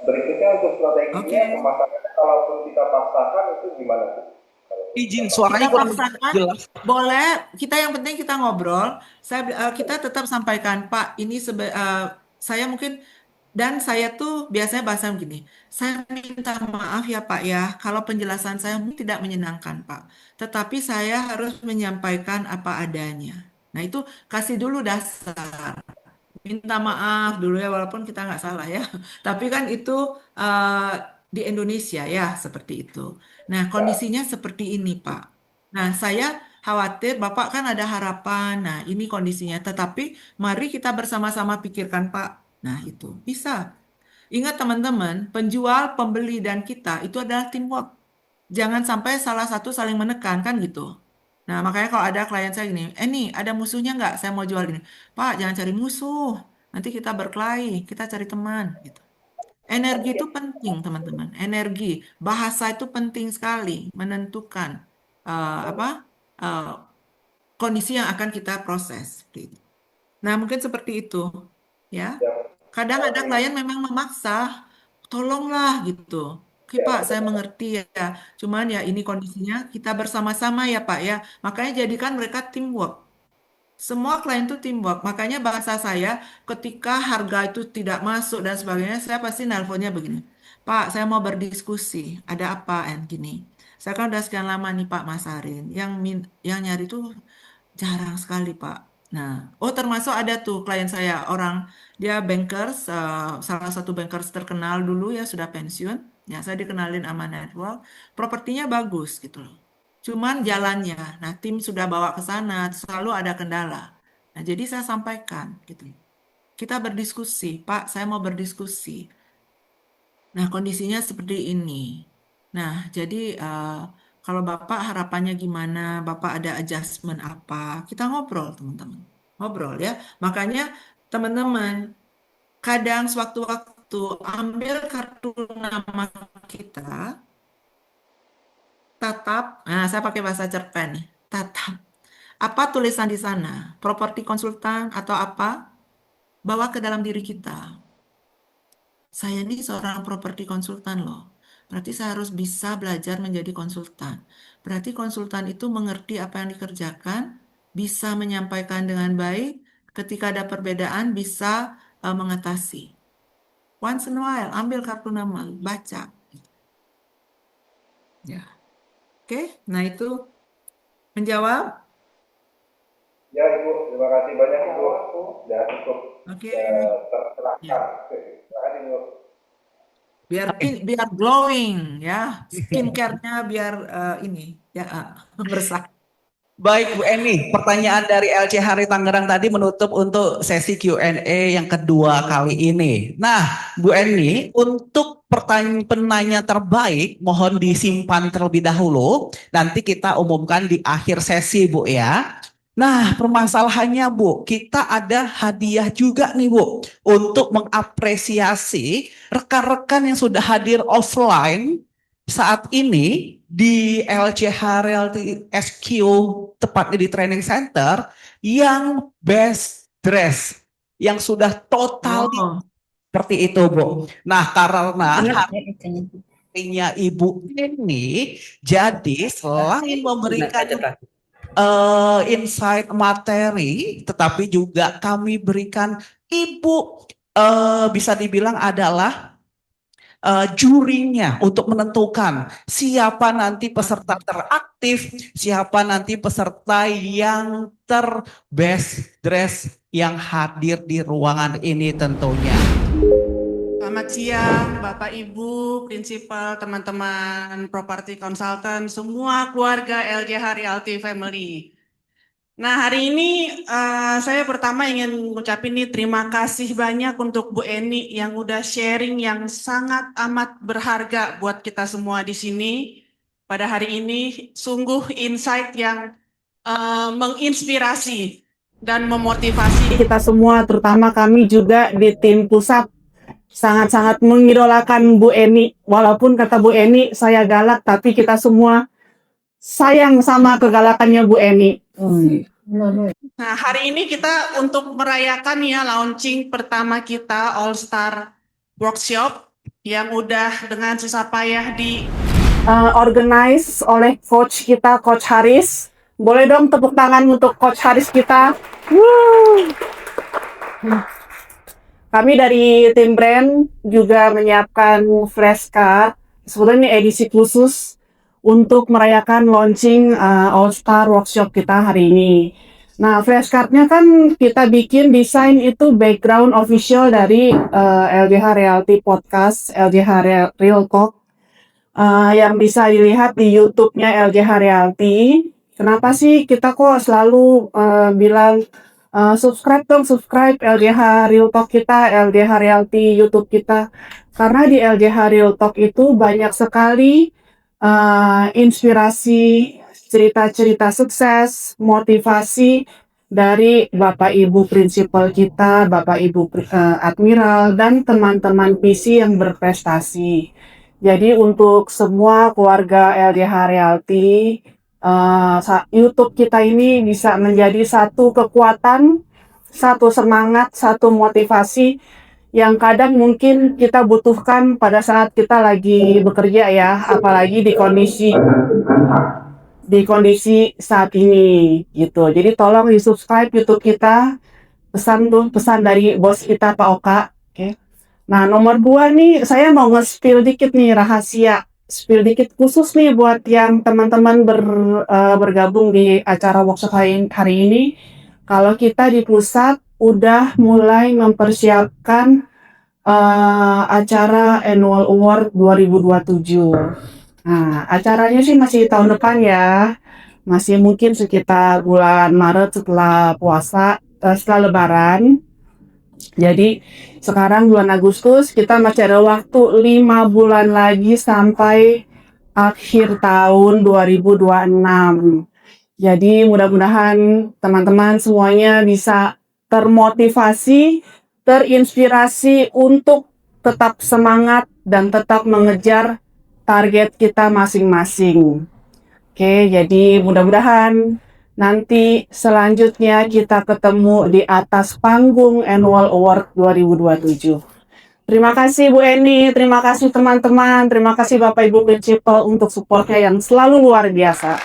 Berikutnya untuk strateginya pemasarannya kalaupun kita paksakan itu gimana, Bu? Izin suaranya Kita kurang paksakan, jelas. boleh. Kita yang penting kita ngobrol. Kita tetap sampaikan, Pak. Ini saya mungkin dan saya tuh biasanya bahasa begini. Saya minta maaf ya Pak ya, kalau penjelasan saya mungkin tidak menyenangkan Pak. Tetapi saya harus menyampaikan apa adanya. Nah itu kasih dulu dasar. Minta maaf dulu ya, walaupun kita nggak salah ya. Tapi kan itu eh, di Indonesia ya, seperti itu. Nah, kondisinya seperti ini, Pak. Nah, saya khawatir Bapak kan ada harapan. Nah, ini kondisinya. Tetapi mari kita bersama-sama pikirkan, Pak. Nah, itu bisa. Ingat teman-teman, penjual, pembeli, dan kita itu adalah teamwork. Jangan sampai salah satu saling menekan, kan gitu. Nah, makanya kalau ada klien saya gini, nih ada musuhnya nggak? Saya mau jual ini. Pak, jangan cari musuh. Nanti kita berkelahi, kita cari teman. Gitu. Energi itu penting, teman-teman. Energi, bahasa itu penting sekali, menentukan apa eh, kondisi yang akan kita proses. Gitu. Nah, mungkin seperti itu, ya. Kadang ada klien memang memaksa, tolonglah gitu. Oke Pak, saya mengerti ya. Cuman ya ini kondisinya kita bersama-sama ya Pak ya. Makanya jadikan mereka teamwork. Semua klien itu teamwork. Makanya bahasa saya ketika harga itu tidak masuk dan sebagainya, saya pasti nelponnya begini. Pak, saya mau berdiskusi. Ada apa? And gini. Saya kan udah sekian lama nih Pak Masarin. Yang nyari itu jarang sekali Pak. Nah, termasuk ada tuh klien saya orang dia bankers, salah satu bankers terkenal dulu ya sudah pensiun. Ya, saya dikenalin sama network. Propertinya bagus gitu loh. Cuman jalannya, nah tim sudah bawa ke sana, selalu ada kendala. Nah, jadi saya sampaikan gitu. Kita berdiskusi, Pak, saya mau berdiskusi. Nah, kondisinya seperti ini. Nah, jadi kalau Bapak harapannya gimana, Bapak ada adjustment apa, kita ngobrol teman-teman. Ngobrol ya. Makanya teman-teman, kadang sewaktu-waktu ambil kartu nama kita, tatap, nah saya pakai bahasa cerpen nih, tatap. Apa tulisan di sana? Properti konsultan atau apa? Bawa ke dalam diri kita. Saya ini seorang properti konsultan loh. Berarti saya harus bisa belajar menjadi konsultan. Berarti konsultan itu mengerti apa yang dikerjakan, bisa menyampaikan dengan baik, ketika ada perbedaan bisa mengatasi. Once in a while, ambil kartu nama, baca. Ya. Oke, nah itu menjawab? Ya Ibu, terima kasih banyak Ibu. Ya cukup Oke. tercerahkan. Terima kasih Ibu. Biar glowing ya, skincare-nya biar ini ya bersah. Baik Bu Eni, pertanyaan dari LC Hari Tangerang tadi menutup untuk sesi Q&A yang kedua kali ini. Nah, Bu Eni, untuk penanya terbaik mohon disimpan terlebih dahulu. Nanti kita umumkan di akhir sesi Bu ya. Nah, permasalahannya Bu, kita ada hadiah juga nih Bu untuk mengapresiasi rekan-rekan yang sudah hadir offline saat ini di LCH Realty SQ, tepatnya di training center, yang best dress, yang sudah total seperti itu Bu. Nah, karena harinya Ibu ini, jadi selain memberikan insight materi, tetapi juga kami berikan Ibu bisa dibilang adalah jurinya untuk menentukan siapa nanti peserta teraktif, siapa nanti peserta yang terbest dress yang hadir di ruangan ini tentunya. Selamat siang Bapak Ibu, Prinsipal, teman-teman Property Consultant, semua keluarga LCH Realty Family. Nah, hari ini saya pertama ingin mengucapkan terima kasih banyak untuk Bu Eni yang udah sharing yang sangat amat berharga buat kita semua di sini. Pada hari ini sungguh insight yang menginspirasi dan memotivasi kita semua, terutama kami juga di tim pusat sangat-sangat mengidolakan Bu Eni. Walaupun kata Bu Eni saya galak, tapi kita semua sayang sama kegalakannya Bu Eni. Nah, hari ini kita untuk merayakan ya launching pertama kita All Star Workshop yang udah dengan susah payah di organize oleh coach kita, Coach Haris. Boleh dong tepuk tangan untuk Coach Haris kita. Kami dari tim brand juga menyiapkan flashcard. Sebenarnya ini edisi khusus untuk merayakan launching All Star Workshop kita hari ini. Nah, flashcardnya kan kita bikin desain itu background official dari LCH Realty Podcast, LCH Real Talk, yang bisa dilihat di YouTube-nya LCH Realty. Kenapa sih kita kok selalu bilang subscribe dong, subscribe LCH Real Talk kita, LCH Realty YouTube kita. Karena di LCH Real Talk itu banyak sekali inspirasi, cerita-cerita sukses, motivasi dari Bapak Ibu Prinsipal kita, Bapak Ibu Admiral, dan teman-teman PC yang berprestasi. Jadi untuk semua keluarga LCH Realty, YouTube kita ini bisa menjadi satu kekuatan, satu semangat, satu motivasi yang kadang mungkin kita butuhkan pada saat kita lagi bekerja ya, apalagi di kondisi di kondisi saat ini gitu. Jadi tolong di subscribe YouTube kita. Pesan dari bos kita Pak Oka. Oke. Nah, nomor 2 nih saya mau nge-spill dikit nih rahasia. Spill dikit khusus nih buat yang teman-teman bergabung di acara workshop hari ini. Kalau kita di pusat udah mulai mempersiapkan acara Annual Award 2027. Nah, acaranya sih masih tahun depan ya. Masih mungkin sekitar bulan Maret setelah puasa, setelah Lebaran. Jadi sekarang bulan Agustus kita masih ada waktu 5 bulan lagi sampai akhir tahun 2026. Jadi mudah-mudahan teman-teman semuanya bisa termotivasi, terinspirasi untuk tetap semangat dan tetap mengejar target kita masing-masing. Oke, jadi mudah-mudahan nanti selanjutnya kita ketemu di atas panggung Annual Award 2027. Terima kasih Bu Eni, terima kasih teman-teman, terima kasih Bapak Ibu Principal untuk supportnya yang selalu luar biasa.